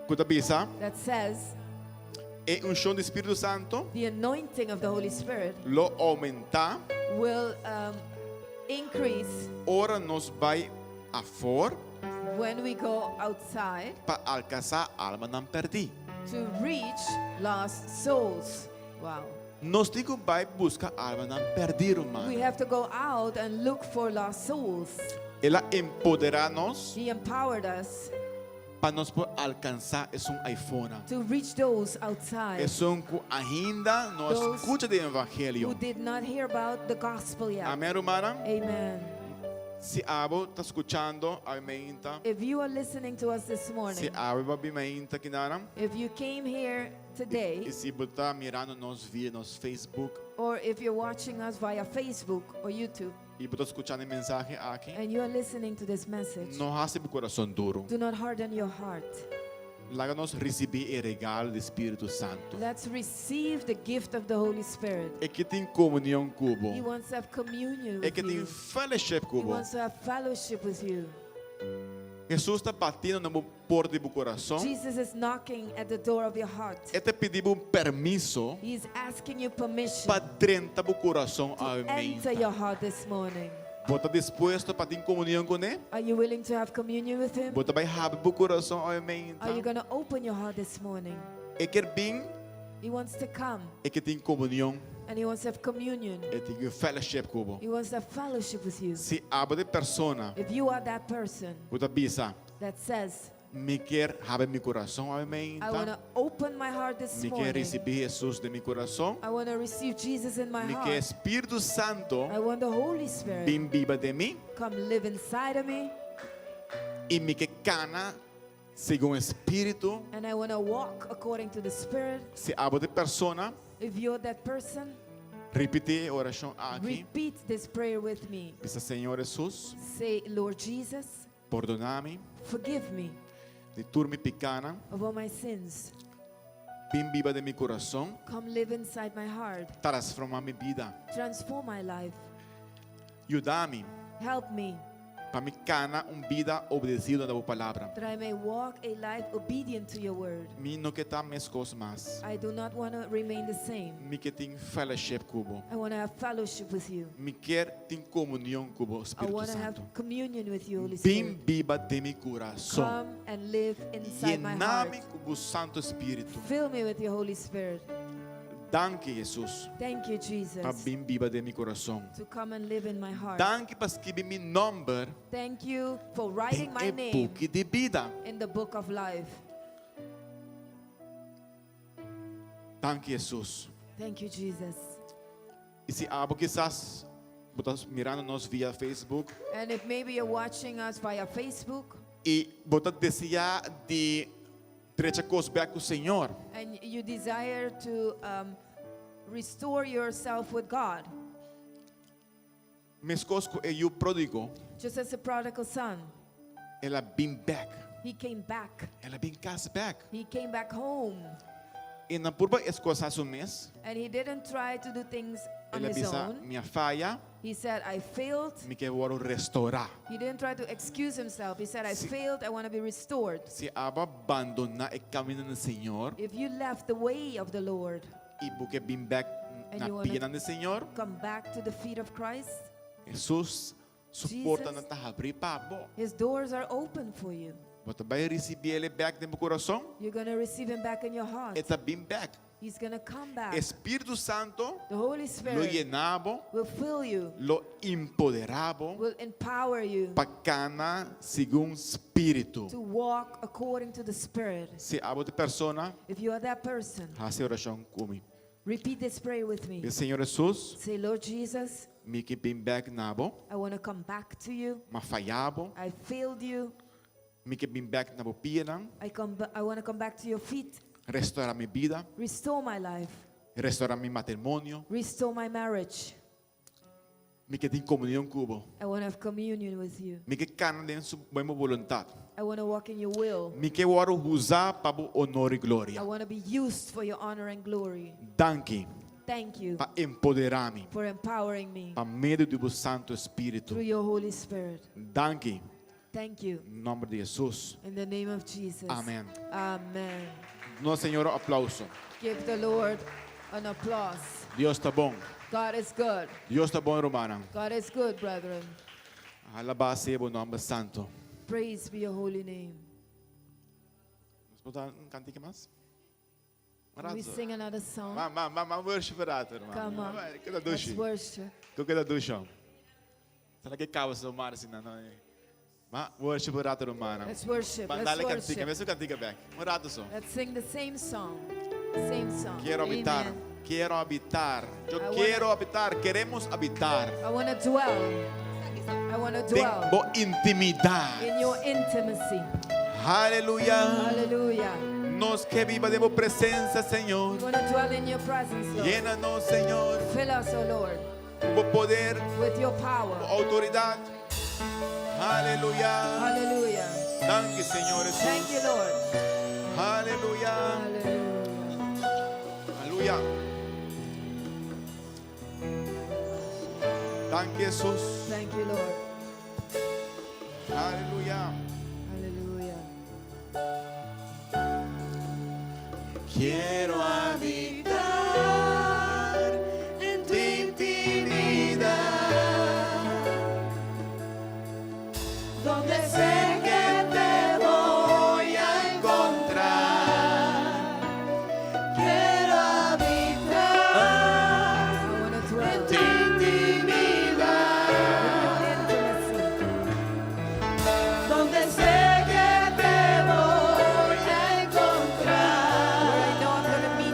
Escuta, bisa. that says É show do Espírito Santo. the anointing of the Holy Spirit Lo aumentar. will increase Ora nos vai a fora when we go outside para alcançar a alma não perdi. to reach lost souls. Wow. Nós temos que vai buscar a alma não perdi, We irmão. have to go out and look for lost souls. Ela empoderar-nos He empowered us para nós alcançar iPhone. to reach those outside Que ainda não Those escuta do who evangelho. did not hear about the gospel yet. Amém, irmã? Amen. Se abo está escutando, aumenta. If you are listening to us this Se morning, abo aumenta que nada. if you came here today, E se botar mirando nos via nos Facebook or if you're watching us via Facebook or YouTube, e botar escutando a mensagem aqui, and you are listening to this message, não recebe o coração duro. do not harden your heart. Lá nós receber o regalo do Espírito Santo. Let's receive the gift of the Holy Spirit. É que tem comunhão com He você. wants to have communion É with que tem you. fellowship He com wants você. to have fellowship with you. Jesus está batendo na porta do coração. Jesus is knocking at the door of your heart. Ele está pedindo permisso He is asking you permission para dentro do coração. to enter your heart this morning. Você está disposto para ter comunhão com ele? Are you willing to have communion with Him? Você vai abrir o coração. Are you going to open your heart this morning? É que bem, He wants to come é que tem comunhão. and He wants to have communion. É que tem fellowship com você. He wants to have fellowship with you. Se abre de persona, If you are that person você bisa, that says, me quer abrir meu coração. I want to open my heart this Me quer morning. receber Jesus de meu coração. I want to receive Jesus in my Me quer heart. Espírito Santo I want the Holy Spirit bem viva de mim. come live inside of me, E me que cana segundo o Espírito. and I want to walk according to the Spirit. Se abre de persona, If you're that person, repite a oração aqui. repeat this prayer with me. Diz, Senhor Jesus, Say, Lord Jesus, perdona-me forgive me de turma pequena, of all my sins. bem viva de meu coração. Come live inside my heart. Transforma minha vida. Transform my life. Ajuda-me Help me para me cana vida obedecida da tua palavra. that I may walk a life obedient to your word. Me não quer dar minhas coisas mais. I do not want to remain the same. Me que tem fellowship com você. I want to have fellowship with you. Me quer ter comunhão com o I Espírito want to have Santo. communion with you, Holy Bem Spirit. viva de meu coração. Come and live inside my heart. Llena-me com o Santo Espírito. Fill me with your Holy Spirit. Danke, Jesus, Thank you, Jesus, para vir viva de mi coração. to come and live in my heart. Danke para escrever meu nome Thank you for writing my em name book de vida. in the book of life. Danke, Jesus. Thank you, Jesus. E se algo quizás botas mirando nós via Facebook And if maybe you're watching us via Facebook e botas desejar de trecha coisas back com o Senhor, and you desire to restore yourself with God, mes coisas que o pródigo, just as a prodigal son, ela been back. he came back. Ela been cast back. He came back home. E na purba as coisas um mês, And he didn't try to do things on ela his bisa own. minha falha, He said, I failed. me quero restaurar. He didn't try to excuse himself. He said, I Sí. failed. I want to be restored. Se aba abandonar o caminho do Senhor If you left the way of the Lord, e porque been back And na you wanna- pia do Senhor, come back to the feet of Christ, Jesus suporta Jesus. na ta abrir pabo. his doors are open for you. Você vai receber ele back no meu coração. You're going to receive him back in your heart. Está bem back. He's going to come back. Espírito Santo The Holy lo Spirit llenava, will fill you, lo empoderava will empower you para cana segundo Espírito. to walk according to the Spirit. Se a outra pessoa If you are that person, faz oração comigo. repeat this prayer with me. O Senhor Jesus, Say, Lord Jesus, me que bem back nabo, I want to come back to you. ma falhava, I failed you. me que bem back nabo pia, I want to come back to your feet. restaurar minha vida, Restore my life. restaurar meu matrimônio, Restore my marriage. me que tem comunhão com I want to have communion with you. me que cana dentro sua boa vontade, I want to walk in your will. me que oro usar para o honor e I glória. want to be used for your honor and glory. Danke Thank you para empoderar-me, for empowering me para meio do Santo Espírito. through your Holy Spirit. Danke, Thank you. em nome de Jesus. In the name of Jesus. Amém. Amen. Nosso Senhor, aplauso. Give the Lord an applause. Deus está bom. God is good. Deus está bom, Romana. God is good, brethren. Alabado seja o nome santo. Praise be your holy name. Vamos botar cantiga mais? Can we sing another song? Vamos worship rato, irmão. Come on. Cada Let's ducha. worship. Cada ducha. Será que cava seu mar assim, não? Mas worship rato, Romana. Let's worship. Let's Bandale cantiga, worship. vê se cantiga back. Um rato só. Let's sing the same song. Same song. Quero habitar. Amen. Quero habitar. Eu I quero habitar. Queremos habitar. I want to dwell. I want to dwell Tenho intimidade. in your intimacy. Aleluia. Hallelujah. Nos que viva de vossa presença, Senhor. We want to dwell in your presence, Lord. Llena-nos, Senhor, Fill us, O Lord, com poder, with your power. com autoridade. Aleluia. Hallelujah. Danke, Senhor Thank you, Jesus. Lord. Aleluia. Hallelujah. Aleluia. Danke, Jesus. Thank you, Lord. Aleluia. Hallelujah. Quiero habitar en tu intimidad, donde sé que te voy a encontrar. Quiero habitar I want to en dwell tu in intimidad, your intimacy. donde sé que te voy a encontrar. Where I know I'm going to meet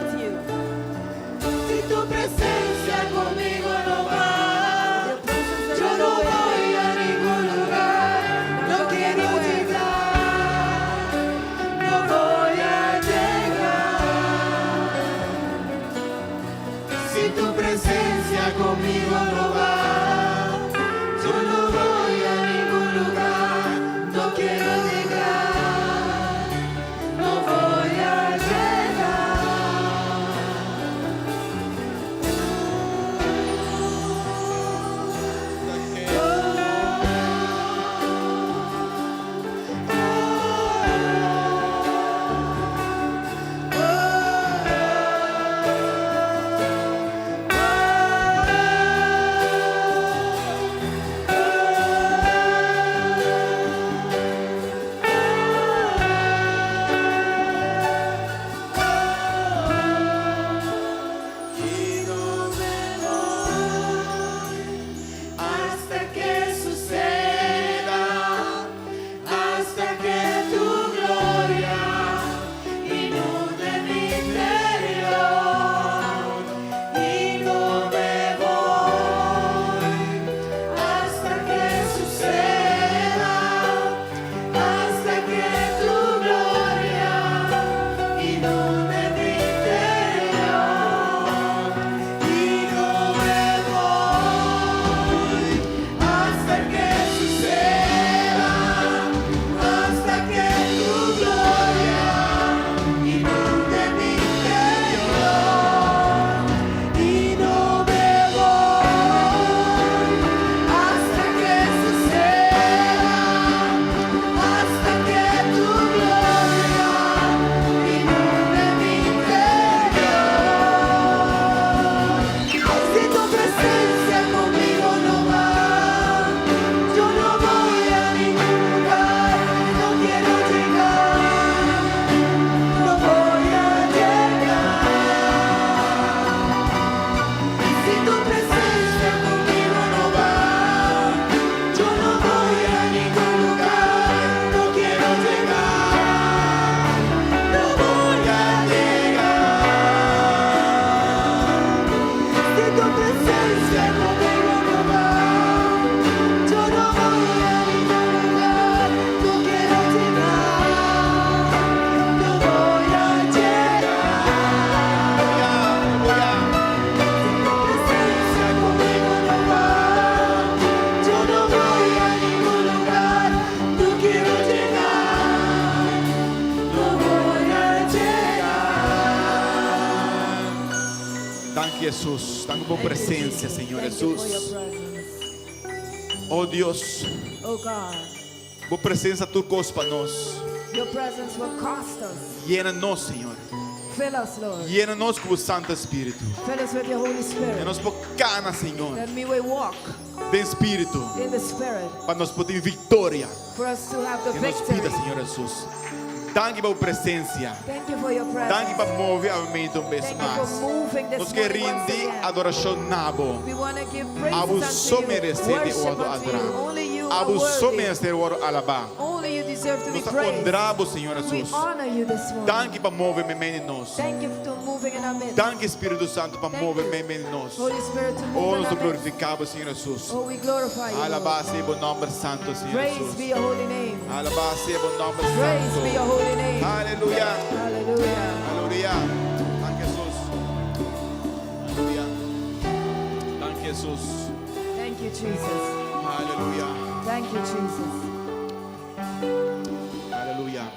Jesús. Dame por presencia, Señor Thank you for your Jesús. presence. Oh Dios, Oh God, por presença tu costa para nós. your presence will cost us. Llena-nos, Senhor. Fill us, Lord. Llena-nos com o Santo Espírito. Fill us with your Holy Spirit. Llena-nos por cana, Senhor, That we may walk de Espírito, in the Spirit para nós poder vitória. for us to have the Que nos pida, victory. Senhor Jesus. Danke por presença. Thank you for your Danke presence. para mover a mente vez Thank you mais. for moving this Nós queremos morning once render again. adoração nabo. We want to give Abo praises só unto you, merece de worship ouro unto you. adorar. Only you are Abo só worthy. merece de ouro alabar. Only you deserve to be Nós praised. honramos, Senhor We Jesus. honor you this morning. Danke para mover a mente em nós. Thank you for moving in our midst. Danke, Espírito Santo, para Thank mover you. a mente em nós. Holy Spirit, to Oh, move in nós our midst. glorificamos, Senhor Jesus. Oh, we glorify you, Lord. Alabado seja o nome santo, Senhor Praise Jesus. be your holy name. Alabado seja o nome Praise be your santo. holy name. Aleluia. Hallelujah. Aleluia. Danke, Jesus. Aleluia. Danke, Jesus. Thank you, Jesus. Aleluia. Thank you, Jesus. Aleluia. Hallelujah.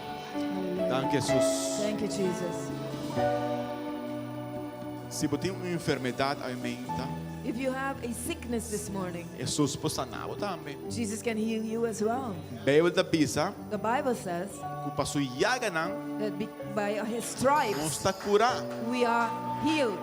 Danke, Jesus. Thank you, Jesus. Se você tem uma enfermidade aumenta, If you have a sickness this morning, Jesus pode sanar também. Jesus can heal you as well. Bíblia da bisa, The Bible says que passo yaga não, that by his não stripes está curado. we are healed.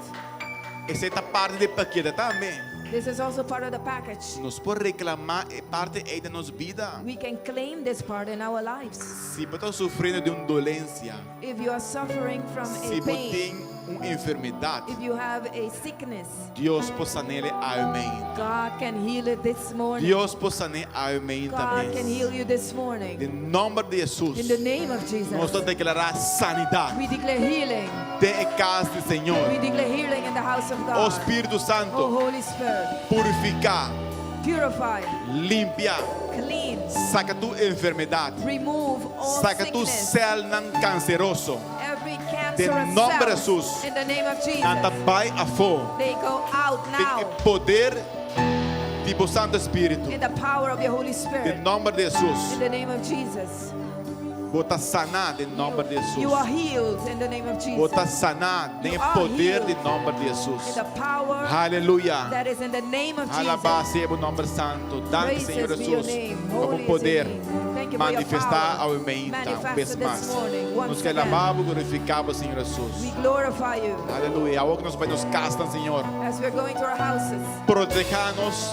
Essa é a parte do paquete também. This is also part of the package. Nós podemos reclamar é parte da nossa vida. We can claim this part in our lives. Se você está sofrendo de uma dolência, If you are suffering from se a você pain, tem uma enfermidade, if you have a sickness, Deus pode sanar aumenta. God can heal it this morning. Deus pode sanar aumenta God can heal mesmo. you this Em morning. nome de Jesus, In the name of nós Jesus, vamos declarar sanidade. we declare healing. De casa do We Senhor. declare healing in the house of O God. Espírito Oh, Santo Holy Spirit, purificar, purify, limpar, clean, saca tu enfermidade, remove all saca tu sickness, céu não canceroso. every De cancerous nome de cell. Jesus. In the name of Nanta Jesus, vai a fogo. they go out Tem now poder do Santo Espírito. in the power of your Holy Em Spirit. nome de In Jesus. the name of Jesus, Bota sanar em nome de you are Jesus. healed. In the name of Jesus, Bota sanar em You are poder healed. de nome de in Jesus. the power Aleluia. that is in the name of Jesus. Alabado seja o nome santo. Danke, Praises Senhor be your Jesus. name. Como Holy is poder your name. Thank you for your manifestar power. aumenta Manifest vez this mais. morning, once Nos que again. alabamos e glorificamos, Senhor Jesus. We glorify you Aleluia. Agora que nós vamos nos castam, Senhor. as we're going to our houses. Proteja-nos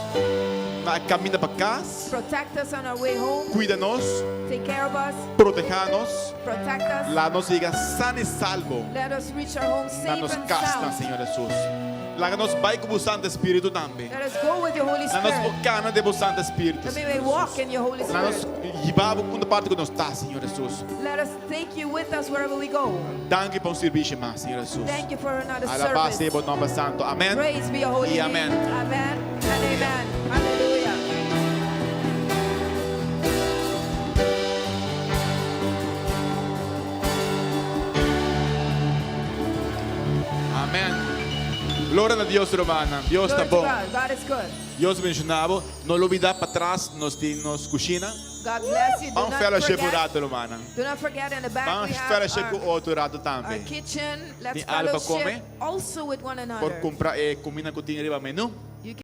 na caminho para casa. Protect us on our way home. Cuida-nos. Take care of us. Proteja-nos. Protect us. Lá nos diga sano e salvo. Let us reach our home Lá safe nos and castam, sound. Senhor Jesus. Lá nos vai com o Santo Espírito também. Let us go with your Holy Lá nos Spirit. bocana de o Santo Espírito. That we Senhor may walk Jesus. in your Holy Lá nos Spirit. llevamos quando parte que nós está, Senhor Jesus. Let us take you with us wherever we go. Danke por serviço mais, Senhor Jesus. Thank you for another Alabado service. seja o nome santo. Amém. Praise be your holy Y name. amén. Amen and amen. Hallelujah. Amém. Glória a Deus, romana. Deus está Glory to bom. God. God is good. Deus mencionava, não olvidar para trás, nós temos cozinha. God bless you. Do Vamos not fellowship forget. lado, romana. Do not forget in the back Vamos we have fellowship com o our, outro lado our também. kitchen. Let's Tem algo para fellowship comer? also with one Por another. comprar comida que tinha no menu.